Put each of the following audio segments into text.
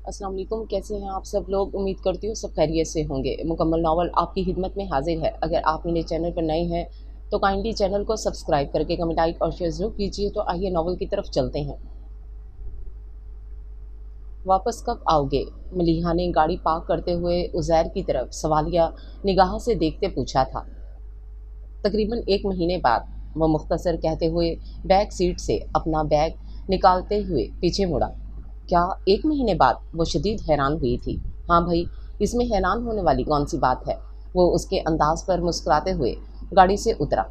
अस्सलाम वालेकुम। कैसे हैं आप सब लोग? उम्मीद करती हूँ सब खैरियत से होंगे। मुकम्मल नावल आपकी खिदमत में हाजिर है। अगर आप मेरे चैनल पर नए हैं तो काइंडली चैनल को सब्सक्राइब करके कमेंट, लाइक और शेयर ज़रूर कीजिए। तो आइए नावल की तरफ चलते हैं। वापस कब आओगे? मलीहा ने गाड़ी पार्क करते हुए उज़ैर की तरफ सवालिया निगाह से देखते पूछा था। तकरीबन 1 महीने बाद, वह मुख्तसर कहते हुए बैक सीट से अपना बैग निकालते हुए पीछे मुड़ा। क्या 1 महीने बाद? वो शदीद हैरान हुई थी। हाँ भाई, इसमें हैरान होने वाली कौन सी बात है? वो उसके अंदाज पर मुस्कुराते हुए गाड़ी से उतरा।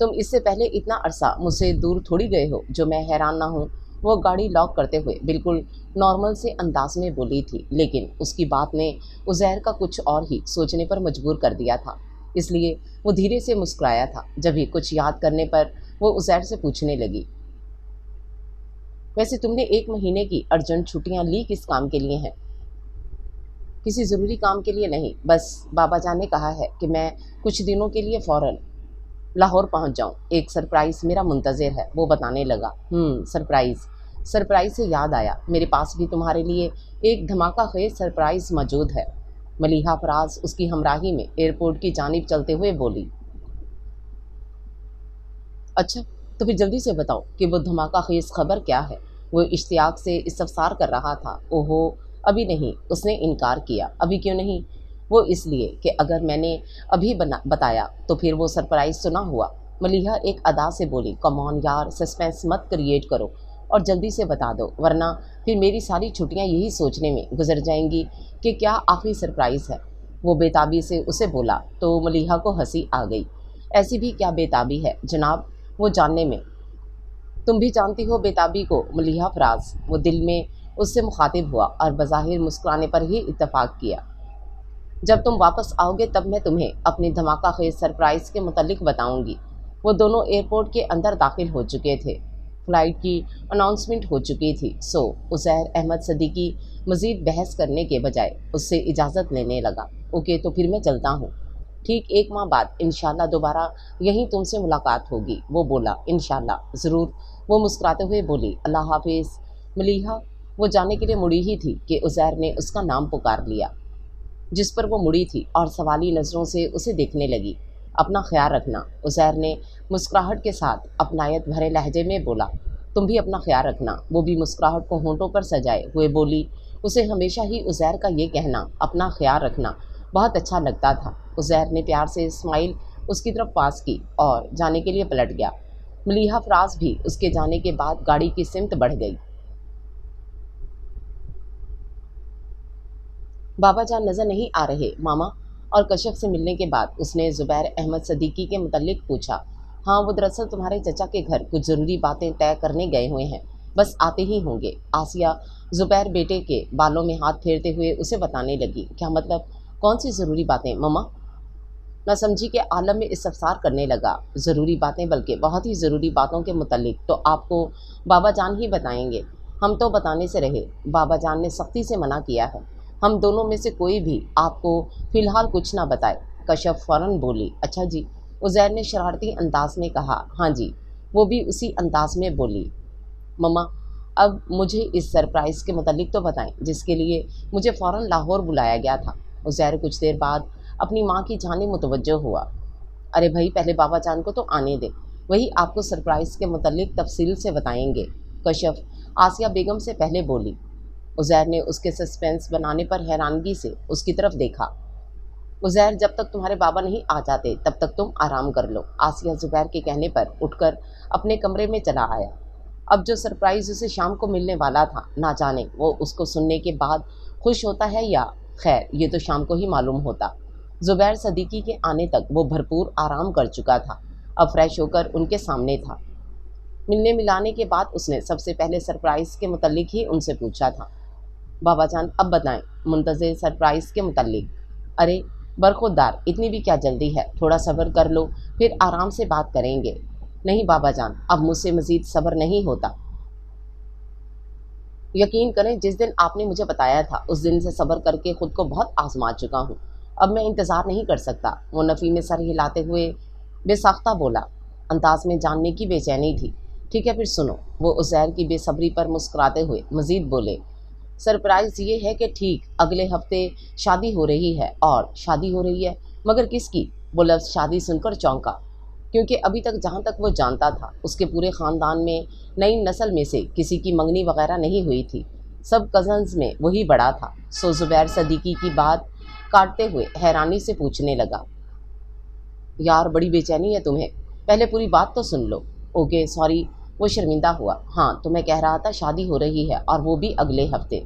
तुम इससे पहले इतना अरसा मुझसे दूर थोड़ी गए हो जो मैं हैरान ना हूँ। वो गाड़ी लॉक करते हुए बिल्कुल नॉर्मल से अंदाज में बोली थी, लेकिन उसकी बात ने उज़ैर का कुछ और ही सोचने पर मजबूर कर दिया था। इसलिए वो धीरे से मुस्कुराया था। जब भी कुछ याद करने पर वो उज़ैर से पूछने लगी, वैसे तुमने 1 महीने की अर्जेंट छुट्टियां ली किस काम के लिए हैं? किसी ज़रूरी काम के लिए नहीं, बस बाबा जान ने कहा है कि मैं कुछ दिनों के लिए फ़ौरन लाहौर पहुंच जाऊं। एक सरप्राइज़ मेरा मुंतज़िर है। वो बताने लगा। सरप्राइज़? सरप्राइज़ से याद आया, मेरे पास भी तुम्हारे लिए एक धमाका खेज सरप्राइज़ मौजूद है। मलीहा फराज उसकी हमराही में एयरपोर्ट की जानिब चलते हुए बोली। अच्छा, तो फिर जल्दी से बताओ कि वो धमाका खेज खबर क्या है? वो इश्तियाक से इस्तफसार कर रहा था। ओहो, अभी नहीं, उसने इनकार किया। अभी क्यों नहीं? वो इसलिए कि अगर मैंने अभी बताया तो फिर वो सरप्राइज़ तो ना हुआ। मलिहा एक अदा से बोली। कम ऑन यार, सस्पेंस मत क्रिएट करो और जल्दी से बता दो, वरना फिर मेरी सारी छुट्टियां यही सोचने में गुजर जाएंगी कि क्या आखिरी सरप्राइज़ है। वो बेताबी से उसे बोला तो मलिहा को हंसी आ गई। ऐसी भी क्या बेताबी है जनाब, वो जानने में? तुम भी जानती हो बेताबी को मलिहा फराज। वो दिल में उससे मुखातिब हुआ और बज़ाहिर मुस्कुराने पर ही इत्तफाक किया। जब तुम वापस आओगे तब मैं तुम्हें अपनी धमाका खेज सरप्राइज़ के मुतल्लिक बताऊंगी। वो दोनों एयरपोर्ट के अंदर दाखिल हो चुके थे। फ़्लाइट की अनाउंसमेंट हो चुकी थी। सो उज़ैर अहमद सदीकी मज़ीद बहस करने के बजाय उससे इजाज़त लेने लगा। ओके, तो फिर मैं चलता हूँ। ठीक 1 माह बाद इंशाल्लाह दोबारा यहीं तुमसे मुलाकात होगी। वो बोला। इंशाल्लाह ज़रूर, वो मुस्कुराते हुए बोली। अल्लाह हाफिज़ मलीहा। वो जाने के लिए मुड़ी ही थी कि उज़ैर ने उसका नाम पुकार लिया, जिस पर वो मुड़ी थी और सवाली नज़रों से उसे देखने लगी। अपना ख्याल रखना, उज़ैर ने मुस्कुराहट के साथ अपनायत भरे लहजे में बोला। तुम भी अपना ख्याल रखना। वो भी मुस्कुराहट को होंठों पर सजाए हुए बोली। उसे हमेशा ही उज़ैर का ये कहना, अपना ख्याल रखना, बहुत अच्छा लगता था। उज़ैर ने प्यार से स्माइल उसकी तरफ पास की और जाने के लिए पलट गया। मलीहा फराज भी उसके जाने के बाद गाड़ी की सिमत बढ़ गई। बाबा जान नज़र नहीं आ रहे मामा? और कश्यप से मिलने के बाद उसने ज़ुबैर अहमद सदीकी के मुतल्लिक पूछा। हाँ, वो दरअसल तुम्हारे चचा के घर कुछ ज़रूरी बातें तय करने गए हुए हैं, बस आते ही होंगे। आसिया ज़ुबैर बेटे के बालों में हाथ फेरते हुए उसे बताने लगी। क्या मतलब? कौन सी ज़रूरी बातें मम्मा? नासमझी के आलम में इस्तफसार करने लगा। ज़रूरी बातें, बल्कि बहुत ही ज़रूरी बातों के मुतल्लिक तो आपको बाबा जान ही बताएंगे। हम तो बताने से रहे, बाबा जान ने सख्ती से मना किया है। हम दोनों में से कोई भी आपको फ़िलहाल कुछ ना बताए। कश्यप फ़ौरन बोली। अच्छा जी। उज़ैर ने शरारती अंदाज में कहा। हाँ जी। वो भी उसी अंदाज में बोली। मम्मा, अब मुझे इस सरप्राइज़ के मुतल्लिक तो बताएं जिसके लिए मुझे फ़ौरन लाहौर बुलाया गया था। उज़ैर कुछ देर बाद अपनी माँ की जानिब मुतवज्जो हुआ। अरे भाई, पहले बाबा जान को तो आने दे, वही आपको सरप्राइज़ के मुतल्लिक तफसील से बताएंगे। कश्यप आसिया बेगम से पहले बोली। उज़ैर ने उसके सस्पेंस बनाने पर हैरानगी से उसकी तरफ देखा। उज़ैर, जब तक तुम्हारे बाबा नहीं आ जाते तब तक तुम आराम कर लो। आसिया ज़ुबैर के कहने पर उठकर अपने कमरे में चला आया। अब जो सरप्राइज़ उसे शाम को मिलने वाला था, ना जाने वो उसको सुनने के बाद खुश होता है या खैर, ये तो शाम को ही मालूम होता। ज़ुबैर सदीकी के आने तक वो भरपूर आराम कर चुका था। अब फ्रेश होकर उनके सामने था। मिलने मिलाने के बाद उसने सबसे पहले सरप्राइज़ के मुतल्लिक ही उनसे पूछा था। बाबा जान, अब बताएं मुंतज़िर सरप्राइज़ के मुतल्लिक। अरे बरखुरदार, इतनी भी क्या जल्दी है? थोड़ा सब्र कर लो, फिर आराम से बात करेंगे। नहीं बाबा जान, अब मुझसे मज़ीद सब्र नहीं होता। यकीन करें, जिस दिन आपने मुझे बताया था उस दिन से सब्र करके ख़ुद को बहुत आजमा चुका हूँ। अब मैं इंतज़ार नहीं कर सकता। वो नफ़ी में सर हिलाते हुए बेसाख्ता बोला। अंदाज में जानने की बेचैनी थी। ठीक है, फिर सुनो। वो उज़ैर की बेसब्री पर मुस्कुराते हुए मज़ीद बोले। सरप्राइज़ ये है कि ठीक अगले हफ्ते शादी हो रही है। और शादी हो रही है? मगर किसकी? वो लफ्ज़ शादी सुनकर चौंका, क्योंकि अभी तक जहाँ तक वो जानता था उसके पूरे ख़ानदान में नई नस्ल में से किसी की मंगनी वगैरह नहीं हुई थी। सब कज़न्स में वही बड़ा था। सो ज़ुबैर सदीकी की बात काटते हुए हैरानी से पूछने लगा, यार बड़ी बेचैनी है तुम्हें, पहले पूरी बात तो सुन लो। ओके सॉरी, वो शर्मिंदा हुआ। हाँ तो मैं कह रहा था शादी हो रही है और वो भी अगले हफ्ते।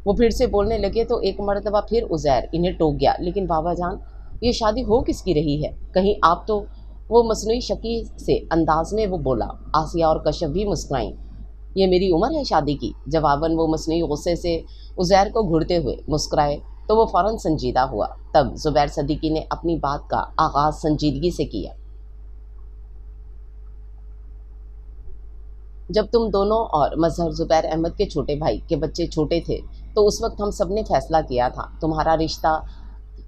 वो फिर से बोलने लगे तो एक मरतबा फिर उज़ैर इन्हें टोक गया, लेकिन बाबा जान ये शादी हो किसकी रही है कहीं आप तो। वो मसनूई शकी से अंदाज में वो बोला। आसिया और कश्यप भी मुस्कुराईं। ये मेरी उम्र है शादी की। जवाबन वो मसनूई गुस्से से उज़ैर को घूरते हुए मुस्कुराए तो वो फ़ौरन संजीदा हुआ। तब ज़ुबैर सदीकी ने अपनी बात का आगाज़ संजीदगी से किया। जब तुम दोनों और मजहर ज़ुबैर अहमद के छोटे भाई के बच्चे छोटे थे तो उस वक्त हम सब ने फैसला किया था तुम्हारा रिश्ता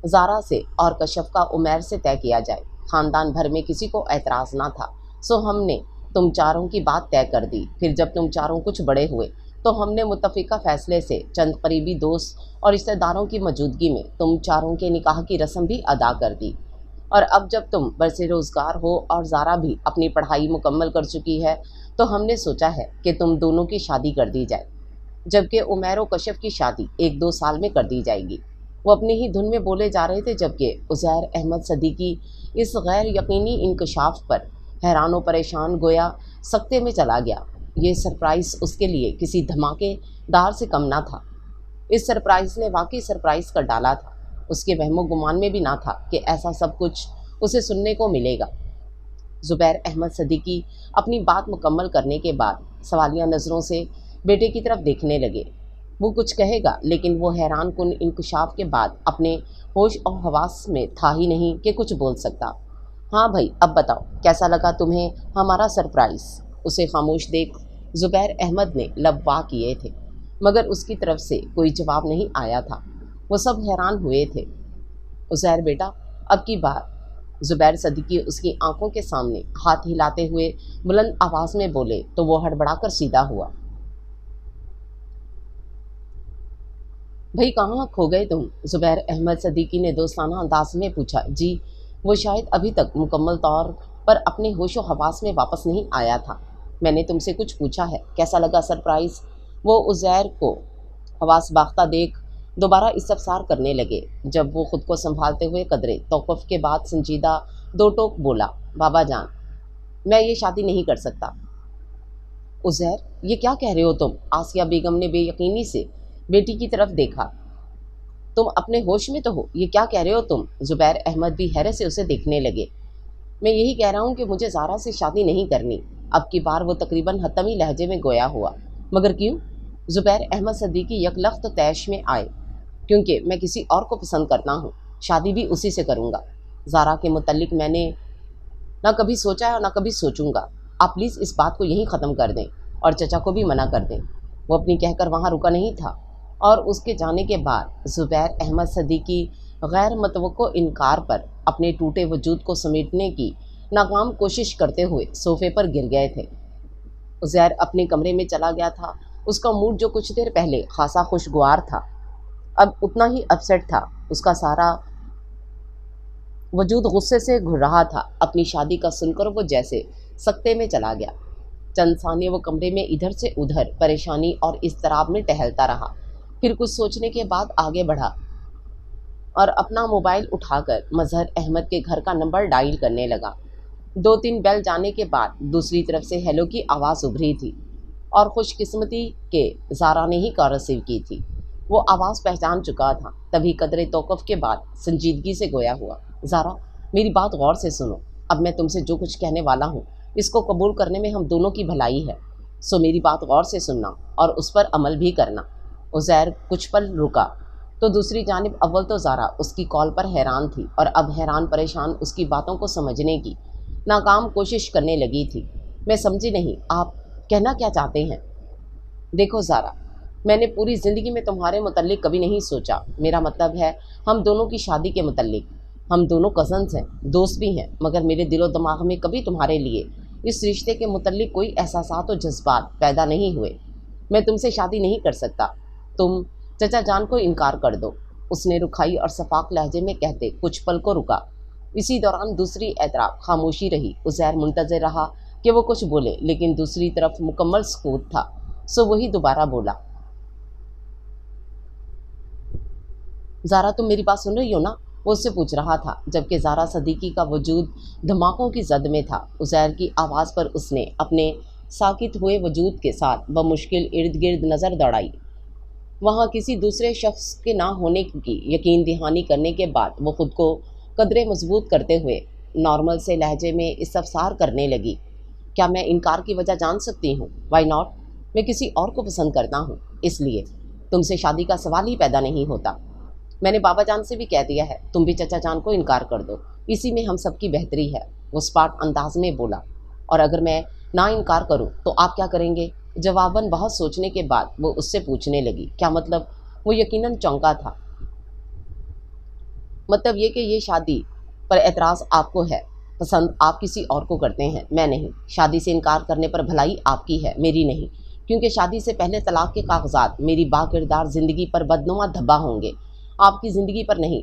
ज़ारा से और कश्यप का उमैर से तय किया जाए। ख़ानदान भर में किसी को एतराज़ ना था, सो हमने तुम चारों की बात तय कर दी। फिर जब तुम चारों कुछ बड़े हुए तो हमने मुत्तफ़िका फ़ैसले से चंद करीबी दोस्त और रिश्तेदारों की मौजूदगी में तुम चारों के निकाह की रस्म भी अदा कर दी। और अब जब तुम बरसे रोज़गार हो और ज़ारा भी अपनी पढ़ाई मुकम्मल कर चुकी है तो हमने सोचा है कि तुम दोनों की शादी कर दी जाए, जबकि उमैर और कश्यप की शादी 1-2 साल में कर दी जाएगी। वो अपनी ही धुन में बोले जा रहे थे जबकि उज़ैर अहमद सदीकी इस गैर यकीनी इंकशाफ पर हैरान व परेशान गोया सकते में चला गया। ये सरप्राइज़ उसके लिए किसी धमाकेदार से कम ना था। इस सरप्राइज़ ने वाकई सरप्राइज़ कर डाला था। उसके वहमो गुमान में भी ना था कि ऐसा सब कुछ उसे सुनने को मिलेगा। ज़ुबैर अहमद सदीकी अपनी बात मुकम्मल करने के बाद सवालिया नज़रों से बेटे की तरफ देखने लगे। वो कुछ कहेगा लेकिन वो हैरान कुन इंकशाफ के बाद अपने होश और हवास में था ही नहीं कि कुछ बोल सकता। हाँ भाई अब बताओ कैसा लगा तुम्हें हमारा सरप्राइज़? उसे खामोश देख ज़ुबैर अहमद ने लब वाह किए थे, मगर उसकी तरफ से कोई जवाब नहीं आया था। वो सब हैरान हुए थे। उज़ैर बेटा अब की बार, ज़ुबैर सदीकी उसकी आंखों के सामने हाथ हिलाते हुए बुलंद आवाज़ में बोले तो वो हड़बड़ाकर सीधा हुआ। भाई कहाँ खो गए तुम? ज़ुबैर अहमद सदीकी ने दोस्ताना अंदाज में पूछा। जी, वो शायद अभी तक मुकम्मल तौर पर अपने होशो हवास में वापस नहीं आया था। मैंने तुमसे कुछ पूछा है, कैसा लगा सरप्राइज़? वो उज़ैर को हवास बाख्ता देख दोबारा इस्तफसार करने लगे। जब वो ख़ुद को संभालते हुए कदरे तौक़ुफ़ के बाद संजीदा दो टोक बोला, बाबा जान मैं ये शादी नहीं कर सकता। उज़ैर ये क्या कह रहे हो तुम? आसिया बेगम ने बेयकीनी से बेटी की तरफ देखा। तुम अपने होश में तो हो? ये क्या कह रहे हो तुम? ज़ुबैर अहमद भी हैरत से उसे देखने लगे। मैं यही कह रहा हूँ कि मुझे ज़ारा से शादी नहीं करनी। अब की बार वो तकरीबन हतमी लहजे में गोया हुआ। मगर क्यों? ज़ुबैर अहमद सदीकी यकलख्त तैश में आए। क्योंकि मैं किसी और को पसंद करता हूँ, शादी भी उसी से करूँगा। ज़ारा के मुतल्लिक मैंने ना कभी सोचा है और ना कभी सोचूंगा। आप प्लीज़ इस बात को यहीं ख़त्म कर दें और चचा को भी मना कर दें। वो अपनी कहकर वहाँ रुका नहीं था और उसके जाने के बाद ज़ुबैर अहमद सदीकी गैर मतवक्को इनकार पर अपने टूटे वजूद को समेटने की नाकाम कोशिश करते हुए सोफ़े पर गिर गए थे। उज़ैर अपने कमरे में चला गया था। उसका मूड जो कुछ देर पहले खासा खुशगवार था, अब उतना ही अपसेट था। उसका सारा वजूद गुस्से से घुल रहा था। अपनी शादी का सुनकर वो जैसे सकते में चला गया। चंद सानिए वो कमरे में इधर से उधर परेशानी और इज़्तिराब में टहलता रहा। फिर कुछ सोचने के बाद आगे बढ़ा और अपना मोबाइल उठाकर मजहर अहमद के घर का नंबर डायल करने लगा। 2-3 बेल जाने के बाद दूसरी तरफ से हेलो की आवाज़ उभरी थी और खुशकिस्मती के ज़ारा ने ही कॉल रिसीव की थी। वो आवाज़ पहचान चुका था। तभी कदरे तौक़ुफ़ के बाद संजीदगी से गोया हुआ, ज़ारा मेरी बात गौर से सुनो। अब मैं तुमसे जो कुछ कहने वाला हूँ इसको कबूल करने में हम दोनों की भलाई है, सो मेरी बात गौर से सुनना और उस पर अमल भी करना। उज़ैर कुछ पल रुका तो दूसरी जानिब अव्वल तो ज़ारा उसकी कॉल पर हैरान थी और अब हैरान परेशान उसकी बातों को समझने की नाकाम कोशिश करने लगी थी। मैं समझी नहीं, आप कहना क्या चाहते हैं? देखो ज़ारा, मैंने पूरी ज़िंदगी में तुम्हारे मुतल्लिक कभी नहीं सोचा। मेरा मतलब है हम दोनों की शादी के मुतल्लिक। हम दोनों कज़न्स हैं, दोस्त भी हैं, मगर मेरे दिलो दिमाग में कभी तुम्हारे लिए इस रिश्ते के मुतल्लिक कोई एहसासात और जज्बात पैदा नहीं हुए। मैं तुमसे शादी नहीं कर सकता। तुम चचा जान को इनकार कर दो, उसने रुखाई और सफाक लहजे में कहते कुछ पल को रुका। इसी दौरान दूसरी एतराफ खामोशी रही। उज़ैर मुंतज़िर रहा कि वो कुछ बोले, लेकिन दूसरी तरफ मुकम्मल सुकूत था। सो वही दोबारा बोला, ज़ारा तुम मेरी बात सुन रही हो ना? वो उससे पूछ रहा था, जबकि ज़ारा सदीकी का वजूद धमाकों की जद में था। उज़ैर की आवाज़ पर उसने अपने साकित हुए वजूद के साथ बमुश्किल इर्द गिर्द नज़र दौड़ाई। वहाँ किसी दूसरे शख्स के ना होने की यकीन दहानी करने के बाद वो खुद को कदरे मजबूत करते हुए नॉर्मल से लहजे में इस्तफसार करने लगी। क्या मैं इनकार की वजह जान सकती हूँ? Why not? मैं किसी और को पसंद करता हूँ, इसलिए तुमसे शादी का सवाल ही पैदा नहीं होता। मैंने बाबा जान से भी कह दिया है, तुम भी चचा जान को इनकार कर दो, इसी में हम सबकी बेहतरी है, वो स्पार्ट अंदाज में बोला। और अगर मैं ना इनकार करूं तो आप क्या करेंगे? जवाबन बहुत सोचने के बाद वो उससे पूछने लगी, क्या मतलब? वो यकीनन चौंका था। मतलब ये कि ये शादी पर एतराज़ आपको है, पसंद आप किसी और को करते हैं, मैं नहीं। शादी से इनकार करने पर भलाई आपकी है, मेरी नहीं, क्योंकि शादी से पहले तलाक के कागजात मेरी बाकिरदार ज़िंदगी पर बदनुमा धब्बा होंगे, आपकी ज़िंदगी पर नहीं।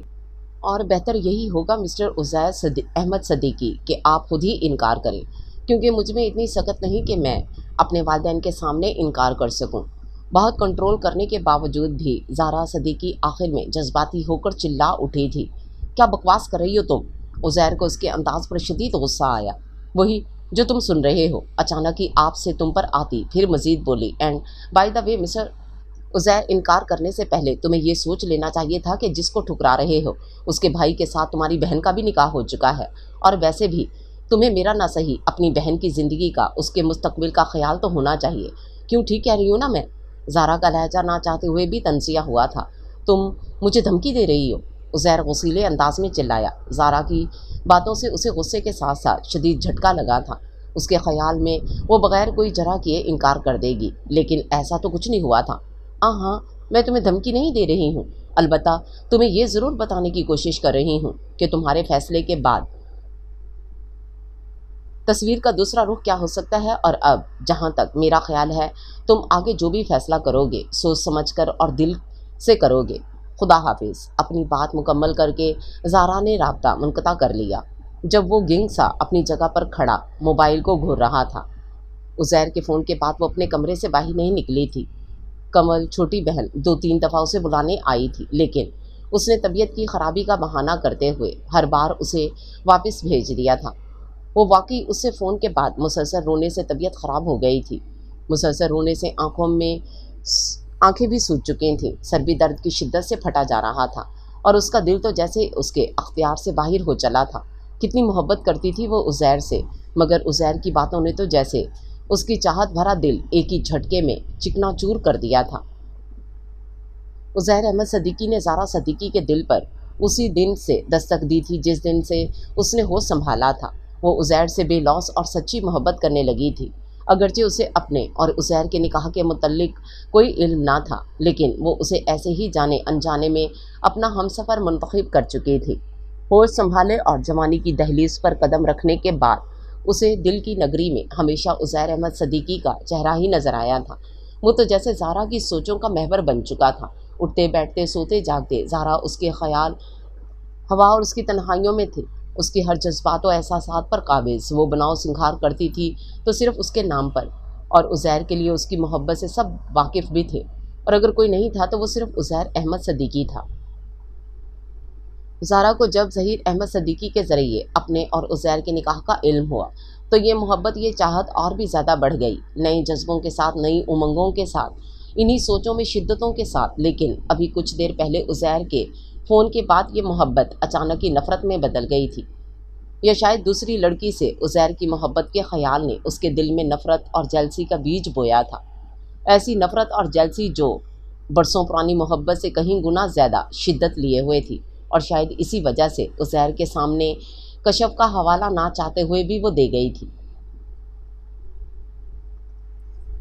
और बेहतर यही होगा मिस्टर उज़ैर अहमद सदीकी कि आप खुद ही इनकार करें, क्योंकि मुझ में इतनी सख्त नहीं कि मैं अपने वालिदैन के सामने इनकार कर सकूं। बहुत कंट्रोल करने के बावजूद भी ज़ारा सदीकी आखिर में जज्बाती होकर चिल्ला उठी थी, क्या बकवास कर रही हो तुम? उज़ैर को उसके अंदाज पर शदीद गुस्सा आया। वही जो तुम सुन रहे हो। अचानक ही आप से तुम पर आती, फिर मज़ीद बोली, and by the way mister Uzair, इनकार करने से पहले तुम्हें ये सोच लेना चाहिए था कि जिसको ठुकरा रहे हो उसके भाई के साथ तुम्हारी बहन का भी निकाह हो चुका है। और वैसे भी तुम्हें मेरा ना सही अपनी बहन की ज़िंदगी का, उसके मुस्तकबिल का ख्याल तो होना चाहिए। क्यों ठीक कह रही हूँ ना मैं? ज़ारा का लहजा ना चाहते हुए भी तंजिया हुआ था। तुम मुझे धमकी दे रही हो? उज़ैर गुस्सीले अंदाज में चिल्लाया। ज़ारा की बातों से उसे गुस्से के साथ साथ शदीद झटका लगा था। उसके ख्याल में वो बग़ैर कोई जरा किए इनकार कर देगी, लेकिन ऐसा तो कुछ नहीं हुआ था। हाँ, मैं तुम्हें धमकी नहीं दे रही हूँ, अलबत्ता तुम्हें ये ज़रूर बताने की कोशिश कर रही हूँ कि तुम्हारे फैसले के बाद तस्वीर का दूसरा रुख क्या हो सकता है। और अब जहाँ तक मेरा ख्याल है, तुम आगे जो भी फैसला करोगे सोच समझ कर और दिल से करोगे। खुदा हाफिज़। अपनी बात मुकम्मल करके ज़ारा ने राब्ता मुनक़ता कर लिया। जब वो गिंग सा अपनी जगह पर खड़ा मोबाइल को घूर रहा था, उज़ैर के फ़ोन के बाद वो अपने कमरे से बाहर नहीं निकली थी। कमल छोटी बहन 2-3 दफ़ा उसे बुलाने आई थी, लेकिन उसने तबीयत की ख़राबी का बहाना करते हुए हर बार उसे वापस भेज दिया था। वो वाकई उससे फ़ोन के बाद मुसलसल रोने से तबीयत ख़राब हो गई थी। मुसलसल रोने से आंखें भी सूज चुकी थीं। सर भी दर्द की शिद्दत से फटा जा रहा था और उसका दिल तो जैसे उसके अख्तियार से बाहर हो चला था। कितनी मोहब्बत करती थी वो उज़ैर से, मगर उज़ैर की बातों ने तो जैसे उसकी चाहत भरा दिल एक ही झटके में चिकनाचूर कर दिया था। उज़ैर अहमद सदीकी ने ज़ारा सदीकी के दिल पर उसी दिन से दस्तक दी थी जिस दिन से उसने होश संभाला था। वो उज़ैर से बेलौस और सच्ची मोहब्बत करने लगी थी। अगरचे उसे अपने और उज़ैर के निकाह के मुतल्लिक कोई इल्म ना था, लेकिन वो उसे ऐसे ही जाने अनजाने में अपना हमसफ़र मुंतखब कर चुकी थी। होश संभाले और जवानी की दहलीज पर कदम रखने के बाद उसे दिल की नगरी में हमेशा उज़ैर अहमद सदीकी का चेहरा ही नज़र आया था। वो तो जैसे ज़ारा की सोचों का महवर बन चुका था। उठते बैठते सोते जागते ज़ारा उसके ख्याल हवा और उसकी तन्हाइयों में थी। उसकी हर जज्बात और एहसासात पर काबिज़ वो बनाव सिंगार करती थी तो सिर्फ उसके नाम पर, और उज़ैर के लिए उसकी मोहब्बत से सब वाकिफ़ भी थे। और अगर कोई नहीं था तो वो सिर्फ उज़ैर अहमद सदीकी था। ज़ारा को जब ज़हीर अहमद सदीकी के ज़रिए अपने और उज़ैर के निकाह का इल्म हुआ तो ये मोहब्बत, ये चाहत और भी ज़्यादा बढ़ गई। नए जज्बों के साथ, नई उमंगों के साथ, इन्हीं सोचों में शिद्दतों के साथ। लेकिन अभी कुछ देर पहले उज़ैर के फ़ोन के बाद ये मोहब्बत अचानक ही नफ़रत में बदल गई थी। या शायद दूसरी लड़की से उज़ैर की मोहब्बत के ख़याल ने उसके दिल में नफ़रत और जेलसी का बीज बोया था। ऐसी नफ़रत और जेलसी जो बरसों पुरानी मोहब्बत से कहीं गुना ज़्यादा शिद्दत लिए हुए थी। और शायद इसी वजह से उज़ैर के सामने कशफ का हवाला ना चाहते हुए भी वो दे गई थी।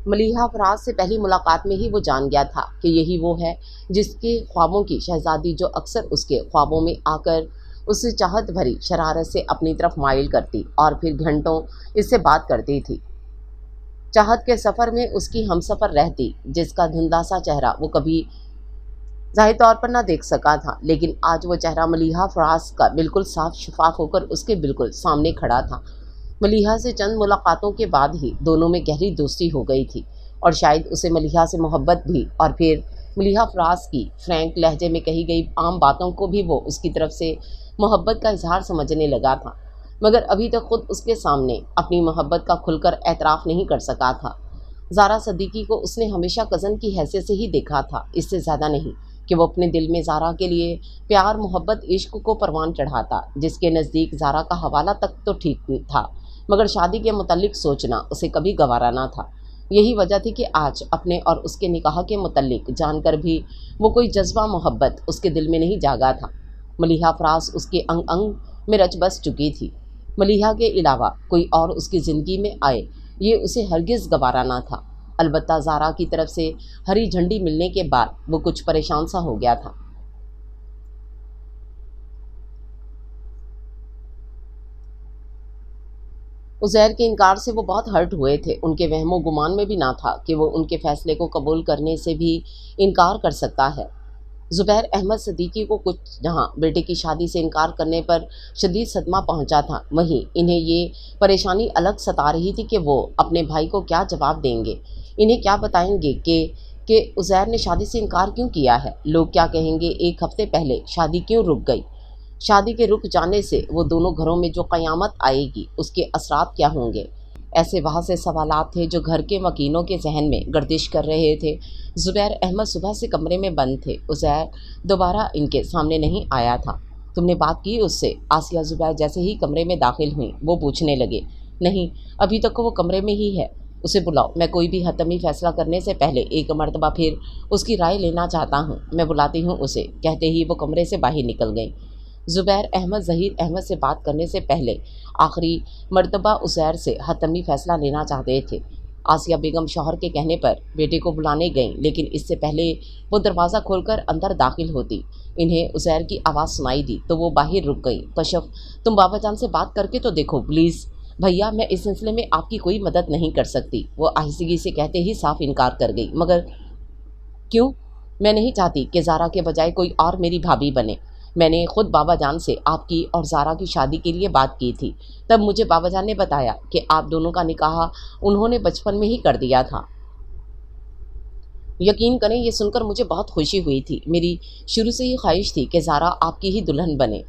मलीहा फराज से पहली मुलाकात में ही वो जान गया था कि यही वो है जिसके ख्वाबों की शहज़ादी, जो अक्सर उसके ख्वाबों में आकर उससे चाहत भरी शरारत से अपनी तरफ माइल करती और फिर घंटों इससे बात करती थी। चाहत के सफ़र में उसकी हमसफ़र रहती, जिसका धुंधला सा चेहरा वो कभी ज़ाहिर तौर पर ना देख सका था, लेकिन आज वो चेहरा मलीहा फराज का बिल्कुल साफ शफाफ होकर उसके बिल्कुल सामने खड़ा था। मलीहा से चंद मुलाकातों के बाद ही दोनों में गहरी दोस्ती हो गई थी, और शायद उसे मलीहा से मोहब्बत भी, और फिर मलीहा फराज की फ्रैंक लहजे में कही गई आम बातों को भी वो उसकी तरफ से मोहब्बत का इजहार समझने लगा था। मगर अभी तक खुद उसके सामने अपनी मोहब्बत का खुलकर एतराफ़ नहीं कर सका था। ज़ारा सदीकी को उसने हमेशा कज़न की हैसियत से ही देखा था, इससे ज़्यादा नहीं कि वो अपने दिल में ज़ारा के लिए प्यार, मोहब्बत, इश्क को परवान चढ़ाता, जिसके नज़दीक ज़ारा का हवाला तक तो ठीक था, मगर शादी के मुतल्लिक सोचना उसे कभी गवारा ना था। यही वजह थी कि आज अपने और उसके निकाह के मुतल्लिक जानकर भी वो कोई जज्बा मोहब्बत उसके दिल में नहीं जागा था। मलीहा फराज उसके अंग अंग में रच बस चुकी थी। मलीहा के अलावा कोई और उसकी ज़िंदगी में आए, ये उसे हरगिज़ गवारा ना था। अलबत्ता ज़ारा की तरफ से हरी झंडी मिलने के बाद वो कुछ परेशान सा हो गया था। उज़ैर के इनकार से वो बहुत हर्ट हुए थे। उनके वहमो गुमान में भी ना था कि वो उनके फ़ैसले को कबूल करने से भी इनकार कर सकता है। ज़ुबैर अहमद सदीकी को कुछ जहाँ बेटे की शादी से इनकार करने पर शदीद सदमा पहुंचा था, वहीं इन्हें ये परेशानी अलग सता रही थी कि वो अपने भाई को क्या जवाब देंगे। इन्हें क्या बताएंगे कि उज़ैर ने शादी से इनकार क्यों किया है। लोग क्या कहेंगे, एक हफ्ते पहले शादी क्यों रुक गई। शादी के रुक जाने से वो दोनों घरों में जो क़यामत आएगी उसके असरात क्या होंगे। ऐसे वहाँ से सवालात थे जो घर के मकीनों के जहन में गर्दिश कर रहे थे। ज़ुबैर अहमद सुबह से कमरे में बंद थे। उज़ैर दोबारा इनके सामने नहीं आया था। तुमने बात की उससे? आसिया ज़ुबैर जैसे ही कमरे में दाखिल हुई वो पूछने लगे। नहीं, अभी तक वो कमरे में ही है। उसे बुलाओ, मैं कोई भी हतमी फ़ैसला करने से पहले एक मरतबा फिर उसकी राय लेना चाहता हूँ। मैं बुलाती हूँ उसे, कहते ही वो कमरे से बाहर निकल गई। ज़ुबैर अहमद ज़हीर अहमद से बात करने से पहले आखिरी मर्तबा उज़ैर से हतमी फ़ैसला लेना चाहते थे। आसिया बेगम शौहर के कहने पर बेटे को बुलाने गईं, लेकिन इससे पहले वो दरवाज़ा खोलकर अंदर दाखिल होती, इन्हें उज़ैर की आवाज़ सुनाई दी तो वो बाहर रुक गई। कशफ, तुम बाबा जान से बात करके तो देखो प्लीज़। भैया, मैं इस सिलसिले में आपकी कोई मदद नहीं कर सकती, वो आहिस्तगी से कहते ही साफ इनकार कर गई। मगर क्यों? मैं नहीं चाहती कि ज़ारा के बजाय कोई और मेरी भाभी बने। मैंने खुद बाबा जान से आपकी और ज़ारा की शादी के लिए बात की थी। तब मुझे बाबा जान ने बताया कि आप दोनों का निकाह उन्होंने बचपन में ही कर दिया था। यकीन करें, ये सुनकर मुझे बहुत खुशी हुई थी। मेरी शुरू से ही ख्वाहिश थी कि ज़ारा आपकी ही दुल्हन बने।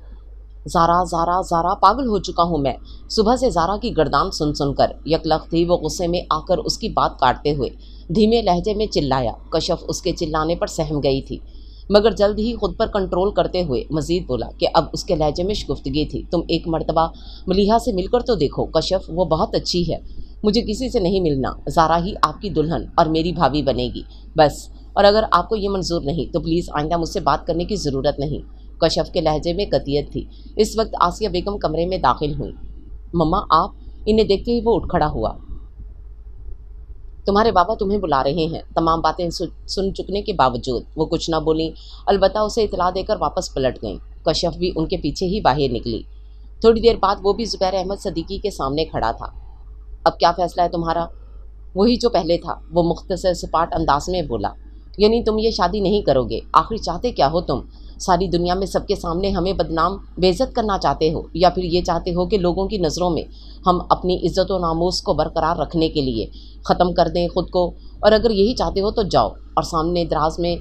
ज़ारा ज़ारा ज़ारा, पागल हो चुका हूँ मैं। सुबह से ज़ारा की गर्दान सुन सुनकर यकलख थी। वो गुस्से में आकर उसकी बात काटते हुए धीमे लहजे में चिल्लाया। कशफ उसके चिल्लाने पर सहम गई थी, मगर जल्द ही खुद पर कंट्रोल करते हुए मज़ीद बोला कि अब उसके लहजे में शगुफ्तगी थी। तुम एक मरतबा मलीहा से मिलकर तो देखो कशफ, वो बहुत अच्छी है। मुझे किसी से नहीं मिलना, ज़ारा ही आपकी दुल्हन और मेरी भाभी बनेगी बस। और अगर आपको ये मंजूर नहीं तो प्लीज़ आइंदा मुझसे बात करने की ज़रूरत नहीं। कशफ के लहजे में कतियत थी। इस वक्त आसिया बेगम कमरे में दाखिल हुई। मम्मा आप? इन्हें देखते ही वो उठ खड़ा हुआ। तुम्हारे बाबा तुम्हें बुला रहे हैं। तमाम बातें सुन चुकने के बावजूद वो कुछ ना बोली, अलबत्ता उसे इतला देकर वापस पलट गईं। कशफ भी उनके पीछे ही बाहर निकली। थोड़ी देर बाद वो भी ज़ुबैर अहमद सदीकी के सामने खड़ा था। अब क्या फ़ैसला है तुम्हारा? वही जो पहले था, वो मुख्तसर सपाट अंदाज में बोला। यानी तुम ये शादी नहीं करोगे? आखिर चाहते क्या हो तुम? सारी दुनिया में सबके सामने हमें बदनाम बेइज्जत करना चाहते हो, या फिर ये चाहते हो कि लोगों की नज़रों में हम अपनी इज़्ज़त व नामूस को बरकरार रखने के लिए ख़त्म कर दें खुद को? और अगर यही चाहते हो तो जाओ और सामने दराज में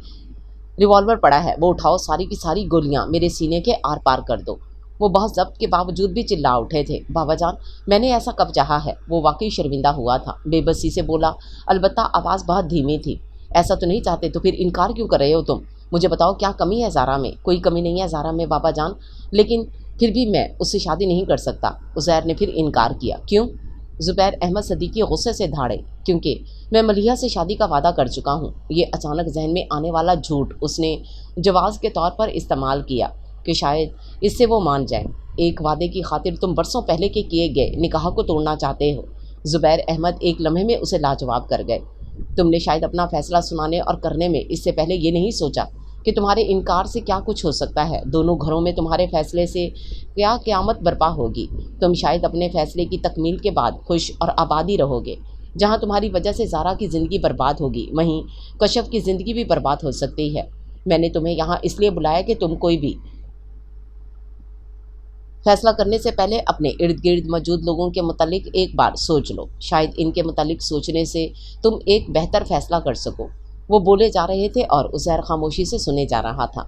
रिवॉल्वर पड़ा है, वो उठाओ, सारी की सारी गोलियां मेरे सीने के आर पार कर दो। वो बहुत ज़ब्त के बावजूद भी चिल्ला उठे थे। बाबा जान, मैंने ऐसा कब चाहा है? वो वाकई शर्मिंदा हुआ था, बेबसी से बोला, अलबत्ता आवाज़ बहुत धीमी थी। ऐसा तो नहीं चाहते तो फिर इनकार क्यों कर रहे हो तुम? मुझे बताओ, क्या कमी है ज़ारा में? कोई कमी नहीं है ज़ारा में बाबा जान, लेकिन फिर भी मैं उससे शादी नहीं कर सकता। उज़ैर ने फिर इनकार किया। क्यों? ज़ुबैर अहमद सदीकी गुस्से से धाड़े। क्योंकि मैं मलीहा से शादी का वादा कर चुका हूँ। ये अचानक जहन में आने वाला झूठ उसने जवाज़ के तौर पर इस्तेमाल किया कि शायद इससे वो मान जाए। एक वादे की खातिर तुम बरसों पहले के किए गए निकाह को तोड़ना चाहते हो? ज़ुबैर अहमद एक लम्हे में उसे लाजवाब कर गए। तुमने शायद अपना फ़ैसला सुनाने और करने में इससे पहले ये नहीं सोचा कि तुम्हारे इनकार से क्या कुछ हो सकता है। दोनों घरों में तुम्हारे फ़ैसले से क्या क़यामत बर्पा होगी। तुम शायद अपने फ़ैसले की तकमील के बाद खुश और आबादी रहोगे, جہاں تمہاری وجہ سے زارا کی زندگی برباد ہوگی وہیں کشف کی زندگی بھی برباد ہو سکتی ہے۔ میں نے تمہیں یہاں اس لیے بلایا کہ تم کوئی بھی فیصلہ کرنے سے پہلے اپنے ارد گرد موجود لوگوں کے متعلق ایک بار سوچ لو، شاید ان کے متعلق سوچنے سے تم ایک بہتر فیصلہ کر سکو۔ وہ بولے جا رہے تھے اور عزیر خاموشی سے سنے جا رہا تھا۔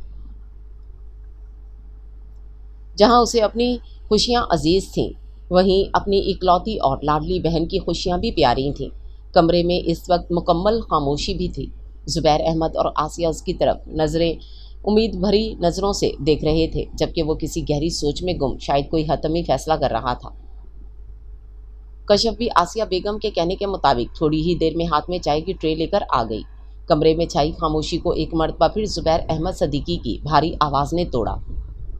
جہاں اسے اپنی خوشیاں عزیز تھیں وہیں اپنی اکلوتی اور لاڈلی بہن کی خوشیاں بھی پیاری تھیں۔ کمرے میں اس وقت مکمل خاموشی بھی تھی۔ زبیر احمد اور آسیہ اس کی طرف نظریں امید بھری نظروں سے دیکھ رہے تھے، جبکہ وہ کسی گہری سوچ میں گم شاید کوئی حتمی فیصلہ کر رہا تھا۔ کشف بھی آسیہ بیگم کے کہنے کے مطابق تھوڑی ہی دیر میں ہاتھ میں چائے کی ٹرے لے کر آ گئی۔ کمرے میں چھائی خاموشی کو ایک مرتبہ پھر زبیر احمد صدیقی کی بھاری آواز نے توڑا۔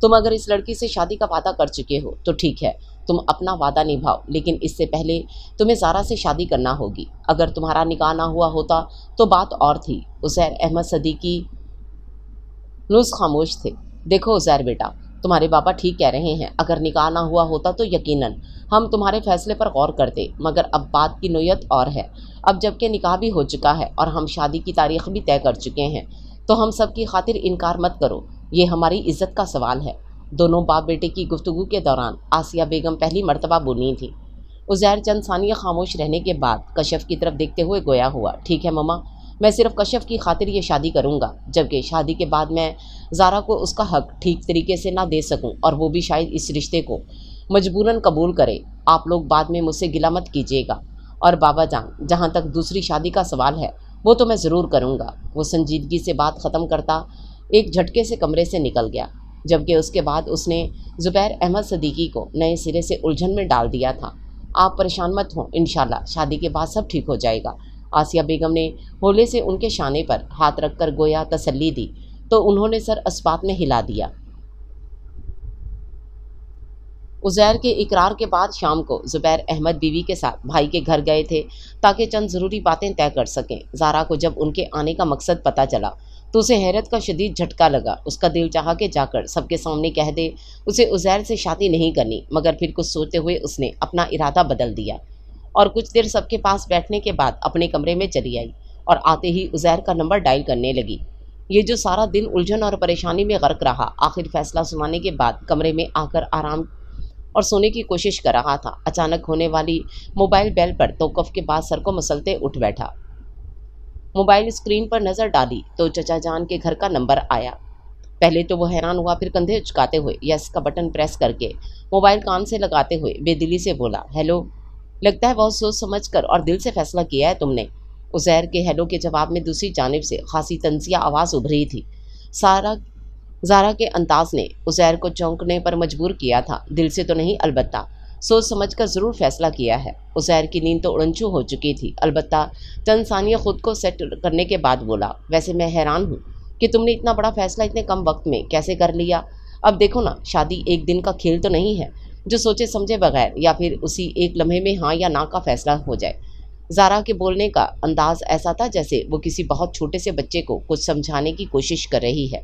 تم اگر اس لڑکی سے شادی کا وعدہ کر چکے ہو تو ٹھیک ہے، تم اپنا وعدہ نبھاؤ، لیکن اس سے پہلے تمہیں زارا سے شادی کرنا ہوگی۔ اگر تمہارا نکاح نہ ہوا ہوتا تو بات اور تھی۔ عزیر احمد صدیقی لوز خاموش تھے۔ دیکھو عزیر بیٹا، تمہارے بابا ٹھیک کہہ رہے ہیں، اگر نکاح نہ ہوا ہوتا تو یقیناً ہم تمہارے فیصلے پر غور کرتے، مگر اب بات کی نوعیت اور ہے۔ اب جب کہ نکاح بھی ہو چکا ہے اور ہم شادی کی تاریخ بھی طے کر چکے ہیں تو ہم سب کی خاطر انکار مت کرو، یہ ہماری عزت کا سوال ہے۔ دونوں باپ بیٹے کی گفتگو کے دوران آسیہ بیگم پہلی مرتبہ بولی تھیں۔ عزیر چند ثانیہ خاموش رہنے کے بعد کشف کی طرف دیکھتے ہوئے گویا ہوا، ٹھیک ہے مما، میں صرف کشف کی خاطر یہ شادی کروں گا، جبکہ شادی کے بعد میں زارا کو اس کا حق ٹھیک طریقے سے نہ دے سکوں اور وہ بھی شاید اس رشتے کو مجبوراً قبول کرے۔ آپ لوگ بعد میں مجھ سے گلہ مت کیجیے گا۔ اور بابا جان، جہاں تک دوسری شادی کا سوال ہے وہ تو میں ضرور کروں گا۔ وہ سنجیدگی سے بات ختم کرتا ایک جھٹکے سے کمرے سے نکل گیا، جبکہ اس کے بعد اس نے زبیر احمد صدیقی کو نئے سرے سے الجھن میں ڈال دیا تھا۔ آپ پریشان مت ہوں، انشاءاللہ شادی کے بعد سب ٹھیک ہو جائے گا۔ آسیہ بیگم نے ہولے سے ان کے شانے پر ہاتھ رکھ کر گویا تسلی دی تو انہوں نے سر اسبات میں ہلا دیا۔ عزیر کے اقرار کے بعد شام کو زبیر احمد بیوی کے ساتھ بھائی کے گھر گئے تھے تاکہ چند ضروری باتیں طے کر سکیں۔ زارا کو جب ان کے آنے کا مقصد پتہ چلا تو اسے حیرت کا شدید جھٹکا لگا۔ اس کا دل چاہا کہ جا کر سب کے سامنے کہہ دے اسے عزیر سے شادی نہیں کرنی، مگر پھر کچھ سوچتے ہوئے اس نے اپنا ارادہ بدل دیا اور کچھ دیر سب کے پاس بیٹھنے کے بعد اپنے کمرے میں چلی آئی اور آتے ہی عزیر کا نمبر ڈائل کرنے لگی۔ یہ جو سارا دن الجھن اور پریشانی میں غرق رہا، آخر فیصلہ سنانے کے بعد کمرے میں آ کر آرام اور سونے کی کوشش کر رہا تھا۔ اچانک ہونے والی موبائل بیل پر توقف کے بعد سر کو مسلتے اٹھ بیٹھا۔ موبائل اسکرین پر نظر ڈالی تو چچا جان کے گھر کا نمبر آیا۔ پہلے تو وہ حیران ہوا، پھر کندھے اچکاتے ہوئے یس کا بٹن پریس کر کے موبائل کان سے لگاتے ہوئے بے دلی سے بولا، ہیلو، لگتا ہے بہت سوچ سمجھ کر اور دل سے فیصلہ کیا ہے تم نے۔ عزیر کے ہیلو کے جواب میں دوسری جانب سے خاصی طنزیہ آواز ابھری تھی۔ زارا کے انداز نے عزیر کو چونکنے پر مجبور کیا تھا۔ دل سے تو نہیں، البتہ سوچ سمجھ کر ضرور فیصلہ کیا ہے۔ عزیر کی نیند تو اڑنچو ہو چکی تھی، البتہ چند ثانیہ خود کو سیٹ کرنے کے بعد بولا، ویسے میں حیران ہوں کہ تم نے اتنا بڑا فیصلہ اتنے کم وقت میں کیسے کر لیا۔ اب دیکھو نا، شادی ایک دن کا کھیل تو نہیں ہے جو سوچے سمجھے بغیر یا پھر اسی ایک لمحے میں ہاں یا نا کا فیصلہ ہو جائے۔ زارا کے بولنے کا انداز ایسا تھا جیسے وہ کسی بہت چھوٹے سے بچے کو کچھ سمجھانے کی کوشش کر رہی ہے۔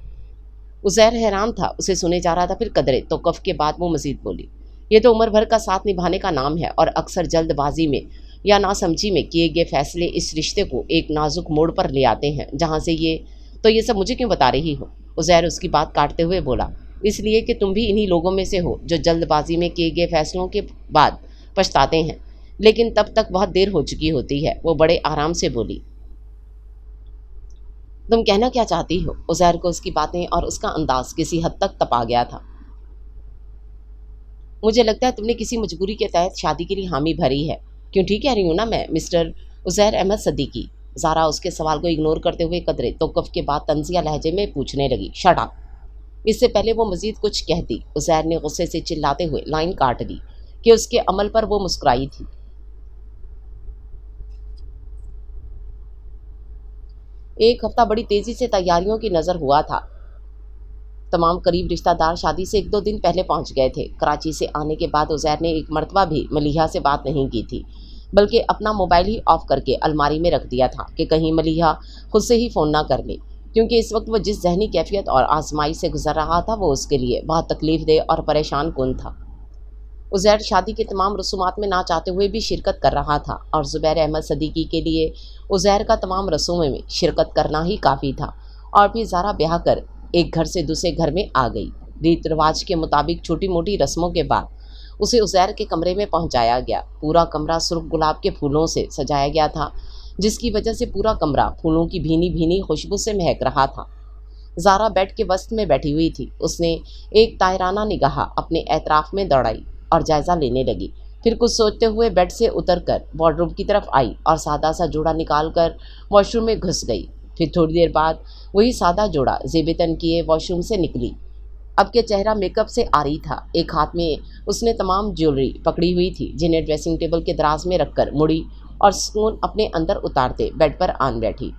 عزیر حیران تھا، اسے سنے جا رہا تھا، پھر قدرے توقف کے بعد وہ مزید بولی، یہ تو عمر بھر کا ساتھ نبھانے کا نام ہے اور اکثر جلد بازی میں یا ناسمجھی میں کیے گئے فیصلے اس رشتے کو ایک نازک موڑ پر لے آتے ہیں، جہاں سے یہ سب مجھے کیوں بتا رہی ہو؟ عزیر اس کی بات کاٹتے ہوئے بولا، اس لیے کہ تم بھی انہی لوگوں میں سے ہو جو جلد بازی میں کیے گئے فیصلوں کے بعد پچھتاتے ہیں، لیکن تب تک بہت دیر ہو چکی ہوتی ہے۔ وہ بڑے آرام سے بولی، تم کہنا کیا چاہتی ہو؟ عزیر کو اس کی باتیں اور اس کا انداز کسی حد تک تپا گیا تھا۔ مجھے لگتا ہے تم نے کسی مجبوری کے تحت شادی کے لیے حامی بھری ہے۔ کیوں ٹھیک کہہ رہی ہوں نا میں، مسٹر عزیر احمد صدیقی؟ زارا اس کے سوال کو اگنور کرتے ہوئے قدرے توقف کے بعد طنزیہ لہجے میں پوچھنے لگی، شٹ اپ۔ اس سے پہلے وہ مزید کچھ کہتی، عزیر نے غصے سے چلاتے ہوئے لائن کاٹ دی کہ اس کے عمل پر وہ مسکرائی تھی۔ ایک ہفتہ بڑی تیزی سے تیاریوں کی نظر ہوا تھا۔ تمام قریب رشتہ دار شادی سے 1-2 دن پہلے پہنچ گئے تھے۔ کراچی سے آنے کے بعد عزیر نے ایک مرتبہ بھی ملیحہ سے بات نہیں کی تھی، بلکہ اپنا موبائل ہی آف کر کے الماری میں رکھ دیا تھا کہ کہیں ملیحہ خود سے ہی فون نہ کر لے، کیونکہ اس وقت وہ جس ذہنی کیفیت اور آزمائش سے گزر رہا تھا وہ اس کے لیے بہت تکلیف دہ اور پریشان کن تھا۔ उज़ैर शादी के तमाम रसूमात में ना चाहते हुए भी शिरकत कर रहा था और ज़ुबैर अहमद सदीकी के लिए उज़ैर का तमाम रसूमों में शिरकत करना ही काफ़ी था। और फिर ज़ारा ब्याह कर एक घर से दूसरे घर में आ गई। रीत रिवाज के मुताबिक छोटी मोटी रस्मों के बाद उसे उज़ैर के कमरे में पहुंचाया गया। पूरा कमरा सुर्ख गुलाब के फूलों से सजाया गया था, जिसकी वजह से पूरा कमरा फूलों की भीनी भीनी खुशबू से महक रहा था। ज़ारा बेड के वस्त में बैठी हुई थी। उसने एक तायराना निगाह अपने एतराफ़ में दौड़ाई और जायज़ा लेने लगी। फिर कुछ सोचते हुए बेड से उतरकर वार्डरोब की तरफ आई और सादा सा जोड़ा निकाल कर वॉशरूम में घुस गई। फिर थोड़ी देर बाद वही सादा जोड़ा ज़ेबतन किए वॉशरूम से निकली। अब के चेहरा मेकअप से आरी था। एक हाथ में उसने तमाम ज्वेलरी पकड़ी हुई थी, जिन्हें ड्रेसिंग टेबल के दराज में रखकर मुड़ी और सुकून अपने अंदर उतारते बेड पर आन बैठी।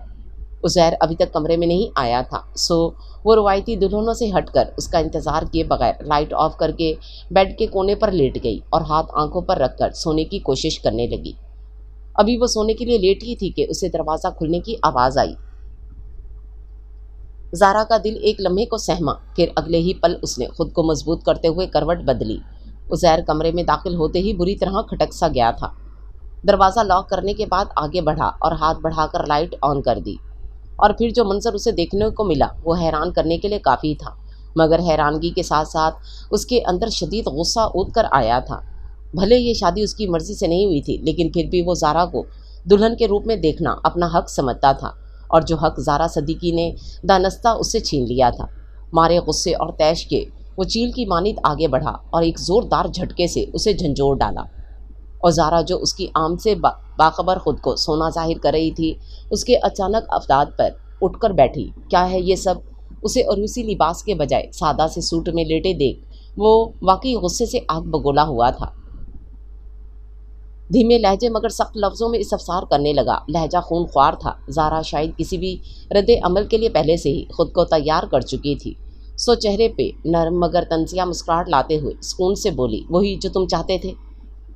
उज़ैर अभी तक कमरे में नहीं आया था, सो वो रवायती दुल्हनों से हटकर उसका इंतज़ार किए बगैर लाइट ऑफ करके बेड के कोने पर लेट गई और हाथ आंखों पर रखकर सोने की कोशिश करने लगी। अभी वो सोने के लिए लेट ही थी कि उसे दरवाज़ा खुलने की आवाज़ आई। ज़ारा का दिल एक लम्हे को सहमा, फिर अगले ही पल उसने खुद को मजबूत करते हुए करवट बदली। उज़ैर कमरे में दाखिल होते ही बुरी तरह खटक सा गया था। दरवाज़ा लॉक करने के बाद आगे बढ़ा और हाथ बढ़ाकर लाइट ऑन कर दी। और फिर जो मंजर उसे देखने को मिला वो हैरान करने के लिए काफ़ी था, मगर हैरानगी के साथ साथ उसके अंदर शदीद गुस्सा उठ कर आया था। भले ये शादी उसकी मर्ज़ी से नहीं हुई थी, लेकिन फिर भी वो ज़ारा को दुल्हन के रूप में देखना अपना हक समझता था, और जो हक ज़ारा सदीकी ने दानस्ता उससे छीन लिया था। मारे गुस्से और तैश के वो चील की मानित आगे बढ़ा और एक ज़ोरदार झटके से उसे झंझोर डाला। और ज़ारा जो उसकी आम से बाखबर खुद को सोना जाहिर कर रही थी, उसके अचानक अफदाद पर उठकर बैठी। क्या है ये सब? उसे अरूसी लिबास के बजाय सादा से सूट में लेटे देख वो वाकई गुस्से से आग बगोला हुआ था। धीमे लहजे मगर सख्त लफ्ज़ों में इस्तफसार करने लगा। लहजा खून ख्वार था। ज़ारा शायद किसी भी रद्द अमल के लिए पहले से ही खुद को तैयार कर चुकी थी, सो चेहरे पे नरम मगर तंजिया मुस्कुराहट लाते हुए सुकून से बोली, वही जो तुम चाहते थे।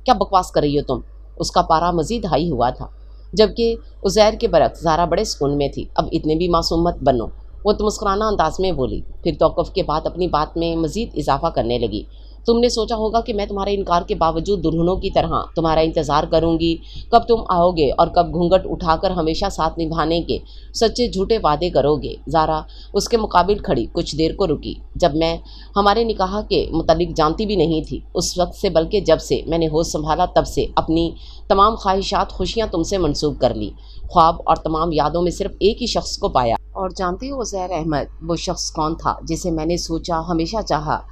क्या बकवास कर रही हो तुम? उसका पारा मज़ीद हाई हुआ था, जबकि उज़ैर के बरक्स ज़ारा बड़े सुकून में थी। अब इतने भी मासूम मत बनो, वो तो मुस्कुराना अंदाज में बोली। फिर तौक़ुफ़ के बाद अपनी बात में मज़ीद इजाफा करने लगी। तुमने सोचा होगा कि मैं तुम्हारे इनकार के बावजूद दुल्हनों की तरह तुम्हारा इंतज़ार करूंगी, कब तुम आओगे और कब घूंघट उठाकर हमेशा साथ निभाने के सच्चे झूठे वादे करोगे। ज़ारा उसके मुकाबिल खड़ी कुछ देर को रुकी। जब मैं हमारे निकाह के मुतल्लिक जानती भी नहीं थी उस वक्त से, बल्कि जब से मैंने होश संभाला तब से अपनी तमाम ख्वाहिशात खुशियाँ तुमसे मनसूब कर ली। ख्वाब और तमाम यादों में सिर्फ एक ही शख्स को पाया। और जानती हो उज़ैर अहमद, वो शख्स कौन था जिसे मैंने सोचा, हमेशा चाहा?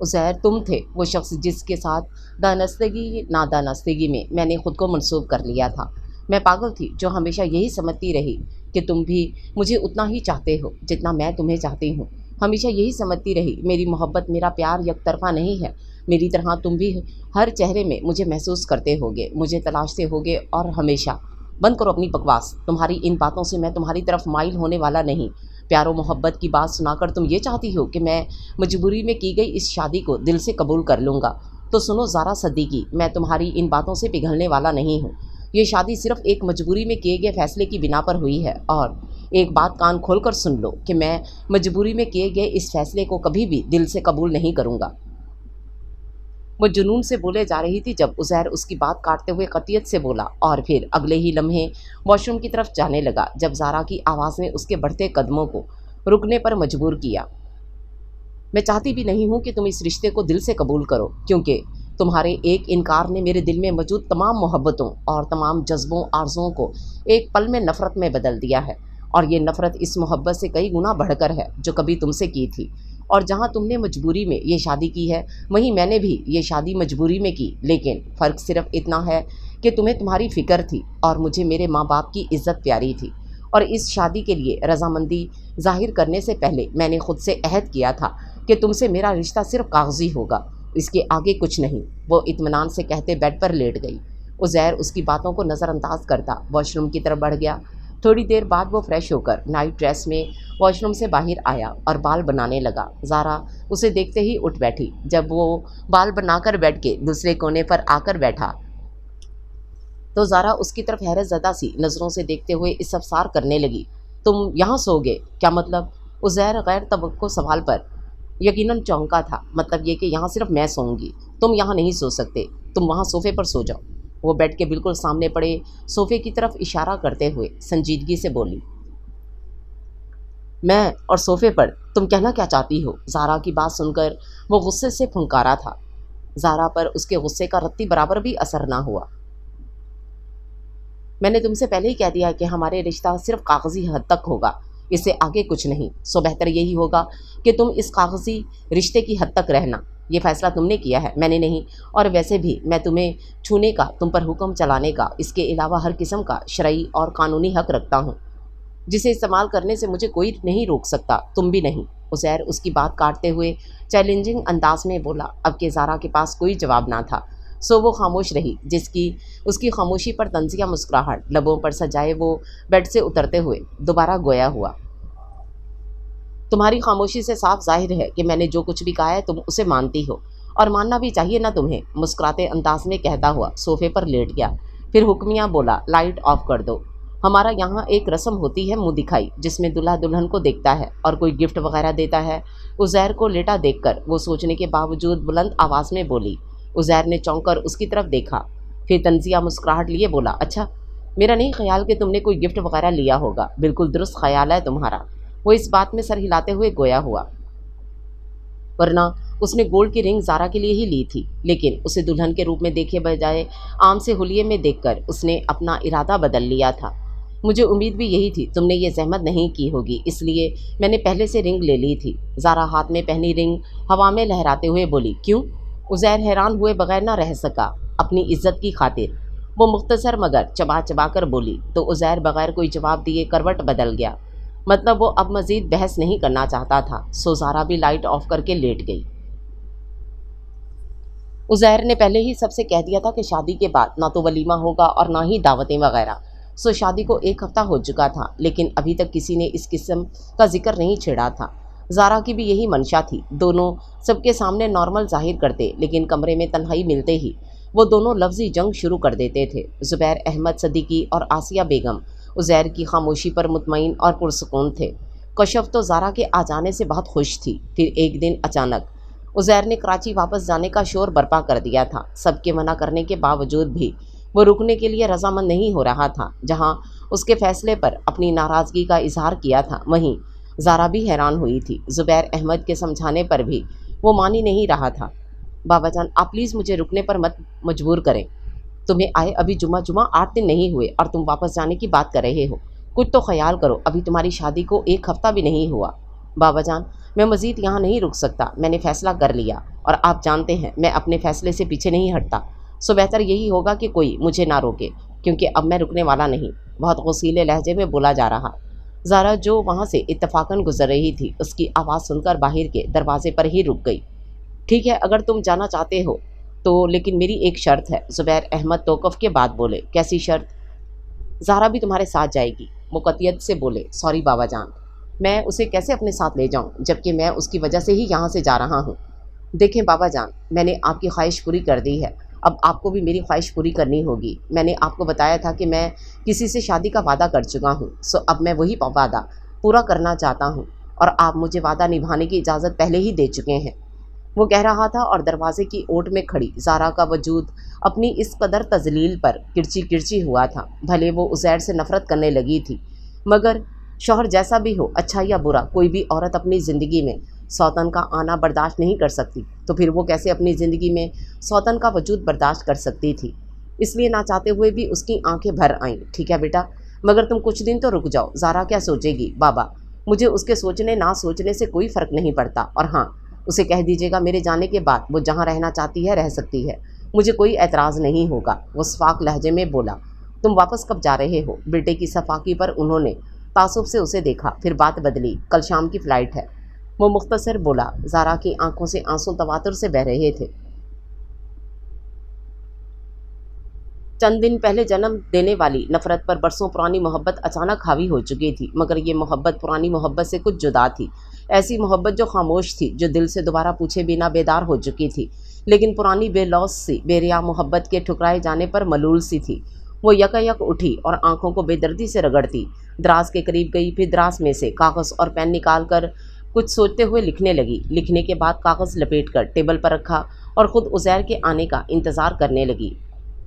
उज़ैर, तुम थे वो शख्स जिसके साथ दानस्तगी नादानस्तगी में मैंने ख़ुद को मनसूब कर लिया था। मैं पागल थी जो हमेशा यही समझती रही कि तुम भी मुझे उतना ही चाहते हो जितना मैं तुम्हें चाहती हूँ। हमेशा यही समझती रही मेरी मोहब्बत, मेरा प्यार यकतरफ़ा नहीं है। मेरी तरह तुम भी हर चेहरे में मुझे महसूस करते होगे, मुझे तलाशते होगे। और हमेशा बंद करो अपनी बकवास। तुम्हारी इन बातों से मैं तुम्हारी तरफ माइल होने वाला नहीं। प्यारो मोहब्बत की बात सुनाकर तुम ये चाहती हो कि मैं मजबूरी में की गई इस शादी को दिल से कबूल कर लूँगा। तो सुनो ज़ारा सदीकी, मैं तुम्हारी इन बातों से पिघलने वाला नहीं हूँ। ये शादी सिर्फ एक मजबूरी में किए गए फैसले की बिना पर हुई है। और एक बात कान खोल कर सुन लो कि मैं मजबूरी में किए गए इस फैसले को कभी भी दिल से कबूल नहीं करूँगा। वो जुनून से बोले जा रही थी जब उज़ैर उसकी बात काटते हुए कतियत से बोला, और फिर अगले ही लम्हे वॉशरूम की तरफ जाने लगा जब ज़ारा की आवाज़ ने उसके बढ़ते कदमों को रुकने पर मजबूर किया। मैं चाहती भी नहीं हूँ कि तुम इस रिश्ते को दिल से कबूल करो, क्योंकि तुम्हारे एक इनकार ने मेरे दिल में मौजूद तमाम मोहब्बतों और तमाम जज्बों आरज़ुओं को एक पल में नफ़रत में बदल दिया है। और ये नफ़रत इस मोहब्बत से कई गुना बढ़कर है जो कभी तुमसे की थी। और जहाँ तुमने मजबूरी में ये शादी की है, वहीं मैंने भी ये शादी मजबूरी में की। लेकिन फ़र्क सिर्फ इतना है कि तुम्हें तुम्हारी फ़िक्र थी और मुझे मेरे माँ बाप की इज़्ज़त प्यारी थी। और इस शादी के लिए रज़ामंदी ज़ाहिर करने से पहले मैंने ख़ुद से अहद किया था कि तुमसे मेरा रिश्ता सिर्फ कागज़ी होगा, इसके आगे कुछ नहीं। वो इत्मीनान से कहते बेड पर लेट गई। उज़ैर उसकी बातों को नज़रअंदाज करता वॉशरूम की तरफ बढ़ गया। थोड़ी देर बाद वो फ्रेश होकर नाइट ड्रेस में वॉशरूम से बाहर आया और बाल बनाने लगा। ज़ारा उसे देखते ही उठ बैठी। जब वो बाल बनाकर बेड के दूसरे कोने पर आकर बैठा तो ज़ारा उसकी तरफ हैरत ज़दा सी नज़रों से देखते हुए इस्तफसार करने लगी। तुम यहाँ सोगे? क्या मतलब? उज़ैर गैर तवक्को सवाल पर यकीनन चौंका था। मतलब ये कि यहाँ सिर्फ मैं सोऊंगी, तुम यहाँ नहीं सो सकते, तुम वहाँ सोफे पर सो जाओ। वो बेड के बिल्कुल सामने पड़े सोफे की तरफ इशारा करते हुए संजीदगी से बोली। मैं और सोफे पर, तुम कहना क्या चाहती हो? ज़ारा की बात सुनकर वो गुस्से से फुंकारा था। ज़ारा पर उसके गुस्से का रत्ती बराबर भी असर ना हुआ। मैंने तुमसे पहले ही कह दिया है कि हमारे रिश्ता सिर्फ कागजी हद तक होगा, इससे आगे कुछ नहीं। सो बेहतर यही होगा कि तुम इस कागजी रिश्ते की हद तक रहना। ये फैसला तुमने किया है, मैंने नहीं। और वैसे भी मैं तुम्हें छूने का, तुम पर हुक्म चलाने का, इसके अलावा हर किस्म का शरई और कानूनी हक रखता हूँ, जिसे इस्तेमाल करने से मुझे कोई नहीं रोक सकता, तुम भी नहीं। उज़ैर उसकी बात काटते हुए चैलेंजिंग अंदाज में बोला। अब के ज़ारा के पास कोई जवाब ना था, सो वो खामोश रही, जिसकी उसकी खामोशी पर तंजिया मुस्कुराहट लबों पर सजाए वो बेड से उतरते हुए दोबारा गोया हुआ। तुम्हारी खामोशी से साफ जाहिर है कि मैंने जो कुछ भी कहा है तुम उसे मानती हो, और मानना भी चाहिए ना तुम्हें, मुस्कुराते अंदाज में कहता हुआ सोफे पर लेट गया। फिर हुक्मिया बोला, लाइट ऑफ कर दो। हमारा यहाँ एक रस्म होती है मुँह दिखाई, जिसमें दूल्हा दुल्हन को देखता है और कोई गिफ्ट वगैरह देता है। उज़ैर को लेटा देखकर वो सोचने के बावजूद बुलंद आवाज़ में बोली। उज़ैर ने चौंक कर उसकी तरफ देखा, फिर तंजिया मुस्कुराहट लिए बोला, अच्छा, मेरा नहीं ख्याल कि तुमने कोई गिफ्ट वगैरह लिया होगा, बिल्कुल दुरुस्त ख्याल है तुम्हारा। वो इस बात में सर हिलाते हुए गोया हुआ, वरना उसने गोल्ड की रिंग ज़ारा के लिए ही ली थी, लेकिन उसे दुल्हन के रूप में देखे बजाय आम से हुलिये में देखकर उसने अपना इरादा बदल लिया था। मुझे उम्मीद भी यही थी, तुमने ये जहमत नहीं की होगी, इसलिए मैंने पहले से रिंग ले ली थी। ज़ारा हाथ में पहनी रिंग हवा में लहराते हुए बोली, क्यों? उज़ैर हैरान हुए बगैर ना रह सका। अपनी इज्जत की खातिर, वो मुख्तसर मगर चबा चबा कर बोली। तो उज़ैर बगैर कोई जवाब दिए करवट बदल गया। मतलब वो अब मज़ीद बहस नहीं करना चाहता था। सो ज़ारा भी लाइट ऑफ करके लेट गई। उज़ैर ने पहले ही सबसे कह दिया था कि शादी के बाद ना तो वलीमा होगा और ना ही दावतें वगैरह। सो शादी को एक हफ्ता हो चुका था, लेकिन अभी तक किसी ने इस किस्म का जिक्र नहीं छेड़ा था। ज़ारा की भी यही मंशा थी। दोनों सबके सामने नॉर्मल जाहिर करते, लेकिन कमरे में तन्हाई मिलते ही वो दोनों लफ्ज़ी जंग शुरू कर देते थे। ज़ुबैर अहमद सदीकी और आसिया बेगम उज़ैर की खामोशी पर मुतमईन और पुरसकून थे। कशफ तो ज़ारा के आ जाने से बहुत खुश थी। फिर एक दिन अचानक उज़ैर ने कराची वापस जाने का शोर बर्पा कर दिया था। सबके मना करने के बावजूद भी वो रुकने के लिए रजामंद नहीं हो रहा था। जहाँ उसके फैसले पर अपनी नाराज़गी का इजहार किया था, वहीं ज़ारा भी हैरान हुई थी। ज़ुबैर अहमद के समझाने पर भी वो मान ही नहीं रहा था। बाबा जान, आप प्लीज़ मुझे रुकने पर मत मजबूर करें। तुम्हें आए अभी जुमा 8 दिन नहीं हुए और तुम वापस जाने की बात कर रहे हो। कुछ तो ख्याल करो, अभी तुम्हारी शादी को एक हफ्ता भी नहीं हुआ। बाबा जान, मैं मज़ीद यहाँ नहीं रुक सकता, मैंने फ़ैसला कर लिया, और आप जानते हैं मैं अपने फ़ैसले से पीछे नहीं हटता। सो बेहतर यही होगा कि कोई मुझे ना रोके, क्योंकि अब मैं रुकने वाला नहीं। बहुत गसीले लहजे में बोला जा रहा। ज़ारा जो वहाँ से इत्तफाकन गुजर रही थी, उसकी आवाज़ सुनकर बाहर के दरवाजे पर ही रुक गई। ठीक है, अगर तुम जाना चाहते हो तो, लेकिन मेरी एक शर्त है। ज़ुबैर अहमद तोक़ुफ़ के बाद बोले। कैसी शर्त? ज़ारा भी तुम्हारे साथ जाएगी। वो कतियत से बोले। सॉरी बाबा जान, मैं उसे कैसे अपने साथ ले जाऊं, जबकि मैं उसकी वजह से ही यहाँ से जा रहा हूँ। देखें बाबा जान, मैंने आपकी ख्वाहिश पूरी कर दी है, अब आपको भी मेरी ख्वाहिश पूरी करनी होगी। मैंने आपको बताया था कि मैं किसी से शादी का वादा कर चुका हूँ, सो अब मैं वही वादा पूरा करना चाहता हूँ, और आप मुझे वादा निभाने की इजाज़त पहले ही दे चुके हैं। वो कह रहा था और दरवाजे की ओट में खड़ी ज़ारा का वजूद अपनी इस कदर तजलील पर किरची किरची हुआ था। भले वो उज़ैर से नफ़रत करने लगी थी, मगर शौहर जैसा भी हो, अच्छा या बुरा, कोई भी औरत अपनी ज़िंदगी में सौतन का आना बर्दाश्त नहीं कर सकती, तो फिर वो कैसे अपनी ज़िंदगी में सौतन का वजूद बर्दाश्त कर सकती थी। इसलिए ना चाहते हुए भी उसकी आंखें भर आईं। ठीक है बेटा, मगर तुम कुछ दिन तो रुक जाओ। ज़ारा क्या सोचेगी? बाबा, मुझे उसके सोचने ना सोचने से कोई फ़र्क नहीं पड़ता, और हाँ, उसे कह दीजिएगा मेरे जाने के बाद वो जहाँ रहना चाहती है रह सकती है, मुझे कोई एतराज़ नहीं होगा। वो सफाक लहजे में बोला। तुम वापस कब जा रहे हो? बेटे की सफाकी पर उन्होंने तासुब से उसे देखा, फिर बात बदली। कल शाम की फ़्लाइट है, वो मुख्तसर बोला। ज़ारा की आंखों से आंसू तवातुर से बह रहे थे। चंद दिन पहले जन्म देने वाली नफ़रत पर बरसों पुरानी मोहब्बत अचानक हावी हो चुकी थी, मगर ये मोहब्बत पुरानी मोहब्बत से कुछ जुदा थी। ऐसी मोहब्बत जो खामोश थी, जो दिल से दोबारा पूछे बिना बेदार हो चुकी थी, लेकिन पुरानी बेलौस सी बेरिया मोहब्बत के ठुकराए जाने पर मलूल सी थी। वो यकयक उठी और आंखों को बेदर्दी से रगड़ती दराज के करीब गई, फिर दराज में से कागज़ और पेन निकाल कर कुछ सोचते हुए लिखने लगी। लिखने के बाद कागज़ लपेट कर टेबल पर रखा और ख़ुद उज़ैर के आने का इंतज़ार करने लगी।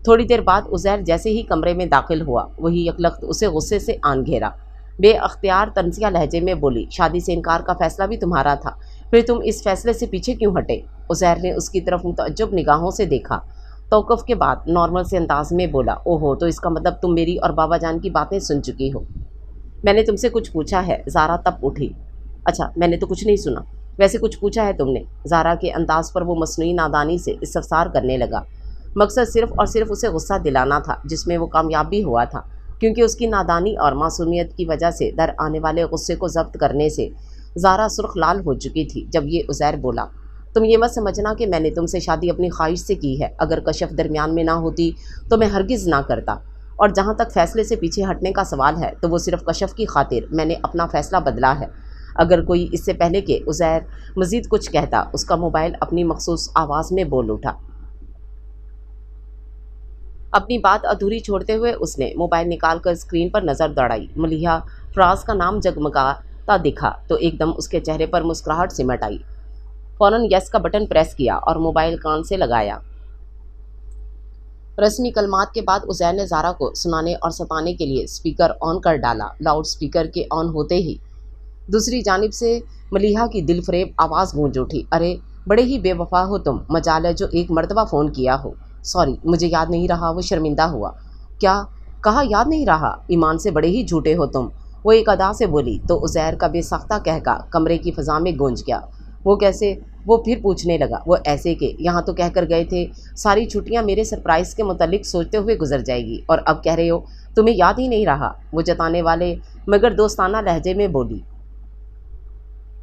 थोड़ी देर बाद उज़ैर जैसे ही कमरे में दाखिल हुआ, वही यकलख्त उसे गुस्से से आन घेरा। बेअख्तियार तंज़िया लहजे में बोली, शादी से इनकार का फ़ैसला भी तुम्हारा था, फिर तुम इस फ़ैसले से पीछे क्यों हटे? उज़ैर ने उसकी तरफ मुतअज्जब निगाहों से देखा। तौक़ुफ़ के बाद नॉर्मल से अंदाज में बोला, ओहो, तो इसका मतलब तुम मेरी और बाबा जान की बातें सुन चुकी हो। मैंने तुमसे कुछ पूछा है? ज़ारा तब उठी। अच्छा, मैंने तो कुछ नहीं सुना। वैसे कुछ पूछा है तुमने? ज़ारा के अंदाज़ पर वो मसनूई नादानी से इस्तफ़सार करने लगा। मकसद सिर्फ़ और सिर्फ उसे गुस्सा दिलाना था, जिसमें वो कामयाब भी हुआ था, क्योंकि उसकी नादानी और मासूमियत की वजह से दर आने वाले गुस्से को ज़ब्त करने से ज़ारा सुर्ख लाल हो चुकी थी। जब ये उज़ैर बोला, तुम ये मत समझना कि मैंने तुमसे शादी अपनी ख्वाहिश से की है। अगर कशफ दरमियान में ना होती तो मैं हरगिज़ ना करता। और जहाँ तक फ़ैसले से पीछे हटने का सवाल है, तो वो सिर्फ़ कशफ की खातिर मैंने अपना फ़ैसला बदला है। अगर कोई इससे पहले कि उज़ैर मज़ीद कुछ कहता, उसका मोबाइल अपनी मखसूस आवाज़ में बोल उठा। अपनी बात अधूरी छोड़ते हुए उसने मोबाइल निकाल कर स्क्रीन पर नज़र दौड़ाई। मलिहा फराज का नाम जगमगाता दिखा तो एकदम उसके चेहरे पर मुस्कुराहट सिमट आई। फ़ौरन यस का बटन प्रेस किया और मोबाइल कान से लगाया। रस्मी कलमात के बाद उज़ैर ने ज़ारा को सुनाने और सताने के लिए स्पीकर ऑन कर डाला। लाउड स्पीकर के ऑन होते ही दूसरी जानिब से मलिहा की दिलफरेब आवाज़ गूंज उठी, अरे बड़े ही बेवफा हो तुम, मजाल है जो एक मरतबा फ़ोन किया हो। सॉरी, मुझे याद नहीं रहा। वो शर्मिंदा हुआ। क्या कहा? याद नहीं रहा? ईमान से बड़े ही झूठे हो तुम, वो एक अदा से बोली तो उज़ैर का बेसाख्ता कहका कमरे की फ़ज़ा में गूंज गया। वो कैसे? वो फिर पूछने लगा। वो ऐसे कि यहाँ तो कह कर गए थे सारी छुट्टियाँ मेरे सरप्राइज़ के मुतल्लिक सोचते हुए गुजर जाएगी, और अब कह रहे हो तुम्हें याद ही नहीं रहा। वो जताने वाले मगर दोस्ताना लहजे में बोली,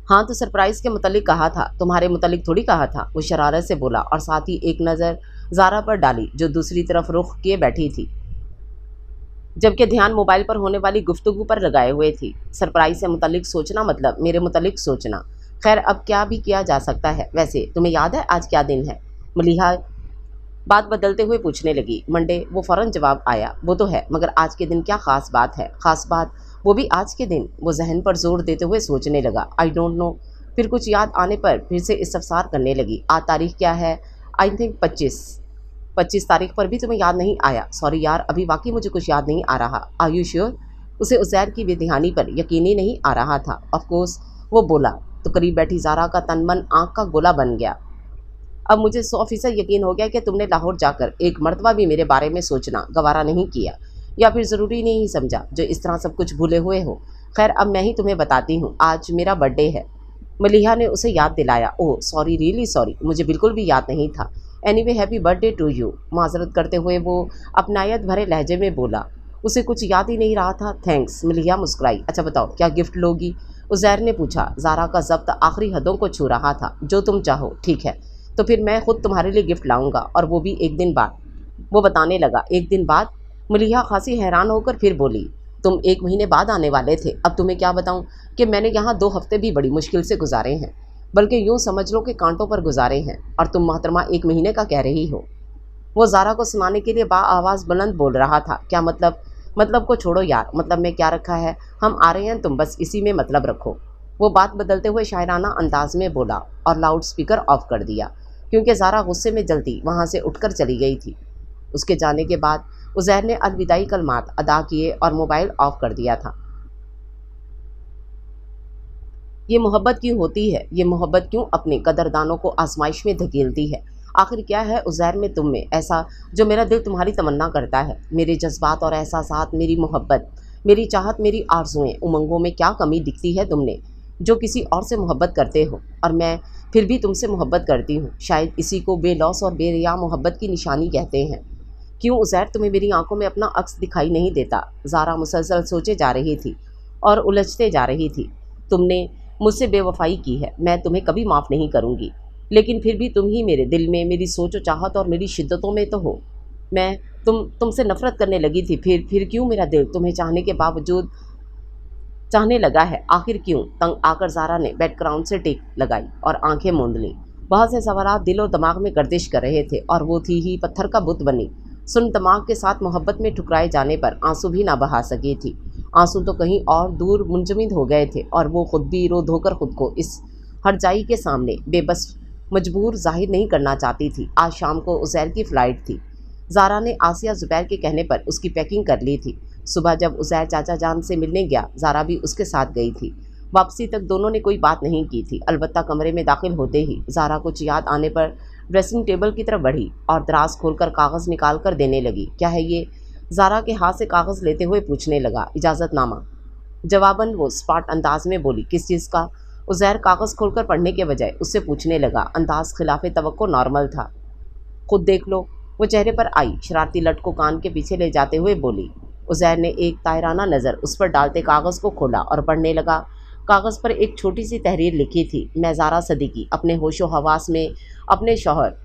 हाँ तो सरप्राइज़ के मुतल्लिक कहा था, तुम्हारे मुतल्लिक थोड़ी कहा था। वो शरारत से बोला और साथ ही एक नज़र ज़ारा पर डाली जो दूसरी तरफ रुख किए बैठी थी, जबकि ध्यान मोबाइल पर होने वाली गुफ्तगू पर लगाए हुए थी। सरप्राइज़ से मुतल्लिक सोचना मतलब मेरे मुतल्लिक सोचना। खैर, अब क्या भी किया जा सकता है। वैसे तुम्हें याद है आज क्या दिन है? मलिहा बात बदलते हुए पूछने लगी। मंडे, वो फ़ौरन जवाब आया। वो तो है, मगर आज के दिन क्या ख़ास बात है? ख़ास बात? वो भी आज के दिन? वो जहन पर जोर देते हुए सोचने लगा। I don't know. फिर कुछ याद आने पर फिर से इस्तफसार करने लगी। आज तारीख क्या है? आई थिंक 25 तारीख पर भी तुम्हें याद नहीं आया? सॉरी यार, अभी वाकई मुझे कुछ याद नहीं आ रहा। Are you sure? उसे उज़ैर की बेध्यानी पर यकीन ही नहीं आ रहा था। ऑफ कोर्स, वो बोला तो करीब बैठी ज़ारा का तन मन आँख का गोला बन गया। अब मुझे 100% यकीन हो गया कि तुमने लाहौर जाकर एक मरतबा भी मेरे बारे में सोचना गवारा नहीं किया, या फिर ज़रूरी नहीं समझा जो इस तरह सब कुछ भूले हुए हो। खैर, अब मैं ही तुम्हें बताती हूँ, आज मेरा बर्थडे है। मलिहा ने उसे याद दिलाया। ओह सॉरी, रियली सॉरी, मुझे बिल्कुल भी याद नहीं था। Anyway, happy birthday to you. माजरत करते हुए वो अपनायत भरे लहजे में बोला। उसे कुछ याद ही नहीं रहा था। थैंक्स। मलिहा मुस्कुराई। अच्छा बताओ, क्या गिफ्ट लोगी? उज़ैर ने पूछा। ज़ारा का ज़ब्त आखिरी हदों को छू रहा था। जो तुम चाहो। ठीक है, तो फिर मैं ख़ुद तुम्हारे लिए गिफ्ट लाऊंगा, और वो भी एक दिन बाद। वो बताने लगा। एक दिन बाद? मलिहा खासी हैरान होकर फिर बोली, तुम 1 महीने बाद आने वाले थे। अब तुम्हें क्या बताऊं कि मैंने यहाँ 2 हफ्ते भी बड़ी मुश्किल से गुजारे हैं, बल्कि यूँ समझ लो कि कांटों पर गुजारे हैं, और तुम मोहतरमा 1 महीने का कह रही हो। वो ज़ारा को सुनाने के लिए आवाज़ बुलंद बोल रहा था। क्या मतलब? मतलब को छोड़ो यार, मतलब में क्या रखा है? हम आ रहे हैं, तुम बस इसी में मतलब रखो। वो बात बदलते हुए शायराना अंदाज में बोला और लाउड स्पीकर ऑफ कर दिया, क्योंकि ज़ारा गुस्से में जलती वहाँ से उठकर चली गई थी। उसके जाने के बाद उज़ैर ने अलविदाई कलमात अदा किए और मोबाइल ऑफ कर दिया था। ये मोहब्बत क्यों होती है? ये मोहब्बत क्यों अपने कदरदानों को आजमाइश में धकेलती है? आखिर क्या है उज़ैर में, तुम में ऐसा जो मेरा दिल तुम्हारी तमन्ना करता है? मेरे जज्बात और एहसासात, मेरी मोहब्बत, मेरी चाहत, मेरी आरज़ुएं, उमंगों में क्या कमी दिखती है तुमने, जो किसी और से मोहब्बत करते हो? और मैं फिर भी तुमसे मोहब्बत करती हूँ। शायद इसी को बेलौस और बेरिया मोहब्बत की निशानी कहते हैं। क्यों उज़ैर, तुम्हें मेरी आंखों में अपना अक्स दिखाई नहीं देता? ज़ारा मुसलसल सोचे जा रही थी और उलझते जा रही थी। तुमने मुझसे बेवफाई की है, मैं तुम्हें कभी माफ़ नहीं करूँगी, लेकिन फिर भी तुम ही मेरे दिल में, मेरी सोच चाहत और मेरी शिद्दतों में तो हो। मैं तुमसे नफ़रत करने लगी थी, फिर क्यों मेरा दिल तुम्हें चाहने के बावजूद चाहने लगा है? आखिर क्यों? तंग आकर ज़ारा ने बैकग्राउंड से टेक लगाई और आंखें मूंद लीं। बहुत से सवालात दिल और दिमाग में गर्दिश कर रहे थे, और वो थी ही पत्थर का बुत बनी। सुन दिमाग के साथ मोहब्बत में ठुकराए जाने पर आंसू भी ना बहा सकी थी। आंसू तो कहीं और दूर मुंजमद हो गए थे और वो खुद भी रो धोकर खुद को इस हरजाई के सामने बेबस मजबूर जाहिर नहीं करना चाहती थी। आज शाम को उज़ैर की फ़्लाइट थी। ज़ारा ने आसिया ज़ुबैर के कहने पर उसकी पैकिंग कर ली थी। सुबह जब उज़ैर चाचा जान से मिलने गया, ज़ारा भी उसके साथ गई थी। वापसी तक दोनों ने कोई बात नहीं की थी। अलबत्ता कमरे में दाखिल होते ही ज़ारा कुछ याद आने पर ड्रेसिंग टेबल की तरफ बढ़ी और दराज खोलकर कागज़ निकाल कर देने लगी। क्या है ये? ज़ारा के हाथ से कागज़ लेते हुए पूछने लगा। इजाज़तनामा। जवाबन वो स्पॉट अंदाज में बोली। किस चीज़ का? उज़ैर कागज़ खोलकर पढ़ने के बजाय उससे पूछने लगा। अंदाज खिलाफ तवक्को नॉर्मल था। खुद देख लो। वो चेहरे पर आई शरारती लट को कान के पीछे ले जाते हुए बोली। उज़ैर ने एक तायराना नज़र उस पर डालते कागज़ को खोला और पढ़ने लगा। कागज़ पर एक छोटी सी तहरीर लिखी थी। मैं ज़ारा सदीकी अपने होशो हवास में अपने शौहर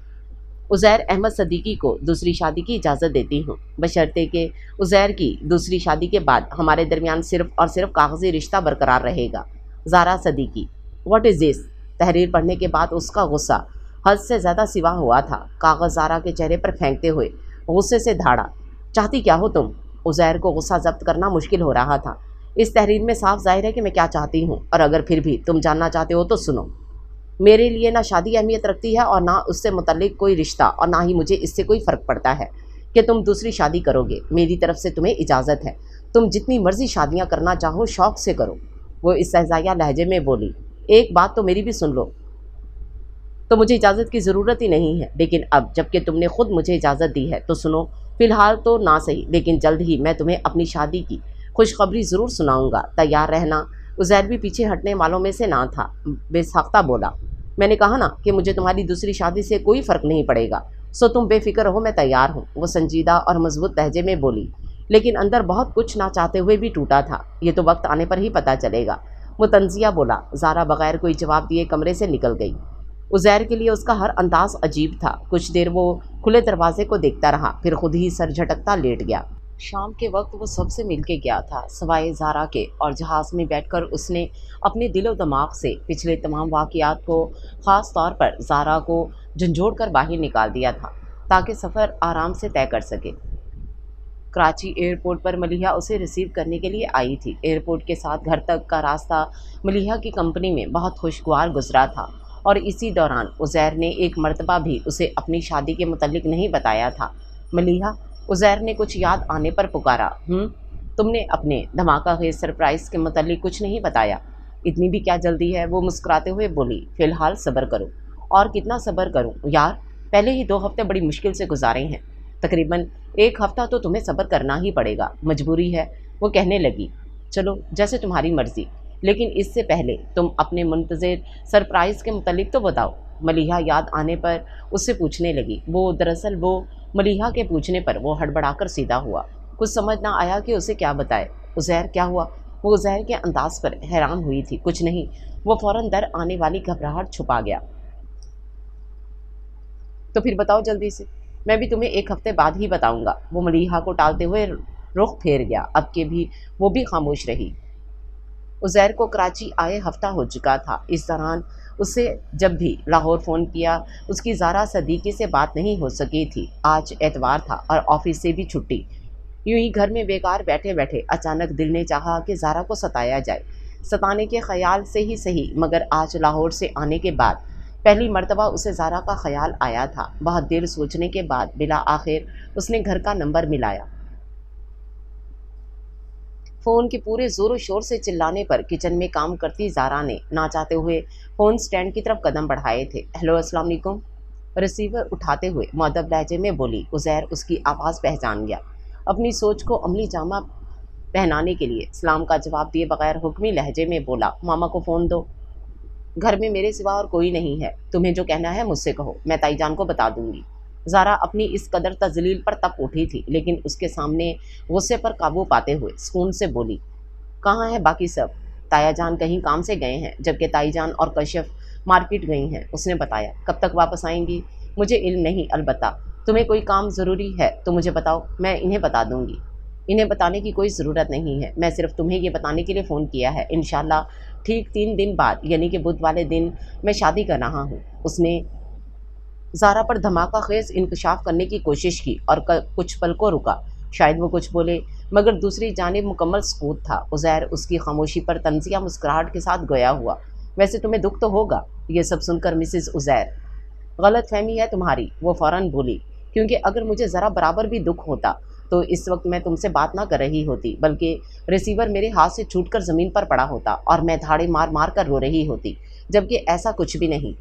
उज़ैर अहमद सदीकी को दूसरी शादी की इजाज़त देती हूँ, बशर्ते कि उज़ैर की दूसरी शादी के बाद हमारे दरमियान सिर्फ़ और सिर्फ कागज़ी रिश्ता बरकरार रहेगा। Zara Siddiqui. What is this? तहरीर पढ़ने के बाद उसका गुस्सा हद से ज़्यादा सिवा हुआ था। कागज़ ज़ारा के चेहरे पर फेंकते हुए गुस्से से धाड़ा। चाहती क्या हो तुम? उज़ैर को गुस्सा ज़ब्त करना मुश्किल हो रहा था। इस तहरीर में साफ ज़ाहिर है कि मैं क्या चाहती हूँ, और अगर फिर भी तुम जानना चाहते हो तो सुनो। मेरे लिए ना शादी अहमियत रखती है और ना उससे मुतल्लिक कोई रिश्ता, और ना ही मुझे इससे कोई फ़र्क पड़ता है कि तुम दूसरी शादी करोगे। मेरी तरफ से तुम्हें इजाज़त है। तुम जितनी मर्ज़ी शादियाँ करना चाहो शौक़ से करो। वो इस्तेज़ाइया लहजे में बोली। एक बात तो मेरी भी सुन लो। तो मुझे इजाज़त की ज़रूरत ही नहीं है, लेकिन अब जबकि तुमने ख़ुद मुझे इजाज़त दी है तो सुनो। फ़िलहाल तो ना सही, लेकिन जल्द ही मैं तुम्हें अपनी शादी की खुशखबरी ज़रूर सुनाऊँगा। तैयार रहना। उज़ैर भी पीछे हटने वालों में से ना था। बेसाख्ता बोला। मैंने कहा ना कि मुझे तुम्हारी दूसरी शादी से कोई फ़र्क नहीं पड़ेगा, सो तुम बेफ़िक्र रहो, मैं तैयार हूँ। वो संजीदा और मजबूत लहजे में बोली, लेकिन अंदर बहुत कुछ ना चाहते हुए भी टूटा था। ये तो वक्त आने पर ही पता चलेगा। वो तंज़िया बोला। ज़ारा बग़ैर कोई जवाब दिए कमरे से निकल गई। उज़ैर के लिए उसका हर अंदाज़ अजीब था। कुछ देर वो खुले दरवाजे को देखता रहा, फिर खुद ही सर झटकता लेट गया। शाम के वक्त वो सबसे मिल के गया था सवाए ज़ारा के, और जहाज़ में बैठकर उसने अपने दिलो दिमाग से पिछले तमाम वाक़यात को, ख़ास तौर पर ज़ारा को झंझोड़ कर बाहर निकाल दिया था ताकि सफ़र आराम से तय कर सके। कराची एयरपोर्ट पर मलिहा उसे रिसीव करने के लिए आई थी। एयरपोर्ट के साथ घर तक का रास्ता मलिहा की कंपनी में बहुत खुशगवार गुजरा था, और इसी दौरान उज़ैर ने एक मरतबा भी उसे अपनी शादी के मुतल्लिक नहीं बताया था। मलिहा, उज़ैर ने कुछ याद आने पर पुकारा। तुमने अपने धमाका खेज़ सरप्राइज़ के मुतल्लिक कुछ नहीं बताया? इतनी भी क्या जल्दी है? वो मुस्कुराते हुए बोली। फ़िलहाल सब्र करो। और कितना सब्र करूं यार, पहले ही 2 हफ्ते बड़ी मुश्किल से गुजारे हैं। तकरीबन 1 हफ्ता तो तुम्हें सब्र करना ही पड़ेगा, मजबूरी है। वो कहने लगी। चलो जैसे तुम्हारी मर्ज़ी, लेकिन इससे पहले तुम अपने मुंतज़िर सरप्राइज़ के मुतल्लिक तो बताओ। मलिहा याद आने पर उससे पूछने लगी। दरअसल वो मलिहा के पूछने पर वो हड़बड़ाकर सीधा हुआ। कुछ समझ ना आया कि उसे क्या बताए। उज़ैर क्या हुआ? वो उज़ैर के अंदाज़ पर हैरान हुई थी। कुछ नहीं। वो फ़ौरन दर आने वाली घबराहट छुपा गया। तो फिर बताओ जल्दी से, मैं भी तुम्हें 1 हफ्ते बाद ही बताऊंगा। वो मलिहा को टालते हुए रुख फेर गया। अब के भी वो भी खामोश रही। उज़ैर को कराची आए हफ्ता हो चुका था। इस दौरान उसे जब भी लाहौर फ़ोन किया, उसकी ज़ारा सदीकी से बात नहीं हो सकी थी। आज एतवार था और ऑफिस से भी छुट्टी। यूं ही घर में बेकार बैठे बैठे अचानक दिल ने चाहा कि ज़ारा को सताया जाए। सताने के ख़याल से ही सही, मगर आज लाहौर से आने के बाद पहली मर्तबा उसे ज़ारा का ख़याल आया था। बहुत देर सोचने के बाद बिला आखिर उसने घर का नंबर मिलाया। फ़ोन के पूरे ज़ोरों शोर से चिल्लाने पर किचन में काम करती ज़ारा ने ना चाहते हुए फ़ोन स्टैंड की तरफ कदम बढ़ाए थे। हेलो, अस्सलाम वालेकुम। रिसीवर उठाते हुए मुअद्दब लहजे में बोली। उज़ैर उसकी आवाज़ पहचान गया। अपनी सोच को अमली जामा पहनाने के लिए सलाम का जवाब दिए बगैर हुक्मी लहजे में बोला। मामा को फ़ोन दो। घर में मेरे सिवा और कोई नहीं है। तुम्हें जो कहना है मुझसे कहो, मैं ताईजान को बता दूंगी। ज़ारा अपनी इस कदर तजलील पर तप उठी थी, लेकिन उसके सामने गुस्से पर काबू पाते हुए सुकून से बोली। कहाँ है बाकी सब? ताया जान कहीं काम से गए हैं, जबकि ताईजान और कश्यप मार्केट गई हैं, उसने बताया। कब तक वापस आएंगी मुझे इल्म नहीं, अलबत्ता तुम्हें कोई काम ज़रूरी है तो मुझे बताओ, मैं इन्हें बता दूंगी। इन्हें बताने की कोई ज़रूरत नहीं है, मैं सिर्फ तुम्हें ये बताने के लिए फ़ोन किया है। इंशाल्लाह ठीक 3 दिन बाद, यानी कि बुध वाले दिन मैं शादी कर रहा हूँ। उसने ज़ारा पर धमाका खेज़ इंकशाफ करने की कोशिश की और कुछ पल को रुका। शायद वो कुछ बोले, मगर दूसरी जानिब मुकम्मल सुकूत था। उज़ैर उसकी खामोशी पर तंज़िया मुस्कुराहट के साथ गोया हुआ। वैसे तुम्हें दुख तो होगा। ये सब सुनकर मिसेस उज़ैर, गलत फहमी है तुम्हारी, वो फ़ौरन बोली, क्योंकि अगर मुझे ज़रा बराबर भी दुख होता तो इस वक्त मैं तुमसे बात ना कर रही होती, बल्कि रिसीवर मेरे हाथ से छूटकर ज़मीन पर पड़ा होता और मैं धाड़े मार मार कर रो रही होती, जबकि ऐसा कुछ भी नहीं।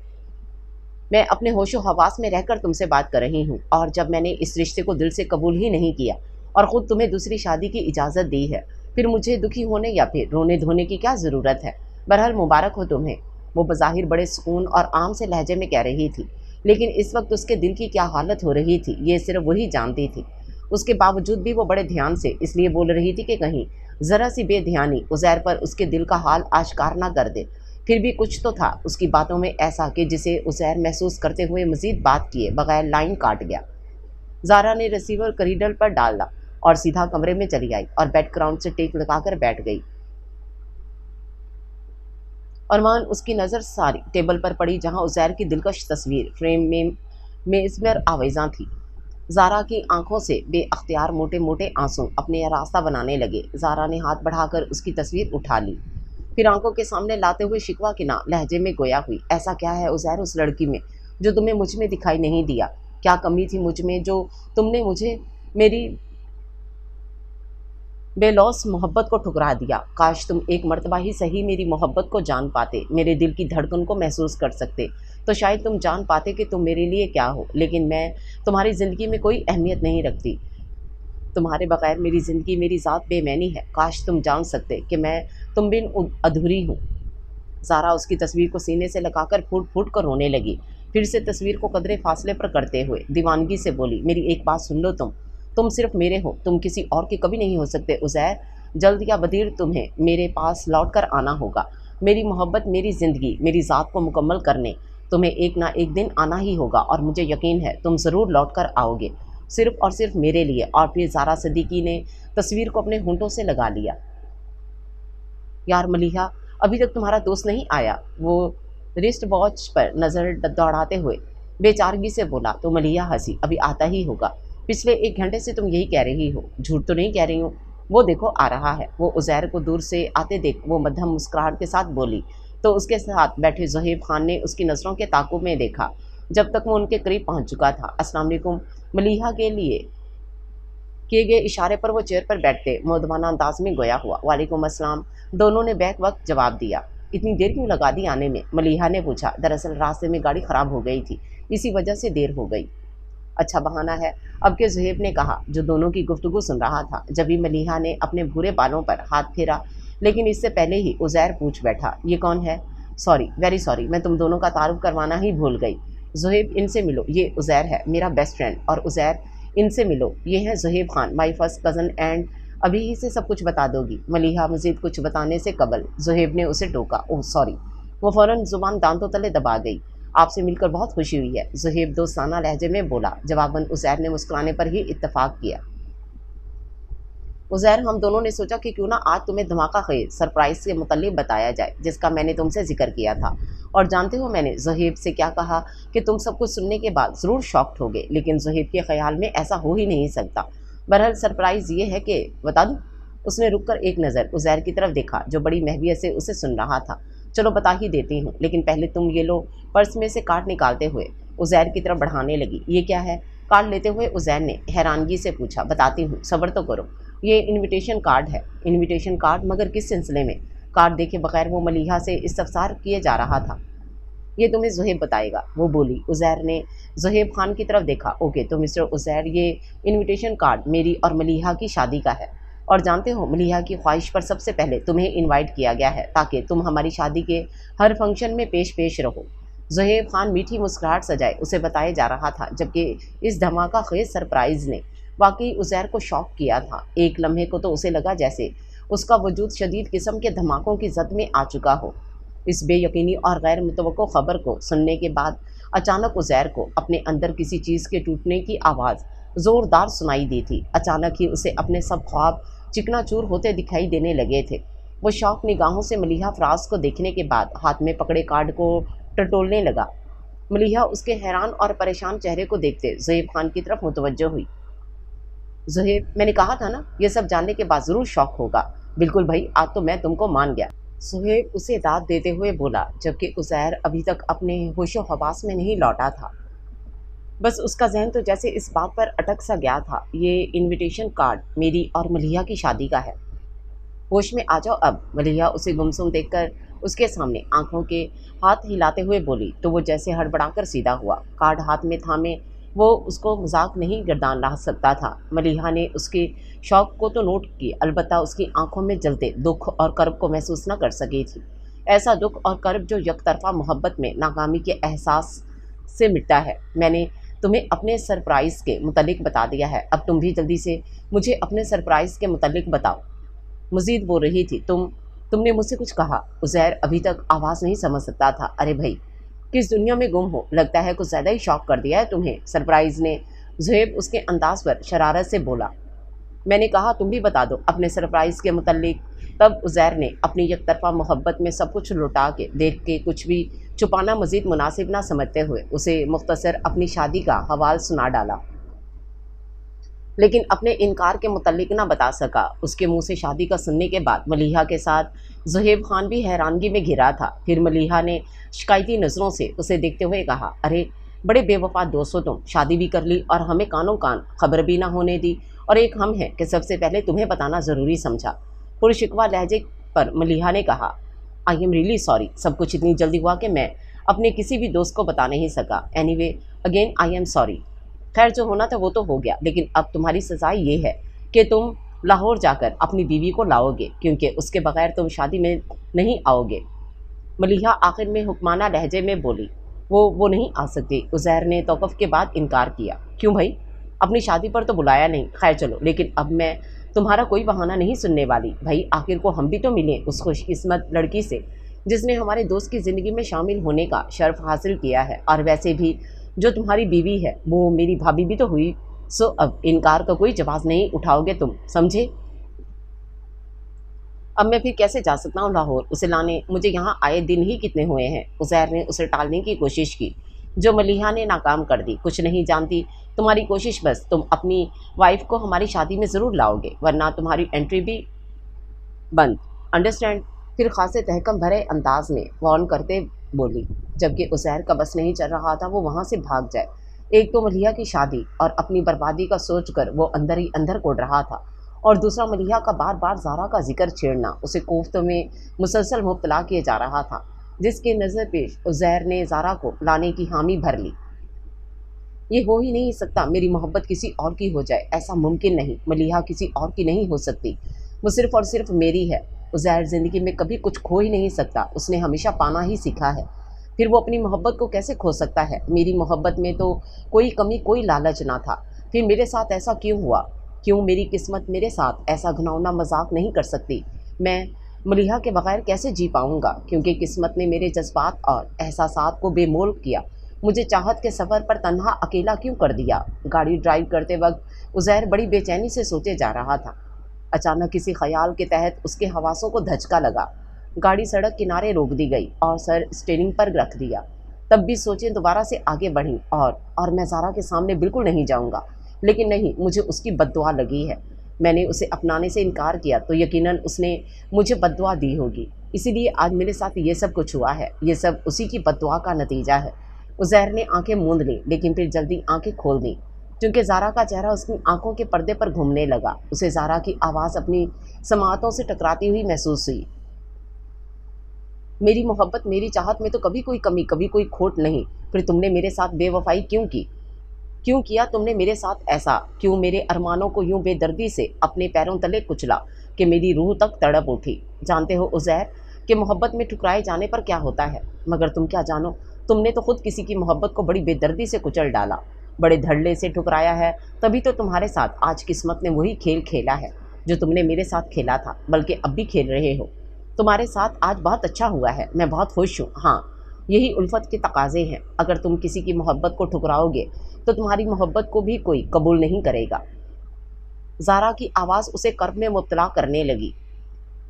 मैं अपने होशो हवास में रहकर तुमसे बात कर रही हूँ, और जब मैंने इस रिश्ते को दिल से कबूल ही नहीं किया और ख़ुद तुम्हें दूसरी शादी की इजाज़त दी है, फिर मुझे दुखी होने या फिर रोने धोने की क्या ज़रूरत है। बहरहाल मुबारक हो तुम्हें। वो बज़ाहिर बड़े सुकून और आम से लहजे में कह रही थी, लेकिन इस वक्त उसके दिल की क्या हालत हो रही थी ये सिर्फ वही जानती थी। उसके बावजूद भी वो बड़े ध्यान से इसलिए बोल रही थी कि कहीं ज़रा सी बेध्यानी उज़ैर पर उसके दिल का हाल आश्कार ना कर दे। फिर भी कुछ तो था उसकी बातों में ऐसा कि जिसे उज़ैर महसूस करते हुए मज़ीद बात किए बगैर लाइन काट गया। ज़ारा ने रिसीवर करीडल पर डाला और सीधा कमरे में चली आई और बैकग्राउंड से टेक लगाकर बैठ गई। और वहाँ उसकी नज़र सारी टेबल पर पड़ी, जहाँ उज़ैर की दिलकश तस्वीर फ्रेम में मेज़मर आवेज़ां थी। ज़ारा की आंखों से बेअख्तियार मोटे मोटे आंसू अपने रास्ता बनाने लगे। ज़ारा ने हाथ बढ़ाकर उसकी तस्वीर उठा ली, फिर आंखों के सामने लाते हुए शिकवा के ना लहजे में गोया हुई, ऐसा क्या है उज़ैर उस लड़की में जो तुम्हें मुझ में दिखाई नहीं दिया? क्या कमी थी मुझ में जो तुमने मुझे मेरी बेलौस मोहब्बत को ठुकरा दिया? काश तुम एक मर्तबा ही सही मेरी मोहब्बत को जान पाते, मेरे दिल की धड़कन को महसूस कर सकते, तो शायद तुम जान पाते कि तुम मेरे लिए क्या हो। लेकिन मैं तुम्हारी ज़िंदगी में कोई अहमियत नहीं रखती। तुम्हारे बगैर मेरी ज़िंदगी, मेरी ज़ात बेमैनी है। काश तुम जान सकते कि मैं तुम बिन अधूरी हूँ। ज़ारा उसकी तस्वीर को सीने से लगाकर फूट फूट कर रोने लगी। फिर से तस्वीर को कदरे फासले पर करते हुए दीवानगी से बोली, मेरी एक बात सुन लो, तुम सिर्फ मेरे हो, तुम किसी और के कभी नहीं हो सकते उज़ैर। जल्द या बदीर तुम्हें मेरे पास लौट कर आना होगा। मेरी मोहब्बत, मेरी ज़िंदगी, मेरी ज़ात को मुकम्मल करने तुम्हें एक ना एक दिन आना ही होगा, और मुझे यकीन है तुम ज़रूर लौट कर आओगे, सिर्फ और सिर्फ मेरे लिए। और फिर ज़ारा सिद्दीकी ने तस्वीर को अपने होंठों से लगा लिया। यार मलिहा, अभी तक तुम्हारा दोस्त नहीं आया? वो रिस्ट वॉच पर नज़र दौड़ाते हुए बेचारगी से बोला। तो मलिहा हंसी, अभी आता ही होगा। पिछले 1 घंटे से तुम यही कह रही हो, झूठ तो नहीं कह रही हूँ। वो देखो आ रहा है। वो उज़ैर को दूर से आते देख वो मध्यम मुस्कुराहट के साथ बोली, तो उसके साथ बैठे ज़ोहेब खान ने उसकी नज़रों के ताक़ुब में देखा जब तक वो उनके करीब पहुँच चुका था। अस्सलाम वालेकुम। मलिहा के लिए किए गए इशारे पर वो चेयर पर बैठते मुअद्दबाना अंदाज में गोया हुआ। वालेकुम अस्सलाम। दोनों ने बैक वक्त जवाब दिया। इतनी देर क्यों लगा दी आने में? मलिहा ने पूछा। दरअसल रास्ते में गाड़ी ख़राब हो गई थी, इसी वजह से देर हो गई। अच्छा बहाना है, अब के ज़ुहैब ने कहा, जो दोनों की गुफ्तगू सुन रहा था। जब ही मलिहा ने अपने भूरे बालों पर हाथ फेरा, लेकिन इससे पहले ही उज़ैर पूछ बैठा, ये कौन है? सॉरी, वेरी सॉरी, मैं तुम दोनों का तारुफ करवाना ही भूल गई। ज़ुहैब, इनसे मिलो, ये उज़ैर है, मेरा बेस्ट फ्रेंड। और उज़ैर, इनसे मिलो, ये हैं Zuhaib Khan, my first cousin, and अभी ही से सब कुछ बता दोगी। मलिहा मज़ीद कुछ बताने से कबल ज़ुहैब ने उसे टोका। Oh sorry. वो फ़ौरन ज़ुबान दांतों तले दबा गई। आपसे मिलकर बहुत खुशी हुई है, ज़ुहैब दोस्ताना लहजे में बोला। जवाबन उज़ैर ने मुस्कुराने पर ही इत्तफ़ाक़ किया। उज़ैर, हम दोनों ने सोचा कि क्यों ना आज तुम्हें धमाका खेज़ सरप्राइज़ के मुतल्लिक़ बताया जाए, जिसका मैंने तुमसे ज़िक्र किया था। और जानते हो मैंने ज़ुहैब से क्या कहा कि तुम सब कुछ सुनने के बाद ज़रूर शॉक्ड होगे, लेकिन ज़ुहैब के ख़्याल में ऐसा हो ही नहीं सकता। बहरहाल सरप्राइज़ ये है कि बता दूँ? उसने रुक कर एक नज़र उज़ैर की तरफ देखा, जो बड़ी महवियत से उसे सुन रहा था। चलो बता ही देती हूँ, लेकिन पहले तुम ये लो। पर्स में से कार्ड निकालते हुए उज़ैर की तरफ बढ़ाने लगी। ये क्या है? कार्ड लेते हुए उज़ैर ने हैरानगी से पूछा। बताती हूँ, सब्र तो करो। ये इनविटेशन कार्ड है। Invitation card? मगर किस सिलसिले में? कार्ड देखे बगैर वो मलिहा से इस्तफसार किए जा रहा था। ये तुम्हें ज़ुहैब बताएगा, वो बोली। उज़ैर ने ज़ुहैब खान की तरफ देखा। ओके, तो मिस्टर उज़ैर, ये इनविटेशन कार्ड मेरी और मलिहा की शादी का है, और जानते हो मलिहा की ख्वाहिश पर सबसे पहले तुम्हें इनवाइट किया गया है, ताकि तुम हमारी शादी के हर फंक्शन में पेश रहो। ज़ुहैब खान मीठी मुस्कुराहट सजाए उसे बताया जा रहा था, जबकि इस धमाका खेज़ सरप्राइज़ ने वाकई उज़ैर को शॉक किया था। एक लम्हे को तो उसे लगा जैसे उसका वजूद शदीद किस्म के धमाकों की जद में आ चुका हो। इस बेयकीनी और गैर मुतवक्को खबर को सुनने के बाद अचानक उज़ैर को अपने अंदर किसी चीज़ के टूटने की आवाज़ ज़ोरदार सुनाई दी थी। अचानक ही उसे अपने सब ख्वाब चिकनाचूर होते दिखाई देने लगे थे। वो शौक निगाहों से मलिहा फ़राज को देखने के बाद हाथ में पकड़े कार्ड को टटोलने लगा। मलिहा उसके हैरान और परेशान चेहरे को देखते ज़ुहैब खान की तरफ मुतवज्जो हुई। ज़ुहैब, मैंने कहा था ना, ये सब जानने के बाद ज़रूर शौक होगा। बिल्कुल भाई, आज तो मैं तुमको मान गया। ज़ुहैब उसे दाद देते हुए बोला, जबकि उज़ैर अभी तक अपने होशो हवास में नहीं लौटा था। बस उसका ज़हन तो जैसे इस बात पर अटक सा गया था, ये इनविटेशन कार्ड मेरी और मलिहा की शादी का है। होश में आ जाओ अब। मलिहा उसे गुमसुम देखकर उसके सामने आंखों के हाथ हिलाते हुए बोली, तो वो जैसे हड़बड़ाकर सीधा हुआ। कार्ड हाथ में थामे वो उसको मजाक नहीं गर्दान ला सकता था। मलिहा ने उसके शौक को तो नोट की, अलबत्ता उसकी आंखों में जलते दुख और कर्ब को महसूस न कर सकी थी। ऐसा दुख और कर्ब जो यकतरफा मोहब्बत में नाकामी के एहसास से मिटता है। मैंने तुम्हें अपने सरप्राइज़ के मुतल्लिक बता दिया है, अब तुम भी जल्दी से मुझे अपने सरप्राइज़ के मुतल्लिक बताओ। मजीद बोल रही थी, तुमने मुझसे कुछ कहा। उज़ैर अभी तक आवाज़ नहीं समझ सकता था। अरे भाई, किस दुनिया में गुम हो, लगता है कुछ ज़्यादा ही शौक कर दिया है तुम्हें, सरप्राइज़ ने ज़ुहैब उसके अंदाज पर शरारत से बोला। मैंने कहा तुम भी बता दो अपने सरप्राइज़ के मुतल्लिक। तब उज़ैर ने अपनी यकतरफा मोहब्बत में सब कुछ लुटा के देख के कुछ भी छुपाना मजीद मुनासिब ना समझते हुए उसे मुख्तसर अपनी शादी का हवाल सुना डाला, लेकिन अपने इनकार के मुतल्लिक ना बता सका। उसके मुंह से शादी का सुनने के बाद मलिहा के साथ ज़ुहैब खान भी हैरानगी में घिरा था। फिर मलिहा ने शिकायती नज़रों से उसे देखते हुए कहा, अरे बड़े बेवफा दोस्त हो तुम, शादी भी कर ली और हमें कानों कान खबर भी ना होने दी, और एक हम हैं कि सबसे पहले तुम्हें बताना ज़रूरी समझा। पुरशिकवा लहजे पर मलिहा ने कहा, आई एम रियली सॉरी, सब कुछ इतनी जल्दी हुआ कि मैं अपने किसी भी दोस्त को बता नहीं सका। Anyway, again I am sorry. खैर, जो होना था वो तो हो गया, लेकिन अब तुम्हारी सज़ा ये है कि तुम लाहौर जाकर अपनी बीवी को लाओगे, क्योंकि उसके बगैर तुम शादी में नहीं आओगे। मलिहा आखिर में हुक्माना लहजे में बोली, वो नहीं आ सकती। उज़ैर ने तौक़ुफ़ के बाद इनकार किया। क्यों भाई, अपनी शादी पर तो बुलाया नहीं। खैर चलो, लेकिन अब मैं तुम्हारा कोई बहाना नहीं सुनने वाली। भाई आखिर को हम भी तो मिले उस खुशकिस्मत लड़की से जिसने हमारे दोस्त की ज़िंदगी में शामिल होने का शर्फ हासिल किया है, और वैसे भी जो तुम्हारी बीवी है वो मेरी भाभी भी तो हुई। सो अब इनकार का कोई जवाब नहीं उठाओगे तुम, समझे। अब मैं फिर कैसे जा सकता हूँ लाहौर उसे लाने, मुझे यहाँ आए दिन ही कितने हुए हैं। उज़ैर ने उसे टालने की कोशिश की, जो मलिहा ने नाकाम कर दी। कुछ नहीं जानती तुम्हारी कोशिश, बस तुम अपनी वाइफ को हमारी शादी में ज़रूर लाओगे, वरना तुम्हारी एंट्री भी बंद, अंडरस्टैंड। फिर खासे तहकम भरे अंदाज में वार्न करते बोली, जबकि उज़ैर का बस नहीं चल रहा था वो वहाँ से भाग जाए। एक तो मलिहा की शादी और अपनी बर्बादी का सोचकर वो अंदर ही अंदर कोड़ रहा था, और दूसरा मलिहा का बार बार ज़ारा का जिक्र छेड़ना उसे कोफ्तों में मुसलसल मुब्तला किए जा रहा था, जिसके नज़र पेश उज़ैर ने ज़ारा को लाने की हामी भर ली। ये हो ही नहीं सकता, मेरी मोहब्बत किसी और की हो जाए, ऐसा मुमकिन नहीं। मलिहा किसी और की नहीं हो सकती, वो सिर्फ़ और सिर्फ मेरी है। उज़ैर ज़िंदगी में कभी कुछ खो ही नहीं सकता, उसने हमेशा पाना ही सीखा है। फिर वो अपनी मोहब्बत को कैसे खो सकता है। मेरी मोहब्बत में तो कोई कमी कोई लालच ना था, फिर मेरे साथ ऐसा क्यों हुआ। क्यों मेरी किस्मत मेरे साथ ऐसा घिनौना मजाक नहीं कर सकती। मैं मलिहा के बगैर कैसे जी पाऊँगा, क्योंकि किस्मत ने मेरे जज्बात और एहसासात को बेमोल किया। मुझे चाहत के सफ़र पर तन्हा अकेला क्यों कर दिया। गाड़ी ड्राइव करते वक्त उज़ैर बड़ी बेचैनी से सोचे जा रहा था। अचानक किसी ख्याल के तहत उसके हवासों को धचका लगा। गाड़ी सड़क किनारे रोक दी गई और सर स्टीयरिंग पर रख दिया। तब भी सोचें दोबारा से आगे बढ़ी, और मैं ज़ारा के सामने बिल्कुल नहीं जाऊंगा। लेकिन नहीं, मुझे उसकी बद्दुआ लगी है। मैंने उसे अपनाने से इनकार किया तो यकीनन उसने मुझे बद्दुआ दी होगी, इसीलिए आज मेरे साथ ये सब कुछ हुआ है। ये सब उसी की बद्दुआ का नतीजा है। उज़ैर ने आंखें मूंद लीं, लेकिन फिर जल्दी आंखें खोल दी, क्योंकि ज़ारा का चेहरा उसकी आंखों के पर्दे पर घूमने लगा। उसे ज़ारा की आवाज़ अपनी समाअतों से टकराती हुई महसूस हुई। मेरी मोहब्बत मेरी चाहत में तो कभी कोई कमी कभी कोई खोट नहीं, फिर तुमने मेरे साथ बेवफाई क्यों की। क्यों किया तुमने मेरे साथ ऐसा। क्यों मेरे अरमानों को यूं बेदर्दी से अपने पैरों तले कुचला कि मेरी रूह तक तड़प उठी। जानते हो उज़ैर कि मोहब्बत में ठुकराए जाने पर क्या होता है, मगर तुम क्या जानो, तुमने तो खुद किसी की मोहब्बत को बड़ी बेदर्दी से कुचल डाला, बड़े धड़ल्ले से ठुकराया है। तभी तो तुम्हारे साथ आज किस्मत ने वही खेल खेला है जो तुमने मेरे साथ खेला था, बल्कि अब भी खेल रहे हो। तुम्हारे साथ आज बहुत अच्छा हुआ है, मैं बहुत खुश हूँ। हाँ, यही उल्फत के तकाजे हैं। अगर तुम किसी की मोहब्बत को ठुकराओगे तो तुम्हारी मोहब्बत को भी कोई कबूल नहीं करेगा। ज़ारा की आवाज़ उसे कर्ब में मुब्तला करने लगी।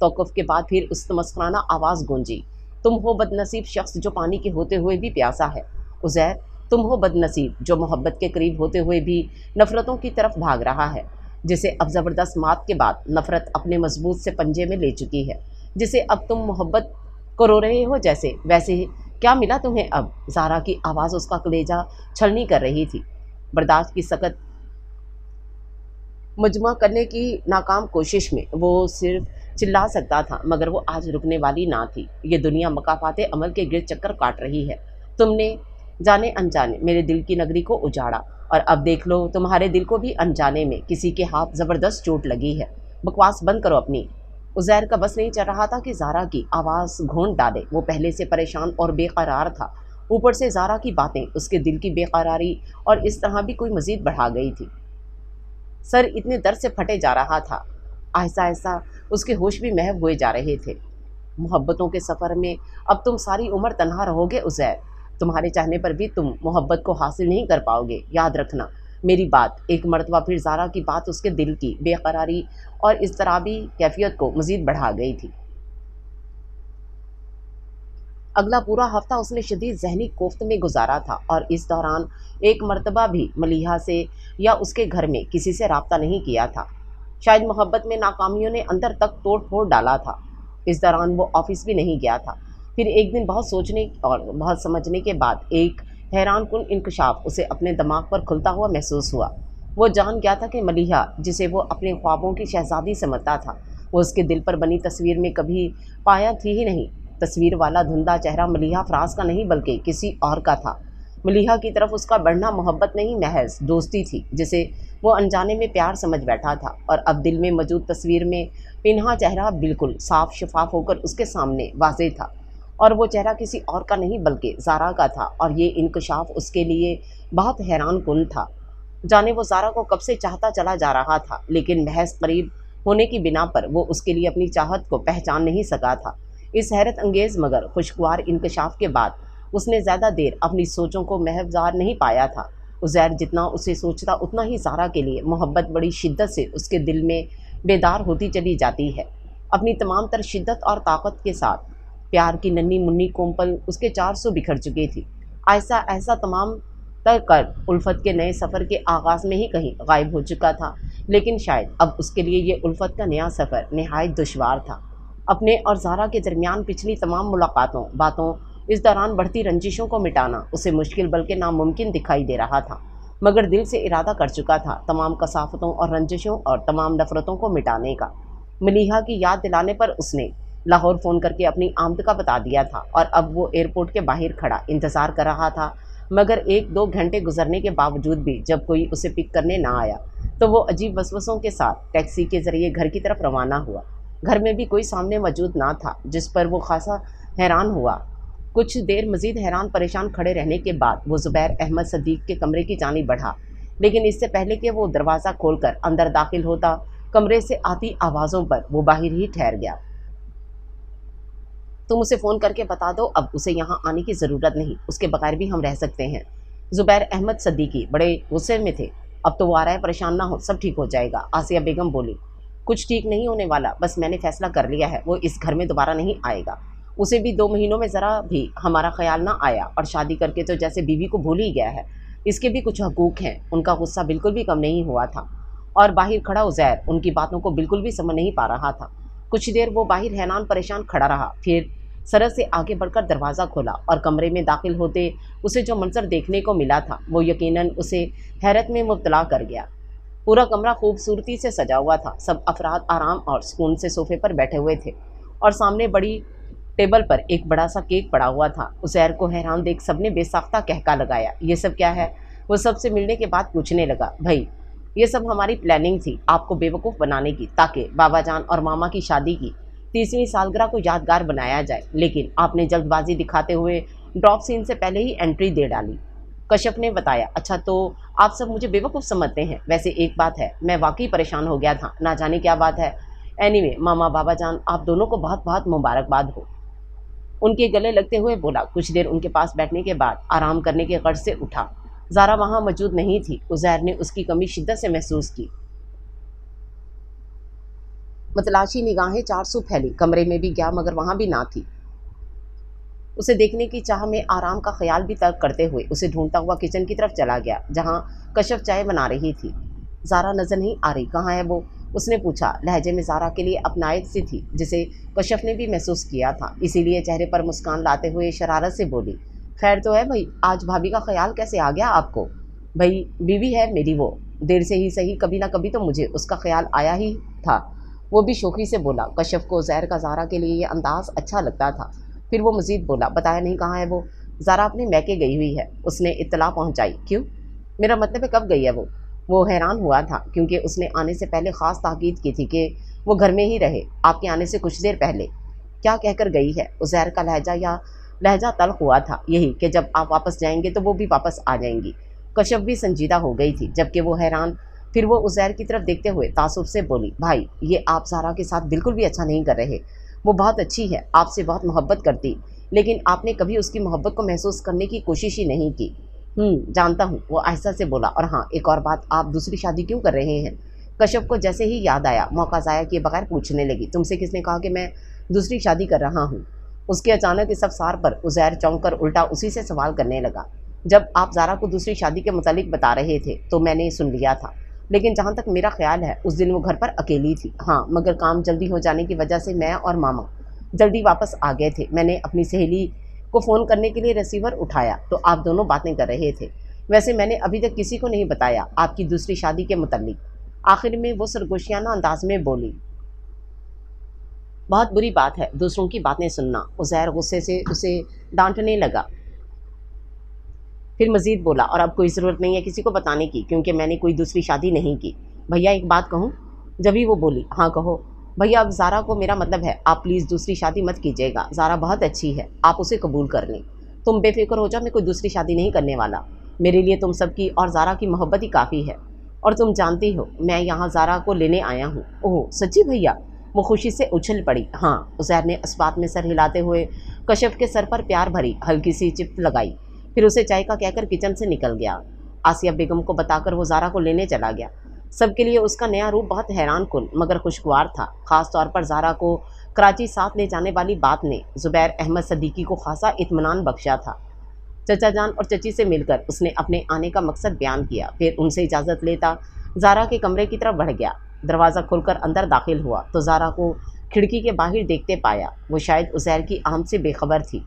तौक़ुफ़ के बाद फिर उस तमस्खराना आवाज़ गूंजी, तुम हो बदनसीब शख्स जो पानी के होते हुए भी प्यासा है। उज़ैर, तुम हो बदनसीब जो मोहब्बत के करीब होते हुए भी नफ़रतों की तरफ भाग रहा है। जिसे अब ज़बरदस्त मात के बाद नफ़रत अपने मजबूत से पंजे में ले चुकी है, जिसे अब तुम मोहब्बत को रो रहे हो जैसे वैसे ही। क्या मिला तुम्हें अब? ज़ारा की आवाज़ उसका कलेजा छलनी कर रही थी। बर्दाश्त की सख्त मजमा करने की नाकाम कोशिश में वो सिर्फ चिल्ला सकता था, मगर वो आज रुकने वाली ना थी। ये दुनिया मकाफाते अमल के गिर्द चक्कर काट रही है। तुमने जाने अनजाने मेरे दिल की नगरी को उजाड़ा, और अब देख लो तुम्हारे दिल को भी अनजाने में किसी के हाथ ज़बरदस्त चोट लगी है। बकवास बंद करो अपनी। उज़ैर का बस नहीं चल रहा था कि ज़ारा की आवाज़ घोंट डाले। वो पहले से परेशान और बेकरार था, ऊपर से ज़ारा की बातें उसके दिल की बेकरारी और इस तरह भी कोई मज़ीद बढ़ा गई थी। सर इतने दर्द से फटे जा रहा था। आहिस्ता आहिस्ता उसके होश भी महव हुए जा रहे थे। मोहब्बतों के सफ़र में अब तुम सारी उम्र तन्हा रहोगे उज़ैर। तुम्हारे चाहने पर भी तुम मोहब्बत को हासिल नहीं कर पाओगे, याद रखना मेरी बात। एक मरतबा फिर ज़ारा की बात उसके दिल की बेकरारी और इज़्तिराबी कैफियत को मज़ीद बढ़ा गई थी। अगला पूरा हफ्ता उसने शदीद ज़हनी कोफ्त में गुजारा था, और इस दौरान एक मर्तबा भी मलीहा से या उसके घर में किसी से रब्ता नहीं किया था। शायद मोहब्बत में नाकामियों ने अंदर तक तोड़ फोड़ डाला था। इस दौरान वो ऑफिस भी नहीं गया था। फिर एक दिन बहुत सोचने और बहुत समझने के बाद एक हैरान कुन इंकशाफ उसे अपने दिमाग पर खुलता हुआ महसूस हुआ। वो जान गया था कि मलीहा, जिसे वो अपने ख्वाबों की शहजादी समझता था, वो उसके दिल पर बनी तस्वीर में कभी पाया थी ही नहीं। तस्वीर वाला धुंधला चेहरा मलीहा फराज का नहीं बल्कि किसी और का था। मलीहा की तरफ उसका बढ़ना मोहब्बत नहीं, महज दोस्ती थी, जिसे वो अनजाने में प्यार समझ बैठा था। और अब दिल में मौजूद तस्वीर में पिन्हा चेहरा बिल्कुल साफ शफाफ होकर उसके सामने वाज़ेह था, और वो चेहरा किसी और का नहीं बल्कि ज़ारा का था। और ये इंकशाफ उसके लिए बहुत हैरान कुन था। जाने वो ज़ारा को कब से चाहता चला जा रहा था, लेकिन महज करीब होने की बिना पर वो उसके लिए अपनी चाहत को पहचान नहीं सका था। इस हैरत अंगेज़ मगर खुशगवार इंकशाफ के बाद उसने ज़्यादा देर अपनी सोचों को महवजार नहीं पाया था। उज़ैर जितना उसे सोचता उतना ही ज़ारा के लिए मोहब्बत बड़ी शिद्दत से उसके दिल में बेदार होती चली जाती है। अपनी तमाम तर शिद्दत और ताकत के साथ प्यार की नन्ही मुन्नी कोमपल उसके 400 बिखर चुकी थी। ऐसा ऐसा तमाम तर कर उल्फत के नए सफ़र के आगाज़ में ही कहीं गायब हो चुका था। लेकिन शायद अब उसके लिए ये उल्फत का नया सफ़र नहायत दुश्वार था। अपने और ज़ारा के दरमियान पिछली तमाम मुलाकातों बातों, इस दौरान बढ़ती रंजिशों को मिटाना उसे मुश्किल बल्कि नामुमकिन दिखाई दे रहा था, मगर दिल से इरादा कर चुका था तमाम कसाफतों और रंजिशों और तमाम नफ़रतों को मिटाने का। मलीहा की याद दिलाने पर उसने लाहौर फ़ोन करके अपनी आमद का बता दिया था, और अब वो एयरपोर्ट के बाहर खड़ा इंतज़ार कर रहा था। मगर 1-2 घंटे गुजरने के बावजूद भी जब कोई उसे पिक करने ना आया, तो वो अजीब वसवसों के साथ टैक्सी के ज़रिए घर की तरफ रवाना हुआ। घर में भी कोई सामने मौजूद ना था, जिस पर वो खासा हैरान हुआ। कुछ देर मज़ीद हैरान परेशान खड़े रहने के बाद वो ज़ुबैर अहमद सदीक़ के कमरे की जानिब बढ़ा, लेकिन इससे पहले कि वो दरवाज़ा खोलकर अंदर दाखिल होता, कमरे से आती आवाज़ों पर वो बाहर ही ठहर गया। तुम उसे फ़ोन करके बता दो अब उसे यहाँ आने की ज़रूरत नहीं, उसके बगैर भी हम रह सकते हैं। ज़ुबैर अहमद सदीकी बड़े गुस्से में थे। अब तो वो आ रहा है, परेशान ना हो, सब ठीक हो जाएगा। आसिया बेगम बोली। कुछ ठीक नहीं होने वाला, बस मैंने फ़ैसला कर लिया है, वो इस घर में दोबारा नहीं आएगा। उसे भी 2 महीनों में ज़रा भी हमारा ख्याल ना आया, और शादी करके तो जैसे बीवी को भूल ही गया है। इसके भी कुछ हकूक़ हैं। उनका गुस्सा बिल्कुल भी कम नहीं हुआ था, और बाहर खड़ा उज़ैर उनकी बातों को बिल्कुल भी समझ नहीं पा रहा था। कुछ देर वो बाहर हैरान परेशान खड़ा रहा, फिर सरस से आगे बढ़कर दरवाज़ा खोला, और कमरे में दाखिल होते उसे जो मंजर देखने को मिला था वो यकीनन उसे हैरत में मुब्तला कर गया। पूरा कमरा खूबसूरती से सजा हुआ था। सब अफराद आराम और सुकून से सोफे पर बैठे हुए थे, और सामने बड़ी टेबल पर एक बड़ा सा केक पड़ा हुआ था। उज़ैर को हैरान देख सबने बेसाख्ता कहका लगाया। ये सब क्या है? वो सबसे मिलने के बाद पूछने लगा। भाई, ये सब हमारी प्लानिंग थी आपको बेवकूफ़ बनाने की, ताकि बाबा जान और मामा की शादी की 30वीं सालगिरह को यादगार बनाया जाए, लेकिन आपने जल्दबाजी दिखाते हुए ड्रॉप सीन से पहले ही एंट्री दे डाली। कश्यप ने बताया। अच्छा, तो आप सब मुझे बेवकूफ़ समझते हैं। वैसे एक बात है, मैं वाकई परेशान हो गया था, ना जाने क्या बात है। एनीवे, मामा बाबा जान आप दोनों को बहुत बहुत मुबारकबाद हो। उनके गले लगते हुए बोला। कुछ देर उनके पास बैठने के बाद आराम करने के गर्ज से उठा। ज़ारा वहाँ मौजूद नहीं थी। उज़ैर ने उसकी कमी शिद्दत से महसूस की। मतलाशी निगाहें 400 फैली, कमरे में भी गया मगर वहाँ भी ना थी। उसे देखने की चाह में आराम का ख्याल भी तर्क करते हुए उसे ढूंढता हुआ किचन की तरफ चला गया, जहाँ कश्यप चाय बना रही थी। زارا نظر نہیں آ رہی، کہاں ہے وہ؟ اس نے پوچھا، لہجے میں زارا کے لیے اپنائیت سی تھی جسے کشف نے بھی محسوس کیا تھا، اسی لیے چہرے پر مسکان لاتے ہوئے شرارت سے بولی، خیر تو ہے بھائی، آج بھابھی کا خیال کیسے آ گیا آپ کو؟ بھائی بیوی ہے میری وہ، دیر سے ہی صحیح کبھی نہ کبھی تو مجھے اس کا خیال آیا ہی تھا۔ وہ بھی شوخی سے بولا۔ کشف کو زہر کا زارا کے لیے یہ انداز اچھا لگتا تھا۔ پھر وہ مزید بولا، بتایا نہیں کہاں ہے وہ؟ زارا اپنے میکے گئی ہوئی ہے، اس نے اطلاع پہنچائی۔ کیوں؟ میرا مطلب ہے کب گئی ہے وہ حیران ہوا تھا کیونکہ اس نے آنے سے پہلے خاص تاکید کی تھی کہ وہ گھر میں ہی رہے، آپ کے آنے سے کچھ دیر پہلے۔ کیا کہہ کر گئی ہے؟ عزیر کا لہجہ تلخ ہوا تھا، یہی کہ جب آپ واپس جائیں گے تو وہ بھی واپس آ جائیں گی۔ کشف بھی سنجیدہ ہو گئی تھی جبکہ وہ حیران۔ پھر وہ عزیر کی طرف دیکھتے ہوئے تعصب سے بولی، بھائی یہ آپ زارا کے ساتھ بالکل بھی اچھا نہیں کر رہے، وہ بہت اچھی ہے، آپ سے بہت محبت کرتی، لیکن آپ نے کبھی اس کی محبت کو محسوس کرنے کی کوشش ہی نہیں کی۔ جانتا ہوں، وہ آہستہ سے بولا، اور ہاں ایک اور بات، آپ دوسری شادی کیوں کر رہے ہیں؟ کشف کو جیسے ہی یاد آیا، موقع ضائع کیے بغیر پوچھنے لگی، تم سے کس نے کہا کہ میں دوسری شادی کر رہا ہوں؟ اس کے اچانک اس افسار پر عزیر چونک کر الٹا اسی سے سوال کرنے لگا، جب آپ زارا کو دوسری شادی کے متعلق بتا رہے تھے تو میں نے سن لیا تھا، لیکن جہاں تک میرا خیال ہے اس دن وہ گھر پر اکیلی تھی۔ ہاں مگر کام جلدی ہو جانے کی وجہ سے میں اور ماما جلدی واپس آ گئے تھے۔ میں نے اپنی سہیلی کو فون کرنے کے لیے ریسیور اٹھایا تو آپ دونوں باتیں کر رہے تھے۔ ویسے میں نے ابھی تک کسی کو نہیں بتایا آپ کی دوسری شادی کے متعلق۔ آخر میں وہ سرگوشیانہ انداز میں بولی، بہت بری بات ہے دوسروں کی باتیں سننا۔ عزیر غصے سے اسے ڈانٹنے لگا، پھر مزید بولا، اور اب کوئی ضرورت نہیں ہے کسی کو بتانے کی کیونکہ میں نے کوئی دوسری شادی نہیں کی۔ بھیا ایک بات کہوں؟ جبھی وہ بولی، ہاں کہو۔ بھیا اب زارا کو میرا مطلب ہے آپ پلیز دوسری شادی مت کیجیے گا، زارا بہت اچھی ہے، آپ اسے قبول کر لیں۔ تم بے فکر ہو جاؤ، میں کوئی دوسری شادی نہیں کرنے والا، میرے لیے تم سب کی اور زارا کی محبت ہی کافی ہے، اور تم جانتی ہو میں یہاں زارا کو لینے آیا ہوں۔ اوہ سچی بھیا؟ وہ خوشی سے اچھل پڑی۔ ہاں، عزیر نے اسبات میں سر ہلاتے ہوئے کشف کے سر پر پیار بھری ہلکی سی چپت لگائی، پھر اسے چائے کا کہہ کر کچن سے نکل گیا۔ آسیہ بیگم کو بتا کر وہ زارا کو لینے چلا گیا۔ سب کے لیے اس کا نیا روپ بہت حیران کن مگر خوشگوار تھا، خاص طور پر زارا کو کراچی ساتھ لے جانے والی بات نے زبیر احمد صدیقی کو خاصا اطمینان بخشا تھا۔ چچا جان اور چچی سے مل کر اس نے اپنے آنے کا مقصد بیان کیا، پھر ان سے اجازت لیتا زارا کے کمرے کی طرف بڑھ گیا۔ دروازہ کھول کر اندر داخل ہوا تو زارا کو کھڑکی کے باہر دیکھتے پایا، وہ شاید عزیر کی آمد سے بے خبر تھی۔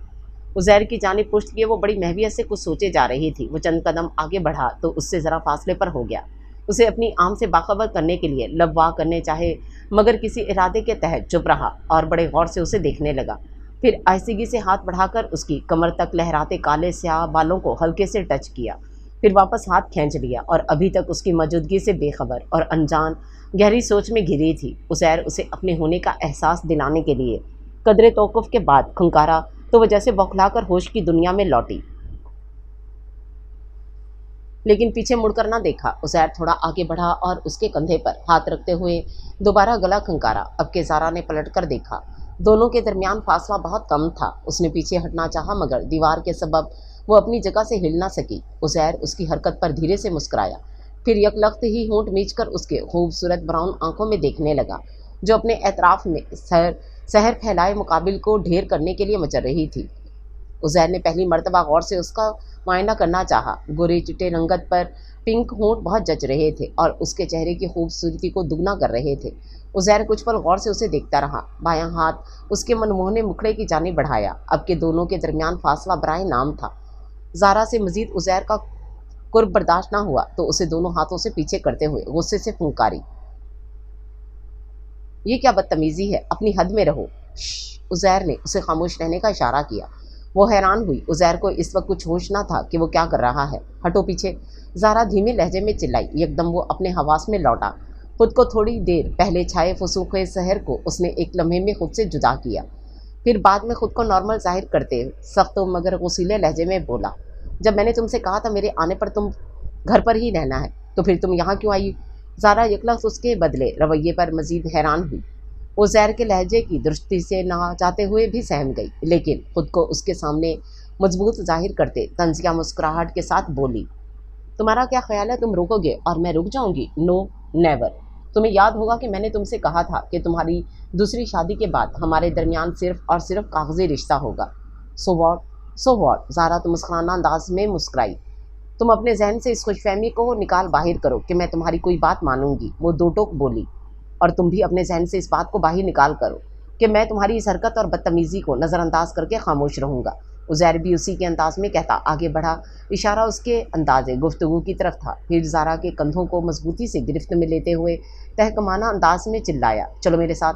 عزیر کی جانب پشت کیے وہ بڑی محویت سے کچھ سوچے جا رہی تھی۔ وہ چند قدم آگے بڑھا تو اس سے ذرا فاصلے پر ہو گیا، اسے اپنی آمد سے باخبر کرنے کے لیے لب وا کرنے چاہے مگر کسی ارادے کے تحت چپ رہا اور بڑے غور سے اسے دیکھنے لگا، پھر آہستگی سے ہاتھ بڑھا کر اس کی کمر تک لہراتے کالے سیاہ بالوں کو ہلکے سے ٹچ کیا، پھر واپس ہاتھ کھینچ لیا اور ابھی تک اس کی موجودگی سے بے خبر اور انجان گہری سوچ میں گھری تھی۔ عزیر اسے اپنے ہونے کا احساس دلانے کے لیے قدرے توقف کے بعد کھنکارا تو وہ جیسے بوکھلا کر ہوش کی دنیا میں لوٹی، لیکن پیچھے مڑ کر نہ دیکھا۔ عزیر تھوڑا آگے بڑھا اور اس کے کندھے پر ہاتھ رکھتے ہوئے دوبارہ گلا کھنکارا۔ اب کہ زارا نے پلٹ کر دیکھا، دونوں کے درمیان فاصلہ بہت کم تھا۔ اس نے پیچھے ہٹنا چاہا مگر دیوار کے سبب وہ اپنی جگہ سے ہل نہ سکی۔ عزیر اس کی حرکت پر دھیرے سے مسکرایا، پھر یک لخت ہی ہونٹ میچ کر اس کے خوبصورت براؤن آنکھوں میں دیکھنے لگا جو اپنے اطراف میں سحر پھیلائے مقابل کو ڈھیر کرنے کے لیے مچل رہی تھی۔ عزیر نے پہلی مرتبہ غور سے اس کا معائنہ کرنا چاہا، گورے چٹے رنگت پر پنک ہونٹ بہت جچ رہے تھے اور اس کے چہرے کی خوبصورتی کو دگنا کر رہے تھے۔ عزیر کچھ پل غور سے اسے دیکھتا رہا، بایاں ہاتھ اس کے منموہنے مکھڑے کی جانب بڑھایا، اب کہ دونوں کے درمیان فاصلہ برائے نام تھا۔ زارا سے مزید عزیر کا قرب برداشت نہ ہوا تو اسے دونوں ہاتھوں سے پیچھے کرتے ہوئے غصے سے پھنکاری، یہ کیا بدتمیزی ہے، اپنی حد میں رہو۔ عزیر نے اسے خاموش رہنے کا اشارہ کیا۔ وہ حیران ہوئی، عزیر کو اس وقت کچھ ہوش نہ تھا کہ وہ کیا کر رہا ہے۔ ہٹو پیچھے، زارا دھیمے لہجے میں چلائی۔ یکدم وہ اپنے حواس میں لوٹا، خود کو تھوڑی دیر پہلے چھائے فسوق سحر کو اس نے ایک لمحے میں خود سے جدا کیا، پھر بعد میں خود کو نارمل ظاہر کرتے سخت و مگر غصیلے لہجے میں بولا، جب میں نے تم سے کہا تھا میرے آنے پر تم گھر پر ہی رہنا ہے تو پھر تم یہاں کیوں آئی؟ زارا یکلخت اس کے بدلے رویے پر مزید حیران ہوئی۔ وہ زیر کے لہجے کی درستی سے نہ چاہتے ہوئے بھی سہم گئی، لیکن خود کو اس کے سامنے مضبوط ظاہر کرتے طنزیہ مسکراہٹ کے ساتھ بولی، تمہارا کیا خیال ہے تم رکو گے اور میں رک جاؤں گی؟ نو نیور۔ تمہیں یاد ہوگا کہ میں نے تم سے کہا تھا کہ تمہاری دوسری شادی کے بعد ہمارے درمیان صرف اور صرف کاغذی رشتہ ہوگا۔ So what? So what? زارا تو مسکرانہ انداز میں مسکرائی، तुम अपने जहन से इस खुशफहमी को निकाल बाहर करो कि मैं तुम्हारी कोई बात मानूंगी, वो दो टोक बोली। और तुम भी अपने जहन से इस बात को बाहर निकाल करो कि मैं तुम्हारी इस हरकत और बदतमीज़ी को नज़रअंदाज करके खामोश रहूँगा। उज़ैर भी उसी के अंदाज में कहता आगे बढ़ा। इशारा उसके अंदाज़े गुफ्तगू की तरफ था। फिर ज़ारा के कंधों को मजबूती से गिरफ्त में लेते हुए तहकमाना अंदाज में चिल्लाया, चलो मेरे साथ,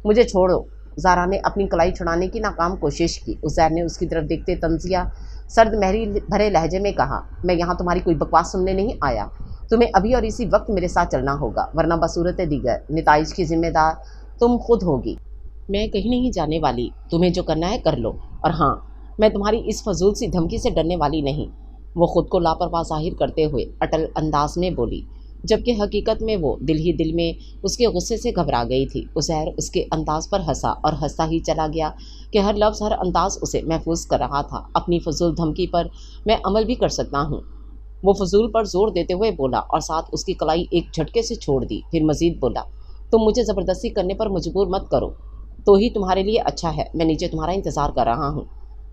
मुझे छोड़ो। ज़ारा ने अपनी कलाई छुड़ाने की नाकाम कोशिश की। उज़ैर ने उसकी तरफ देखते तंजिया सर्द महरी भरे लहजे में कहा, मैं यहाँ तुम्हारी कोई बकवास सुनने नहीं आया। तुम्हें अभी और इसी वक्त मेरे साथ चलना होगा, वरना बसूरत दीगर नताइज की जिम्मेदार तुम खुद होगी। मैं कहीं नहीं जाने वाली, तुम्हें जो करना है कर लो। और हाँ, मैं तुम्हारी इस फजूल सी धमकी से डरने वाली नहीं। वो खुद को लापरवाह जाहिर करते हुए अटल अंदाज में बोली, जबकि हकीकत में वो दिल ही दिल में उसके गुस्से से घबरा गई थी। उज़ैर उसके अंदाज पर हंसा और हंसता ही चला गया कि हर लफ्ज़ हर अंदाज उसे महफूज कर रहा था। अपनी फजूल धमकी पर मैं अमल भी कर सकता हूँ, वो फजूल पर जोर देते हुए बोला और साथ उसकी कलाई एक झटके से छोड़ दी। फिर मजीद बोला, तुम मुझे ज़बरदस्ती करने पर मजबूर मत करो, तो ही तुम्हारे लिए अच्छा है। मैं नीचे तुम्हारा इंतज़ार कर रहा हूँ,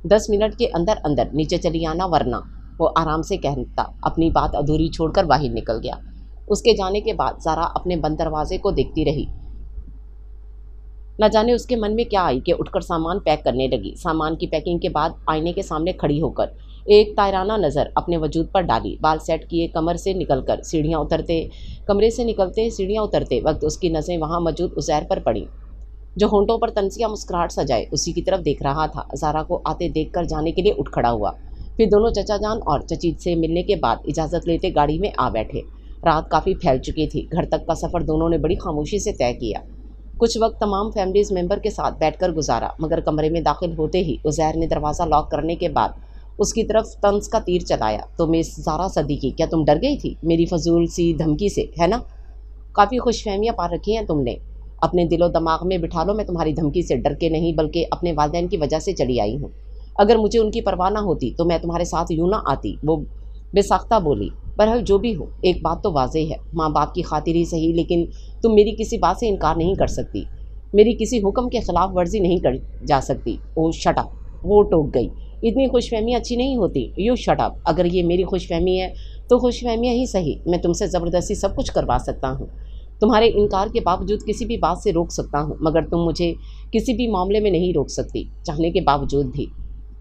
10 मिनट के अंदर अंदर नीचे चली आना, वरना। वो आराम से कहता अपनी बात अधूरी छोड़कर बाहर निकल गया। उसके जाने के बाद ज़ारा अपने बंद दरवाजे को देखती रही। न जाने उसके मन में क्या आई कि उठकर सामान पैक करने लगी। सामान की पैकिंग के बाद आईने के सामने खड़ी होकर एक तायराना नज़र अपने वजूद पर डाली। बाल सेट किए कमरे से निकलते सीढ़ियाँ उतरते वक्त उसकी नज़रें वहाँ मौजूद उज़ैर पर पड़ी, जो होंठों पर तनसिया मुस्कुराहट सजाए उसी की तरफ देख रहा था। ज़ारा को आते देखकर जाने के लिए उठ खड़ा हुआ। फिर दोनों चचा जान और चची से मिलने के बाद इजाज़त लेते गाड़ी में आ बैठे। रात काफ़ी फैल चुकी थी। घर तक का सफ़र दोनों ने बड़ी खामोशी से तय किया। कुछ वक्त तमाम फैमिलीज़ मेंबर के साथ बैठकर गुजारा, मगर कमरे में दाखिल होते ही उज़ैर ने दरवाज़ा लॉक करने के बाद उसकी तरफ तंज का तीर चलाया। तो मिस ज़ारा सदीकी, क्या तुम डर गई थी मेरी फजूल सी धमकी से, है ना? काफ़ी खुशफहमियाँ पा रखी हैं तुमने, अपने दिलो दिमाग में बिठा लो। मैं तुम्हारी धमकी से डर के नहीं बल्कि अपने वालिदैन की वजह से चली आई हूँ। अगर मुझे उनकी परवाह ना होती तो मैं तुम्हारे साथ यूँ ना आती, वो बेसाख्ता बोली। बहरहाल जो भी हो, एक बात तो वाज़ेह है, माँ बाप की खातिर ही सही, लेकिन तुम मेरी किसी बात से इनकार नहीं कर सकती, मेरी किसी हुक्म के ख़िलाफ़ वर्जी नहीं कर जा सकती। ओ शट अप, वो टोक गई, इतनी खुशफहमी अच्छी नहीं होती, यू शट अप। अगर ये मेरी खुशफहमी है तो खुशफहमियाँ ही सही, मैं तुमसे ज़बरदस्ती सब कुछ करवा सकता हूँ, तुम्हारे इनकार के बावजूद किसी भी बात से रोक सकता हूँ, मगर तुम मुझे किसी भी मामले में नहीं रोक सकती, चाहने के बावजूद भी।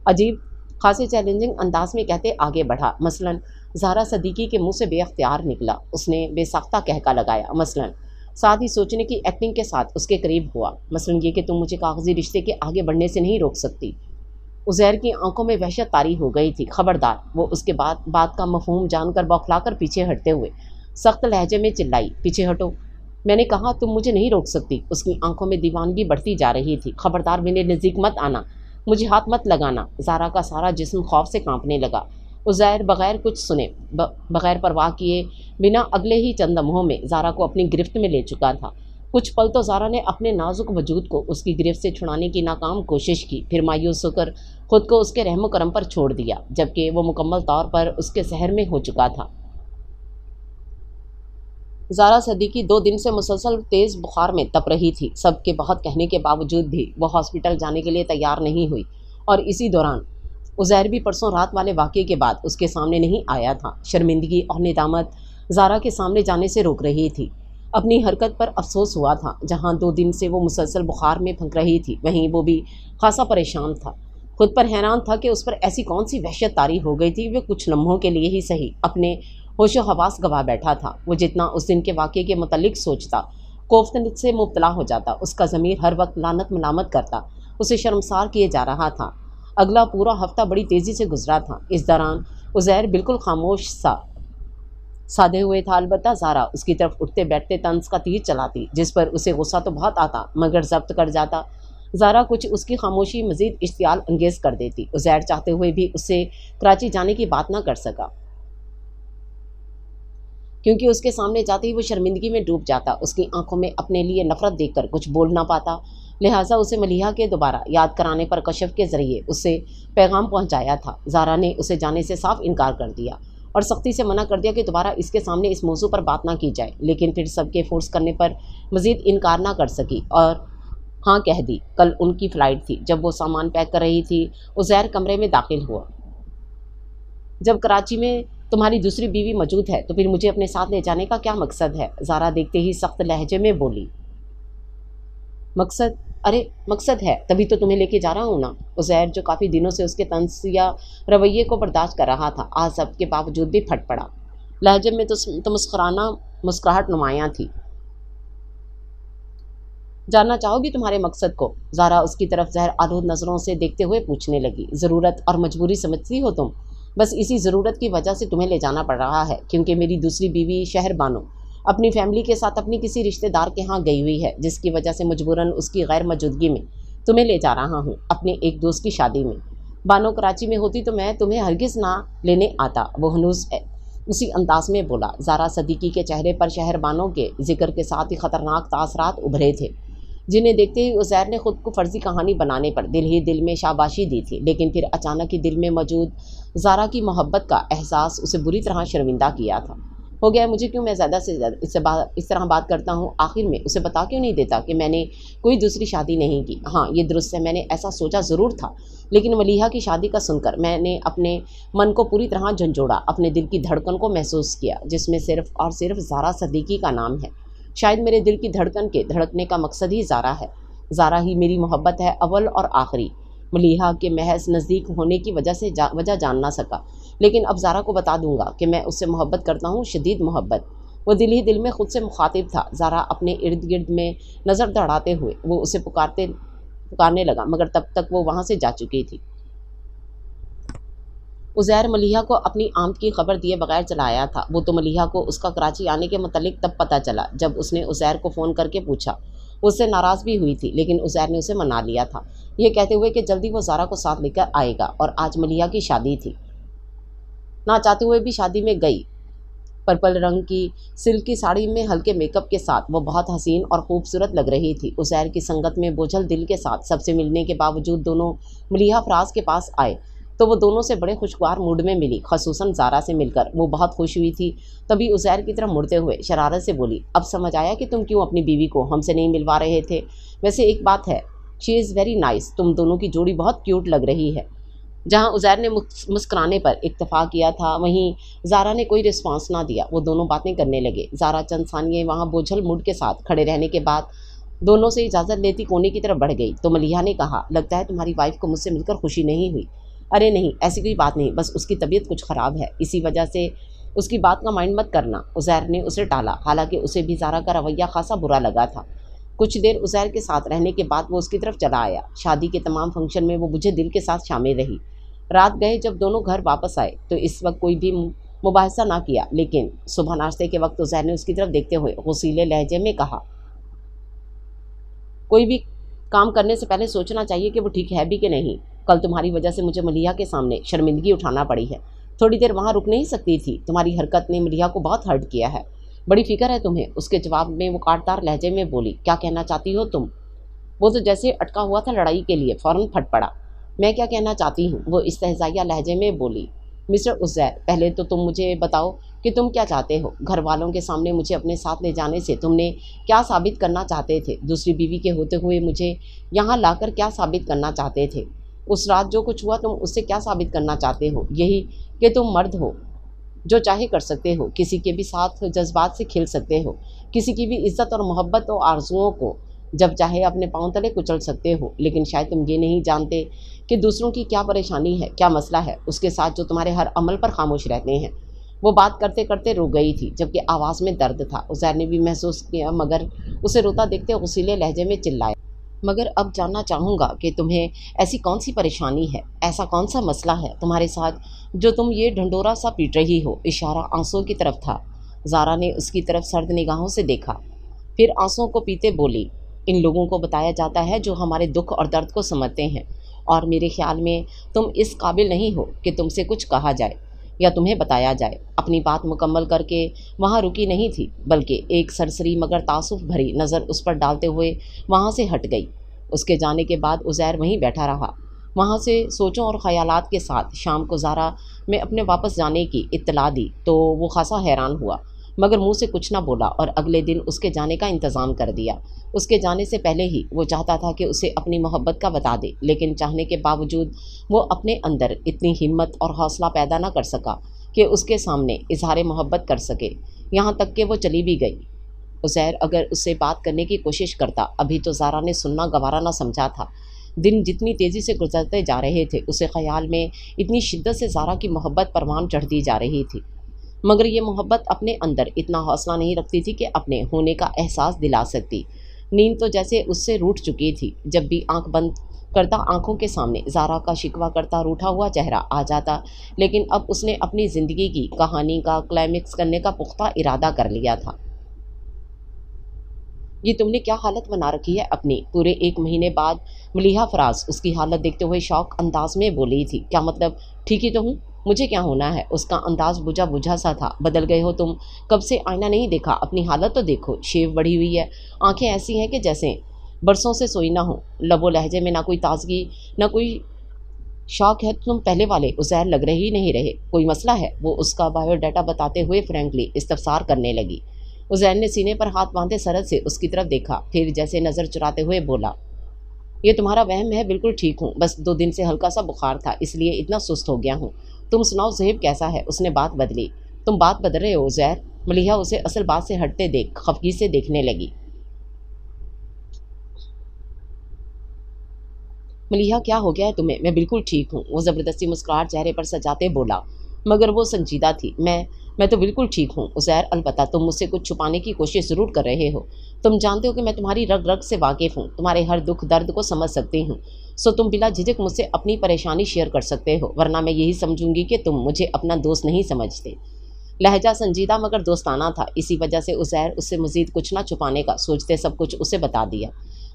अजीब खासे चैलेंजिंग अंदाज में कहते आगे बढ़ा। मसलन ज़ारा सदीकी के मुंह से बेअख्तियार निकला। उसने बेसाख्ता कहका लगाया, मसलन, साथ ही सोचने की एक्टिंग के साथ उसके करीब हुआ, मसलन ये कि तुम मुझे कागजी रिश्ते के आगे बढ़ने से नहीं रोक सकती। उज़ैर की आंखों में वहशत तारी हो गई थी। खबरदार, वो उसके बात का मफहूम जानकर बौखलाकर पीछे हटते हुए सख्त लहजे में चिल्लाई, पीछे हटो, मैंने कहा तुम मुझे नहीं रोक सकती। उसकी आंखों में दीवानगी बढ़ती जा रही थी। खबरदार, मेरे नज़दीक मत आना, मुझे हाथ मत लगाना। ज़ारा का सारा जिस्म खौफ से कांपने लगा। उज़ैर बग़ैर कुछ सुने, बग़ैर परवाह किए बिना अगले ही चंद लम्हों में ज़ारा को अपनी गिरफ्त में ले चुका था। कुछ पल तो ज़ारा ने अपने नाजुक वजूद को उसकी गिरफ्त से छुड़ाने की नाकाम कोशिश की, फिर मायूस होकर ख़ुद को उसके रहम करम पर छोड़ दिया, जबकि वो मुकम्मल तौर पर उसके सहर में हो चुका था। ज़ारा सदीकी 2 दिन से मुसलसल तेज़ बुखार में तप रही थी। सबके बहुत कहने के बावजूद भी वो हॉस्पिटल जाने के लिए तैयार नहीं हुई, और इसी दौरान उज़ैर भी परसों रात वाले वाक़े के बाद उसके सामने नहीं आया था। शर्मिंदगी और निदामत ज़ारा के सामने जाने से रोक रही थी। अपनी हरकत पर अफसोस हुआ था। जहाँ 2 दिन से वो मुसलसल बुखार में फंक रही थी, वहीं वो भी खासा परेशान था। खुद पर हैरान था कि उस पर ऐसी कौन सी वहशत तारी हो गई थी। वे कुछ लम्हों के लिए ही सही अपने होशो हवास गवा बैठा था। वो जितना उस दिन के वाक़े के मुतल्लिक सोचता, कोफ्त से मुब्तला हो जाता। उसका ज़मीर हर वक्त लानत मलामत करता, उसे शर्मसार किए जा रहा था। अगला पूरा हफ्ता बड़ी तेज़ी से गुजरा था। इस दौरान उज़ैर बिल्कुल खामोश साधे हुए था। अलबत्ता ज़ारा उसकी तरफ उठते बैठते तंज का तीर चलाती, जिस पर उसे गुस्सा तो बहुत आता, मगर ज़ब्त कर जाता। ज़ारा कुछ उसकी खामोशी मज़ीद इश्तियाल अंगेज़ कर देती। उज़ैर चाहते हुए भी उससे कराची जाने की बात ना कर सका, क्योंकि उसके सामने जाते ही वो शर्मिंदगी में डूब जाता। उसकी आंखों में अपने लिए नफ़रत देखकर कुछ बोल ना पाता। लिहाजा उसे मलिहा के दोबारा याद कराने पर कशफ के ज़रिए उससे पैगाम पहुंचाया था। ज़ारा ने उसे जाने से साफ इनकार कर दिया और सख्ती से मना कर दिया कि दोबारा इसके सामने इस मौजू पर बात ना की जाए, लेकिन फिर सबके फोर्स करने पर मज़ीद इनकार ना कर सकी और हाँ कह दी। कल उनकी फ़्लाइट थी। जब वो सामान पैक कर रही थी, उज़ैर कमरे में दाखिल हुआ। जब कराची में तुम्हारी दूसरी बीवी मौजूद है तो फिर मुझे अपने साथ ले जाने का क्या मकसद है? ज़ारा देखते ही सख्त लहजे में बोली। मकसद? अरे मकसद है तभी तो तुम्हें लेके जा रहा हूँ ना। उज़ैर जो काफ़ी दिनों से उसके तंज या रवैये को बर्दाश्त कर रहा था, आज सबके बावजूद भी फट पड़ा। लहजे में तो मुस्कुराना मुस्कुराहट नुमायाँ थी। जानना चाहोगी तुम्हारे मकसद को? ज़ारा उसकी तरफ ज़हर आलूद नज़रों से देखते हुए पूछने लगी। ज़रूरत और मजबूरी समझती हो तुम? बस इसी ज़रूरत की वजह से तुम्हें ले जाना पड़ रहा है, क्योंकि मेरी दूसरी बीवी शहर बानो अपनी फैमिली के साथ अपनी किसी रिश्तेदार के यहाँ गई हुई है, जिसकी वजह से मजबूरन उसकी गैर मौजूदगी में तुम्हें ले जा रहा हूँ अपने एक दोस्त की शादी में। बानो कराची में होती तो मैं तुम्हें हरगिज़ ना लेने आता, वो हनूज उसी अंदाज में बोला। ज़ारा सदीकी के चेहरे पर शहर बानो के जिक्र के साथ ही ख़तरनाक तासरात उभरे थे, जिन्हें देखते ही उज़ैर ने खुद को फर्जी कहानी बनाने पर दिल ही दिल में शाबाशी दी थी। लेकिन फिर अचानक ही दिल में मौजूद ज़ारा की मोहब्बत का एहसास उसे बुरी तरह शर्मिंदा किया था। हो गया मुझे क्यों मैं ज़्यादा से ज़्यादा इस तरह बात करता हूँ, आखिर में उसे बता क्यों नहीं देता कि मैंने कोई दूसरी शादी नहीं की। हाँ ये दुरुस्त है, मैंने ऐसा सोचा ज़रूर था, लेकिन मलीहा की शादी का सुनकर मैंने अपने मन को पूरी तरह झंझोड़ा, अपने दिल की धड़कन को महसूस किया जिसमें सिर्फ़ और सिर्फ ज़ारा सदीकी का नाम है। शायद मेरे दिल की धड़कन के धड़कने का मकसद ही ज़ारा है। ज़ारा ही मेरी मोहब्बत है, अव्वल और आखिरी। मलीहा के महज नज़दीक होने की वजह से वजह जान ना सका, लेकिन अब ज़ारा को बता दूंगा कि मैं उससे मोहब्बत करता हूँ, शदीद मोहब्बत। वो दिल ही दिल में खुद से मुखातिब था। ज़ारा अपने इर्द गिर्द में नज़र दौड़ाते हुए वो उसे पुकारने लगा, मगर तब तक वो वहाँ से जा चुकी थी। उज़ैर मलीहा को अपनी आमद की खबर दिए बगैर चला आया था। वो तो मलीहा को उसका कराची आने के मुतल्लिक तब पता चला जब उसने उज़ैर को फ़ोन करके पूछा। उससे नाराज़ भी हुई थी, लेकिन उज़ैर ने उसे मना लिया था, ये कहते हुए कि जल्दी वो ज़ारा को साथ लेकर आएगा। और आज मलीहा की शादी थी। ना चाहते हुए भी शादी में गई। पर्पल रंग की सिल्क की साड़ी में हल्के मेकअप के साथ वो बहुत हसीन और खूबसूरत लग रही थी। उज़ैर की संगत में बोझल दिल के साथ सबसे मिलने के बावजूद दोनों मलीहा फराज के पास आए तो वो दोनों से बड़े खुशगवार मूड में मिली। खसूसन ज़ारा से मिलकर वो बहुत खुश हुई थी। तभी उज़ैर की तरफ मुड़ते हुए शरारत से बोली, अब समझ आया कि तुम क्यों अपनी बीवी को हमसे नहीं मिलवा रहे थे। वैसे एक बात है, शी इज़ वेरी नाइस, तुम दोनों की जोड़ी बहुत क्यूट लग रही है। जहाँ उज़ैर ने मुस्कुराने पर इत्तफाक किया था, वहीं ज़ारा ने कोई रिस्पांस ना दिया। वो दोनों बातें करने लगे। ज़ारा चंद सानिये वहाँ बोझल मूड के साथ खड़े रहने के बाद दोनों से इजाज़त लेती कोने की तरफ बढ़ गई तो मलीहा ने कहा, लगता है तुम्हारी वाइफ को मुझसे मिलकर खुशी नहीं हुई। अरे नहीं, ऐसी कोई बात नहीं, बस उसकी तबीयत कुछ ख़राब है, इसी वजह से उसकी बात का माइंड मत करना। उज़ैर ने उसे टाला, हालांकि उसे भी ज़ारा का रवैया खासा बुरा लगा था। कुछ देर उज़ैर के साथ रहने के बाद वो उसकी तरफ चला आया। शादी के तमाम फंक्शन में वो बुझे दिल के साथ शामिल रही। रात गए जब दोनों घर वापस आए तो इस वक्त कोई भी मुबाहिसा ना किया, लेकिन सुबह नाश्ते के वक्त उज़ैर ने उसकी तरफ देखते हुए गुस्सीले लहजे में कहा, कोई भी काम करने से पहले सोचना चाहिए कि वो ठीक है भी कि नहीं। कल तुम्हारी वजह से मुझे मलीहा के सामने शर्मिंदगी उठाना पड़ी है। थोड़ी देर वहाँ रुक नहीं सकती थी, तुम्हारी हरकत ने मलीहा को बहुत हर्ट किया है। बड़ी फिक्र है तुम्हें। उसके जवाब में वो काटदार लहजे में बोली, क्या कहना चाहती हो तुम? वो तो जैसे अटका हुआ था लड़ाई के लिए, फ़ौरन फट पड़ा। मैं क्या कहना चाहती हूँ, वो इस्तेहज़ाइया लहजे में बोली, मिस्टर उज़ैर, पहले तो तुम मुझे बताओ कि तुम क्या चाहते हो। घर वालों के सामने मुझे अपने साथ ले जाने से तुमने क्या साबित करना चाहते थे? दूसरी बीवी के होते हुए मुझे यहाँ लाकर क्या साबित करना चाहते थे? उस रात जो कुछ हुआ तुम उससे क्या साबित करना चाहते हो? यही कि तुम मर्द हो, जो चाहे कर सकते हो, किसी के भी साथ जज्बात से खेल सकते हो, किसी की भी इज़्ज़त और मोहब्बत और आरजुओं को जब चाहे अपने पाँव तले कुचल सकते हो। लेकिन शायद तुम ये नहीं जानते कि दूसरों की क्या परेशानी है, क्या मसला है उसके साथ, जो तुम्हारे हर अमल पर खामोश रहते हैं। वो बात करते करते रो गई थी, जबकि आवाज़ में दर्द था। उज़ैर ने भी महसूस किया, मगर उसे रोता देखते गुस्सीले लहजे में चिल्लाया, मगर अब जानना चाहूँगा कि तुम्हें ऐसी कौन सी परेशानी है, ऐसा कौन सा मसला है तुम्हारे साथ जो तुम ये ढंढोरा सा पीट रही हो। इशारा आंसुओं की तरफ था। ज़ारा ने उसकी तरफ सर्द निगाहों से देखा, फिर आंसुओं को पीते बोली, इन लोगों को बताया जाता है जो हमारे दुख और दर्द को समझते हैं, और मेरे ख्याल में तुम इस काबिल नहीं हो कि तुमसे कुछ कहा जाए या तुम्हें बताया जाए। अपनी बात मुकम्मल करके वहाँ रुकी नहीं थी, बल्कि एक सरसरी मगर तासुफ भरी नज़र उस पर डालते हुए वहाँ से हट गई। उसके जाने के बाद उज़ैर वहीं बैठा रहा, वहाँ से सोचों और ख़यालात के साथ। शाम को ज़ारा में अपने वापस जाने की इत्तला दी तो वो खासा हैरान हुआ, मगर मुंह से कुछ ना बोला और अगले दिन उसके जाने का इंतज़ाम कर दिया। उसके जाने से पहले ही वो चाहता था कि उसे अपनी मोहब्बत का बता दे, लेकिन चाहने के बावजूद वो अपने अंदर इतनी हिम्मत और हौसला पैदा ना कर सका کہ اس کے سامنے اظہار محبت کر سکے، یہاں تک کہ وہ چلی بھی گئی۔ عزیر اگر اس سے بات کرنے کی کوشش کرتا، ابھی تو زارا نے سننا گوارا نہ سمجھا تھا۔ دن جتنی تیزی سے گزرتے جا رہے تھے، اسے خیال میں اتنی شدت سے زارا کی محبت پروان چڑھتی جا رہی تھی، مگر یہ محبت اپنے اندر اتنا حوصلہ نہیں رکھتی تھی کہ اپنے ہونے کا احساس دلا سکتی۔ نیند تو جیسے اس سے روٹھ چکی تھی۔ جب بھی آنکھ بند کرتا، آنکھوں کے سامنے زارا کا شکوہ کرتا روٹھا ہوا چہرہ آ جاتا، لیکن اب اس نے اپنی زندگی کی کہانی کا کلائمیکس کرنے کا پختہ ارادہ کر لیا تھا۔ یہ تم نے کیا حالت بنا رکھی ہے اپنی؟ پورے 1 مہینے بعد ملیحہ فراز اس کی حالت دیکھتے ہوئے شوق انداز میں بولی تھی۔ کیا مطلب؟ ٹھیک ہی تو ہوں، مجھے کیا ہونا ہے؟ اس کا انداز بجھا بجھا سا تھا۔ بدل گئے ہو تم، کب سے آئینہ نہیں دیکھا؟ اپنی حالت تو دیکھو، شیو بڑھی ہوئی ہے، آنکھیں ایسی ہیں کہ جیسے برسوں سے سوئی نہ ہو، لب و لہجے میں نہ کوئی تازگی نہ کوئی شوق ہے، تم پہلے والے عزیر لگ رہے ہی نہیں رہے۔ کوئی مسئلہ ہے؟ وہ اس کا بایو ڈاٹا بتاتے ہوئے فرینکلی استفسار کرنے لگی۔ عزیر نے سینے پر ہاتھ باندھے سرد سے اس کی طرف دیکھا، پھر جیسے نظر چراتے ہوئے بولا، یہ تمہارا وہم ہے، بالکل ٹھیک ہوں، بس 2 دن سے ہلکا سا بخار تھا، اس لیے اتنا سست ہو گیا ہوں۔ تم سناؤ زہیب کیسا ہے؟ اس نے بات بدلی۔ تم بات بدل رہے ہو عزیر؟ ملیحہ اسے اصل بات سے ہٹتے دیکھ خفگی سے دیکھنے لگی۔ ملیحہ کیا ہو گیا ہے تمہیں؟ میں بالکل ٹھیک ہوں، وہ زبردستی مسکراہٹ چہرے پر سجاتے بولا، مگر وہ سنجیدہ تھی۔ میں تو بالکل ٹھیک ہوں عزیر، البتہ تم مجھ سے کچھ چھپانے کی کوشش ضرور کر رہے ہو۔ تم جانتے ہو کہ میں تمہاری رگ رگ سے واقف ہوں، تمہارے ہر دکھ درد کو سمجھ سکتی ہوں، سو تم بلا جھجک مجھ سے اپنی پریشانی شیئر کر سکتے ہو، ورنہ میں یہی سمجھوں گی کہ تم مجھے اپنا دوست نہیں سمجھتے۔ لہجہ سنجیدہ مگر دوستانہ تھا، اسی وجہ سے عزیر اس سے مزید کچھ نہ چھپانے کا سوچتے سب کچھ اسے بتا دیا،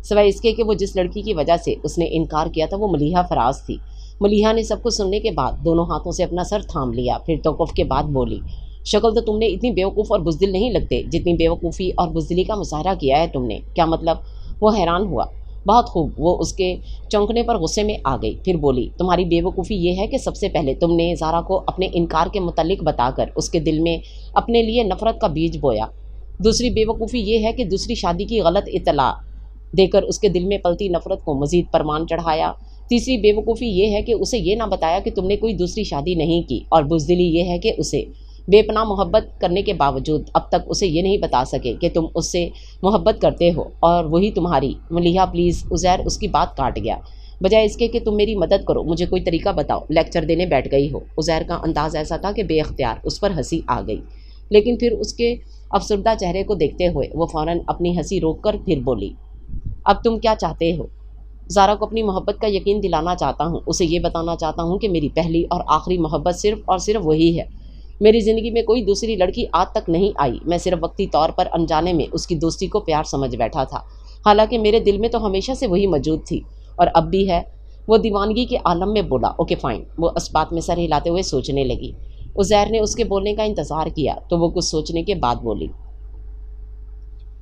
سوائے اس کے کہ وہ جس لڑکی کی وجہ سے اس نے انکار کیا تھا وہ ملیحہ فراز تھی۔ ملیحہ نے سب کچھ سننے کے بعد دونوں ہاتھوں سے اپنا سر تھام لیا، پھر توقف کے بعد بولی، شکل تو تم نے اتنی بیوقوف اور بزدل نہیں لگتے جتنی بیوقوفی اور بزدلی کا مظاہرہ کیا ہے تم نے۔ کیا مطلب؟ وہ حیران ہوا۔ بہت خوب، وہ اس کے چونکنے پر غصے میں آ گئی، پھر بولی، تمہاری بیوقوفی یہ ہے کہ سب سے پہلے تم نے زارا کو اپنے انکار کے متعلق بتا کر اس کے دل میں اپنے لیے نفرت کا بیج بویا۔ دوسری بیوقوفی یہ ہے کہ دوسری شادی کی غلط اطلاع دے کر اس کے دل میں پلتی نفرت کو مزید پرمان چڑھایا۔ تیسری بیوقوفی یہ ہے کہ اسے یہ نہ بتایا کہ تم نے کوئی دوسری شادی نہیں کی، اور بزدلی یہ ہے کہ اسے بے پناہ محبت کرنے کے باوجود اب تک اسے یہ نہیں بتا سکے کہ تم اس سے محبت کرتے ہو، اور وہی تمہاری۔ ملیحہ پلیز، عزیر اس کی بات کاٹ گیا، بجائے اس کے کہ تم میری مدد کرو مجھے کوئی طریقہ بتاؤ، لیکچر دینے بیٹھ گئی ہو۔ عزیر کا انداز ایسا تھا کہ بے اختیار اس پر ہنسی آ گئی، لیکن پھر اس کے افسردہ چہرے کو دیکھتے ہوئے وہ فوراً اپنی ہنسی روک کر پھر بولی، اب تم کیا چاہتے ہو؟ زارا کو اپنی محبت کا یقین دلانا چاہتا ہوں، اسے یہ بتانا چاہتا ہوں کہ میری پہلی اور آخری محبت صرف اور صرف وہی ہے۔ میری زندگی میں کوئی دوسری لڑکی آج تک نہیں آئی، میں صرف وقتی طور پر انجانے میں اس کی دوستی کو پیار سمجھ بیٹھا تھا، حالانکہ میرے دل میں تو ہمیشہ سے وہی موجود تھی، اور اب بھی ہے۔ وہ دیوانگی کے عالم میں بولا، اوکے فائن۔ وہ اس بات میں سر ہلاتے ہوئے سوچنے لگی۔ عزیر نے اس کے بولنے کا انتظار کیا تو وہ کچھ سوچنے کے بعد بولی،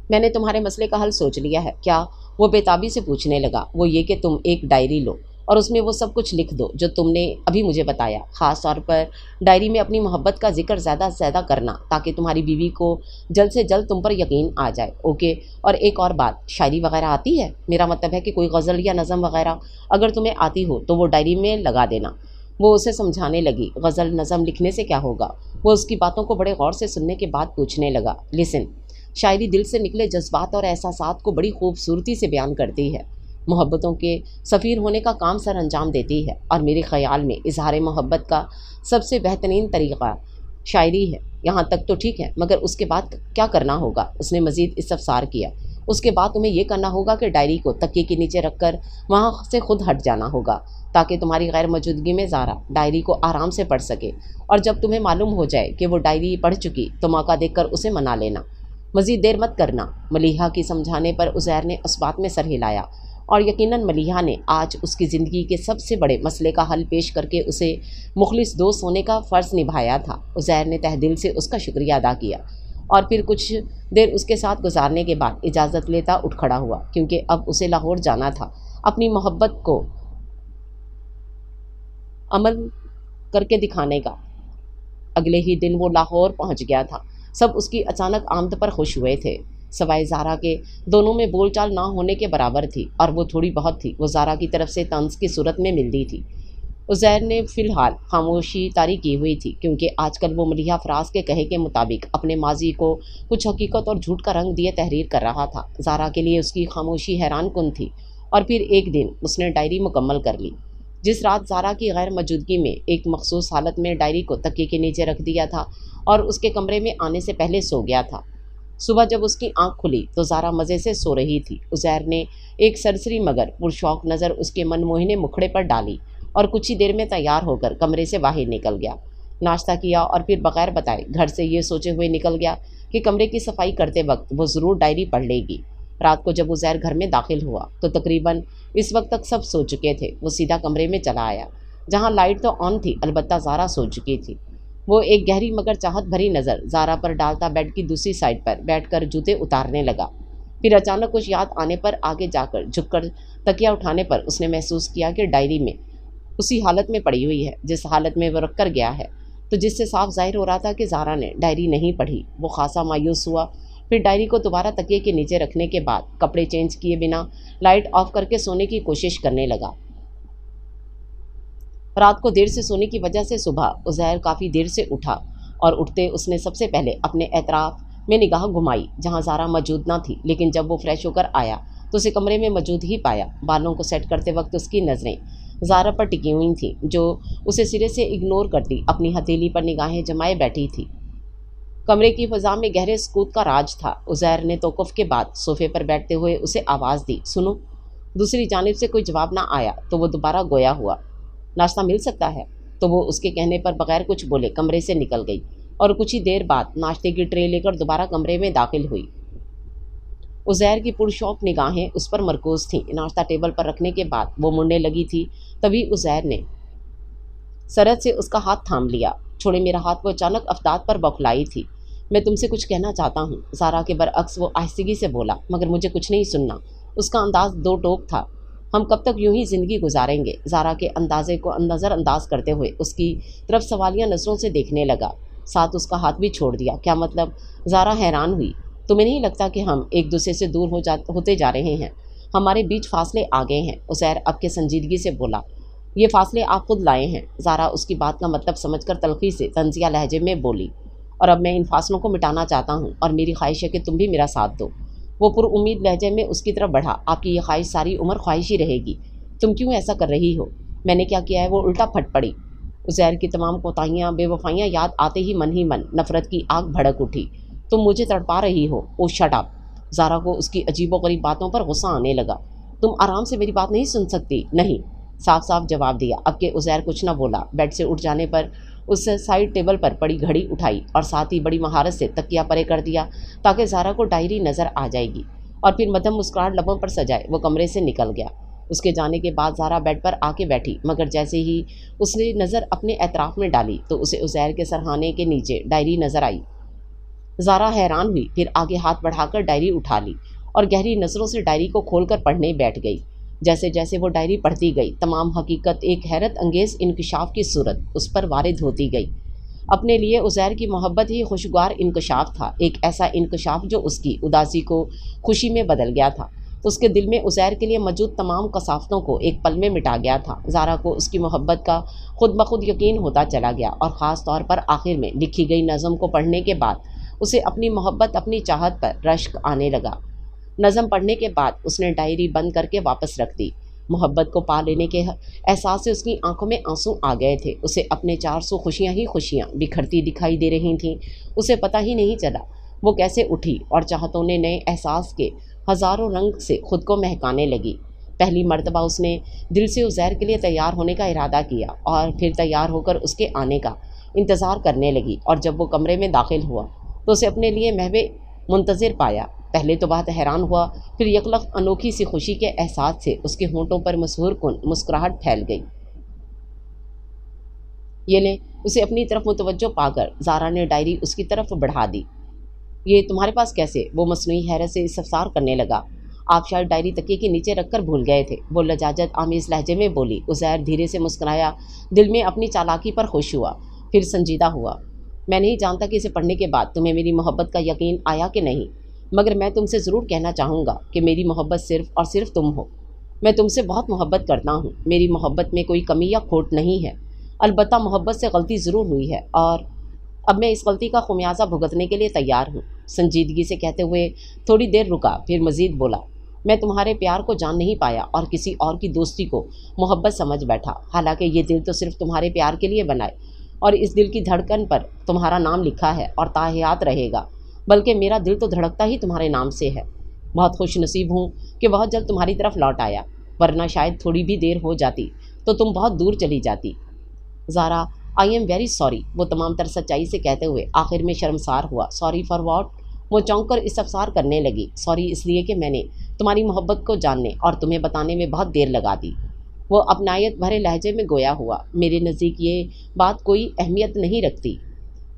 میں نے تمہارے مسئلے کا حل سوچ لیا ہے۔ کیا؟ وہ بےتابی سے پوچھنے لگا۔ وہ یہ کہ تم ایک ڈائری لو اور اس میں وہ سب کچھ لکھ دو جو تم نے ابھی مجھے بتایا، خاص طور پر ڈائری میں اپنی محبت کا ذکر زیادہ سے زیادہ کرنا، تاکہ تمہاری بیوی کو جلد سے جلد تم پر یقین آ جائے، اوکے؟ اور ایک اور بات، شاعری وغیرہ آتی ہے؟ میرا مطلب ہے کہ کوئی غزل یا نظم وغیرہ اگر تمہیں آتی ہو تو وہ ڈائری میں لگا دینا۔ وہ اسے سمجھانے لگی، غزل نظم لکھنے سے کیا ہوگا؟ وہ اس کی باتوں کو بڑے غور سے سننے کے بعد پوچھنے لگا، لسن، شاعری دل سے نکلے جذبات اور احساسات کو بڑی خوبصورتی سے بیان کرتی ہے، محبتوں کے سفیر ہونے کا کام سر انجام دیتی ہے، اور میرے خیال میں اظہار محبت کا سب سے بہترین طریقہ شاعری ہے۔ یہاں تک تو ٹھیک ہے، مگر اس کے بعد کیا کرنا ہوگا؟ اس نے مزید استفسار کیا۔ اس کے بعد تمہیں یہ کرنا ہوگا کہ ڈائری کو تکیے کے نیچے رکھ کر وہاں سے خود ہٹ جانا ہوگا، تاکہ تمہاری غیر موجودگی میں زارا ڈائری کو آرام سے پڑھ سکے، اور جب تمہیں معلوم ہو جائے کہ وہ ڈائری پڑھ چکی تو موقع دیکھ کر اسے منا لینا، مزید دیر مت کرنا۔ ملیحہ کی سمجھانے پر عزیر نے اس بات میں سر ہلایا، اور یقیناً ملیحہ نے آج اس کی زندگی کے سب سے بڑے مسئلے کا حل پیش کر کے اسے مخلص دوست ہونے کا فرض نبھایا تھا۔ عزیر نے تہ دل سے اس کا شکریہ ادا کیا، اور پھر کچھ دیر اس کے ساتھ گزارنے کے بعد اجازت لیتا اٹھ کھڑا ہوا، کیونکہ اب اسے لاہور جانا تھا، اپنی محبت کو عمل کر کے دکھانے کا۔ اگلے ہی دن وہ لاہور پہنچ گیا تھا۔ سب اس کی اچانک آمد پر خوش ہوئے تھے، سوائے زارا کے۔ دونوں میں بول چال نہ ہونے کے برابر تھی، اور وہ تھوڑی بہت تھی وہ زارا کی طرف سے طنز کی صورت میں ملتی تھی۔ عزیر نے فی الحال خاموشی طاری کی ہوئی تھی، کیونکہ آج کل وہ ملیحہ فراز کے کہے کے مطابق اپنے ماضی کو کچھ حقیقت اور جھوٹ کا رنگ دیے تحریر کر رہا تھا۔ زارا کے لیے اس کی خاموشی حیران کن تھی، اور پھر ایک دن اس نے ڈائری مکمل کر لی۔ جس رات زارا کی غیر موجودگی میں ایک مخصوص حالت میں ڈائری کو تکیے کے نیچے رکھ دیا تھا اور اس کے کمرے میں آنے سے پہلے سو گیا تھا۔ صبح جب اس کی آنکھ کھلی تو زارا مزے سے سو رہی تھی۔ عزیر نے ایک سرسری مگر پرشوق نظر اس کے من موہنے مکھڑے پر ڈالی اور کچھ ہی دیر میں تیار ہو کر کمرے سے باہر نکل گیا۔ ناشتہ کیا اور پھر بغیر بتائے گھر سے یہ سوچے ہوئے نکل گیا کہ کمرے کی صفائی کرتے وقت وہ ضرور ڈائری پڑھ لے گی۔ رات کو جب عزیر گھر میں داخل ہوا تو تقریباً اس وقت تک سب سو چکے تھے۔ وہ سیدھا کمرے میں چلا آیا، جہاں لائٹ تو آن تھی، البتہ زارا سو چکی تھی۔ وہ ایک گہری مگر چاہت بھری نظر زارا پر ڈالتا بیڈ کی دوسری سائڈ پر بیٹھ کر جوتے اتارنے لگا۔ پھر اچانک کچھ یاد آنے پر آگے جا کر جھک کر تکیا اٹھانے پر اس نے محسوس کیا کہ ڈائری میں اسی حالت میں پڑی ہوئی ہے جس حالت میں وہ رکھ کر گیا ہے، تو جس سے صاف ظاہر ہو رہا تھا کہ زارا نے ڈائری نہیں پڑھی۔ وہ خاصا مایوس ہوا، پھر ڈائری کو دوبارہ تکیے کے نیچے رکھنے کے بعد کپڑے چینج کیے بنا لائٹ آف کر کے سونے کی کوشش کرنے لگا۔ رات کو دیر سے سونے کی وجہ سے صبح عزیر کافی دیر سے اٹھا، اور اٹھتے اس نے سب سے پہلے اپنے اطراف میں نگاہ گھمائی جہاں زارا موجود نہ تھی، لیکن جب وہ فریش ہو کر آیا تو اسے کمرے میں موجود ہی پایا۔ بالوں کو سیٹ کرتے وقت اس کی نظریں زارا پر ٹکی ہوئی تھیں، جو اسے سرے سے اگنور کرتی اپنی ہتھیلی پر نگاہیں جمائے بیٹھی تھی۔ کمرے کی فضا میں گہرے سکوت کا راج تھا۔ عزیر نے توقف کے بعد صوفے پر بیٹھتے ہوئے اسے آواز دی، سنو۔ دوسری جانب سے کوئی جواب نہ آیا تو وہ دوبارہ گویا ہوا، ناشتہ مل سکتا ہے؟ تو وہ اس کے کہنے پر بغیر کچھ بولے کمرے سے نکل گئی، اور کچھ ہی دیر بعد ناشتے کی ٹرے لے کر دوبارہ کمرے میں داخل ہوئی۔ عزیر کی پرشوق نگاہیں اس پر مرکوز تھیں۔ ناشتہ ٹیبل پر رکھنے کے بعد وہ مڑنے لگی تھی، تبھی عزیر نے سرعت سے اس کا ہاتھ تھام لیا۔ چھوڑے میرا ہاتھ، وہ اچانک افداد پر بوکھلائی تھی۔ میں تم سے کچھ کہنا چاہتا ہوں۔ زارا کے برعکس وہ آہستگی سے بولا، مگر مجھے کچھ نہیں سننا۔ اس کا انداز دو ٹوک تھا۔ ہم کب تک یوں ہی زندگی گزاریں گے؟ زارا کے اندازے کو نظر انداز کرتے ہوئے اس کی طرف سوالیہ نظروں سے دیکھنے لگا، ساتھ اس کا ہاتھ بھی چھوڑ دیا۔ کیا مطلب؟ زارا حیران ہوئی۔ تمہیں نہیں لگتا کہ ہم ایک دوسرے سے دور ہوتے جا رہے ہیں؟ ہمارے بیچ فاصلے آ گئے ہیں۔ عزیر اب کے سنجیدگی سے بولا، یہ فاصلے آپ خود لائے ہیں۔ زارا اس کی بات کا مطلب سمجھ کر تلخی سے طنزیہ لہجے میں بولی، اور اب میں ان فاصلوں کو مٹانا چاہتا ہوں، اور میری خواہش ہے کہ تم بھی میرا ساتھ دو۔ وہ پر امید لہجے میں اس کی طرف بڑھا، آپ کی یہ خواہش ساری عمر خواہش ہی رہے گی۔ تم کیوں ایسا کر رہی ہو؟ میں نے کیا کیا ہے؟ وہ الٹا پھٹ پڑی۔ عزیر کی تمام کوتاہیاں، بے وفائیاں یاد آتے ہی من نفرت کی آگ بھڑک اٹھی۔ تم مجھے تڑپا رہی ہو۔ او شٹ اپ۔ زارا کو اس کی عجیب و غریب باتوں پر غصہ آنے لگا۔ تم آرام سے میری بات نہیں سن سکتی؟ نہیں، صاف صاف جواب دیا۔ اب کہ عزیر کچھ نہ بولا، بیڈ سے اٹھ جانے پر اس سے سائڈ ٹیبل پر پڑی گھڑی اٹھائی اور ساتھ ہی بڑی مہارت سے تکیہ پرے کر دیا تاکہ زارا کو ڈائری نظر آ جائے گی، اور پھر مدھم مسکراہٹ لبوں پر سجائے وہ کمرے سے نکل گیا۔ اس کے جانے کے بعد زارا بیڈ پر آ کے بیٹھی، مگر جیسے ہی اس نے نظر اپنے اطراف میں ڈالی تو اسے عزیر کے سرہانے کے نیچے ڈائری نظر آئی۔ زارا حیران ہوئی، پھر آگے ہاتھ بڑھا کر ڈائری اٹھا لی اور گہری نظروں سے ڈائری کو کھول کر پڑھنے بیٹھ گئی۔ جیسے جیسے وہ ڈائری پڑھتی گئی، تمام حقیقت ایک حیرت انگیز انکشاف کی صورت اس پر وارد ہوتی گئی۔ اپنے لیے عزیر کی محبت ہی خوشگوار انکشاف تھا، ایک ایسا انکشاف جو اس کی اداسی کو خوشی میں بدل گیا تھا۔ اس کے دل میں عزیر کے لیے موجود تمام کثافتوں کو ایک پل میں مٹا گیا تھا۔ زارا کو اس کی محبت کا خود بخود یقین ہوتا چلا گیا، اور خاص طور پر آخر میں لکھی گئی نظم کو پڑھنے کے بعد اسے اپنی محبت، اپنی چاہت پر رشک آنے لگا۔ نظم پڑھنے کے بعد اس نے ڈائری بند کر کے واپس رکھ دی۔ محبت کو پا لینے کے احساس سے اس کی آنکھوں میں آنسو آ گئے تھے۔ اسے اپنے 400 خوشیاں ہی خوشیاں بکھرتی دکھائی دے رہی تھیں۔ اسے پتہ ہی نہیں چلا وہ کیسے اٹھی اور چاہتوں نے نئے احساس کے ہزاروں رنگ سے خود کو مہکانے لگی۔ پہلی مرتبہ اس نے دل سے عزیر کے لیے تیار ہونے کا ارادہ کیا، اور پھر تیار ہو کر اس کے آنے کا انتظار کرنے لگی، اور جب وہ کمرے میں داخل ہوا تو اسے اپنے لیے محو منتظر پایا۔ پہلے تو بہت حیران ہوا، پھر یکلخت انوکھی سی خوشی کے احساس سے اس کے ہونٹوں پر مسحور کن مسکراہٹ پھیل گئی۔ یہ لیں، اسے اپنی طرف متوجہ پا کر زارا نے ڈائری اس کی طرف بڑھا دی۔ یہ تمہارے پاس کیسے؟ وہ مصنوعی حیرت سے استفسار کرنے لگا۔ آپ شاید ڈائری تکیے کے نیچے رکھ کر بھول گئے تھے، وہ لجاجت آمیز لہجے میں بولی۔ عزیر دھیرے سے مسکرایا، دل میں اپنی چالاکی پر خوش ہوا، پھر سنجیدہ ہوا۔ میں نہیں جانتا کہ اسے پڑھنے کے بعد تمہیں میری محبت کا یقین آیا کہ نہیں، مگر میں تم سے ضرور کہنا چاہوں گا کہ میری محبت صرف اور صرف تم ہو۔ मैं तुमसे बहुत मोहब्बत करता हूँ, मेरी मोहब्बत में कोई कमी या खोट नहीं है। अलबत्ता मोहब्बत से गलती ज़रूर हुई है और अब मैं इस गलती का खुमियाजा भुगतने के लिए तैयार हूँ। संजीदगी से कहते हुए थोड़ी देर रुका, फिर मज़ीद बोला, मैं तुम्हारे प्यार को जान नहीं पाया और किसी और की दोस्ती को मोहब्बत समझ बैठा। हालांकि ये दिल तो सिर्फ तुम्हारे प्यार के लिए बना है और इस दिल की धड़कन पर तुम्हारा नाम लिखा है और ताहयात रहेगा। बल्कि मेरा दिल तो धड़कता ही तुम्हारे नाम से है। बहुत खुश नसीब हूँ कि बहुत जल्द तुम्हारी तरफ लौट आया, वरना शायद थोड़ी भी देर हो जाती तो तुम बहुत दूर चली जाती। Zara, I am very sorry, वो तमाम तर सच्चाई से कहते हुए आखिर में शर्मसार हुआ। Sorry for what? वो चौंक कर इस्तफसार करने लगी। सॉरी इसलिए कि मैंने तुम्हारी मोहब्बत को जानने और तुम्हें बताने में बहुत देर लगा दी। वो अपनायत भरे लहजे में गोया हुआ। मेरे नज़दीक ये बात कोई अहमियत नहीं रखती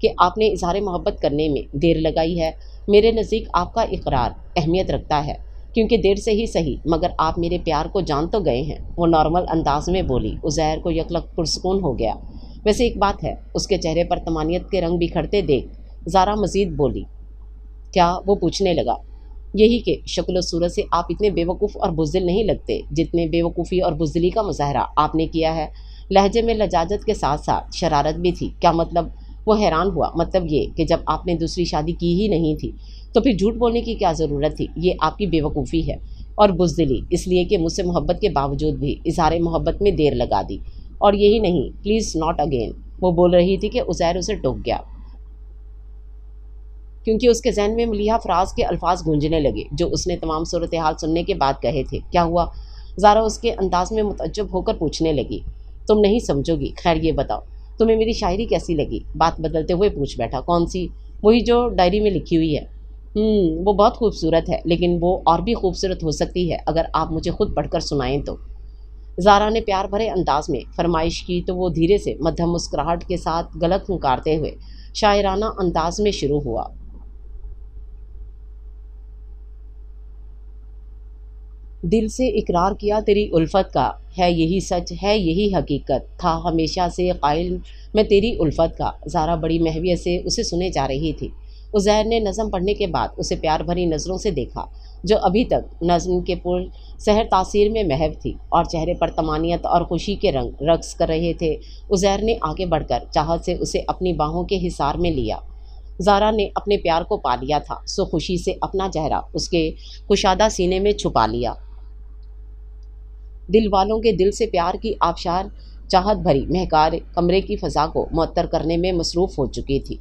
कि आपने इजहार मोहब्बत करने में देर लगाई है। मेरे नज़दीक आपका इकरार अहमियत रखता है, क्योंकि देर से ही सही मगर आप मेरे प्यार को जान तो गए हैं। वो नॉर्मल अंदाज में बोली। उज़ैर को यकलक पुरसकून हो गया। वैसे एक बात है, उसके चेहरे पर तमानियत के रंग बिखरते देख ज़ारा मज़ीद बोली। क्या? वो पूछने लगा। यही कि शक्ल सूरत से आप इतने बेवकूफ़ और बुज़दिल नहीं लगते जितने बेवकूफ़ी और बुज़दिली का मुजाहरा आपने किया है। लहजे में लजाजत के साथ साथ शरारत भी थी। क्या मतलब? वो हैरान हुआ। मतलब ये कि जब आपने दूसरी शादी की ही नहीं थी तो फिर झूठ बोलने की क्या ज़रूरत थी? ये आपकी बेवकूफ़ी है और बुज़दिली, इसलिए कि मुझसे मोहब्बत के बावजूद भी इज़हार मोहब्बत में देर लगा दी। और यही नहीं, प्लीज़ नॉट अगेन, वो बोल रही थी कि उज़ैर उसे टोक गया, क्योंकि उसके जहन में मलिहा फराज के अल्फाज गूंजने लगे जो उसने तमाम सूरत हाल सुनने के बाद कहे थे। क्या हुआ? ज़ारा उसके अंदाज में मुतअज्जब होकर पूछने लगी। तुम नहीं समझोगी। खैर ये बताओ, तुम्हें मेरी शायरी कैसी लगी? बात बदलते हुए पूछ बैठा। कौन सी? वही जो डायरी में लिखी हुई है। वो बहुत खूबसूरत है, लेकिन वो और भी खूबसूरत हो सकती है अगर आप मुझे खुद पढ़कर सुनाएं तो। ज़ारा ने प्यार भरे अंदाज में फरमाइश की तो वो धीरे से मध्यम मुस्कुराहट के साथ गलत हुंकारते हुए शायराना अंदाज में शुरू हुआ। दिल से इकरार किया तेरी उल्फत का, है यही सच, है यही हकीकत, था हमेशा से कायल मैं तेरी उल्फत का। ज़ारा बड़ी महवियत से उसे सुने जा रही थी। उज़ैर ने नज़म पढ़ने के बाद उसे प्यार भरी नज़रों से देखा, जो अभी तक नज़म के पुर सहर तासीर में महव थी और चेहरे पर तमानियत और खुशी के रंग रक्स कर रहे थे। उज़ैर ने आगे बढ़कर चाहत से उसे अपनी बाहों के हिसार में लिया। ज़ारा ने अपने प्यार को पा लिया था, सो खुशी से अपना चेहरा उसके कुशादा सीने में छुपा लिया। दिल वालों के दिल से प्यार की आबशार चाहत भरी महकार कमरे की फ़ज़ा को मुअत्तर करने में मसरूफ़ हो चुकी थी।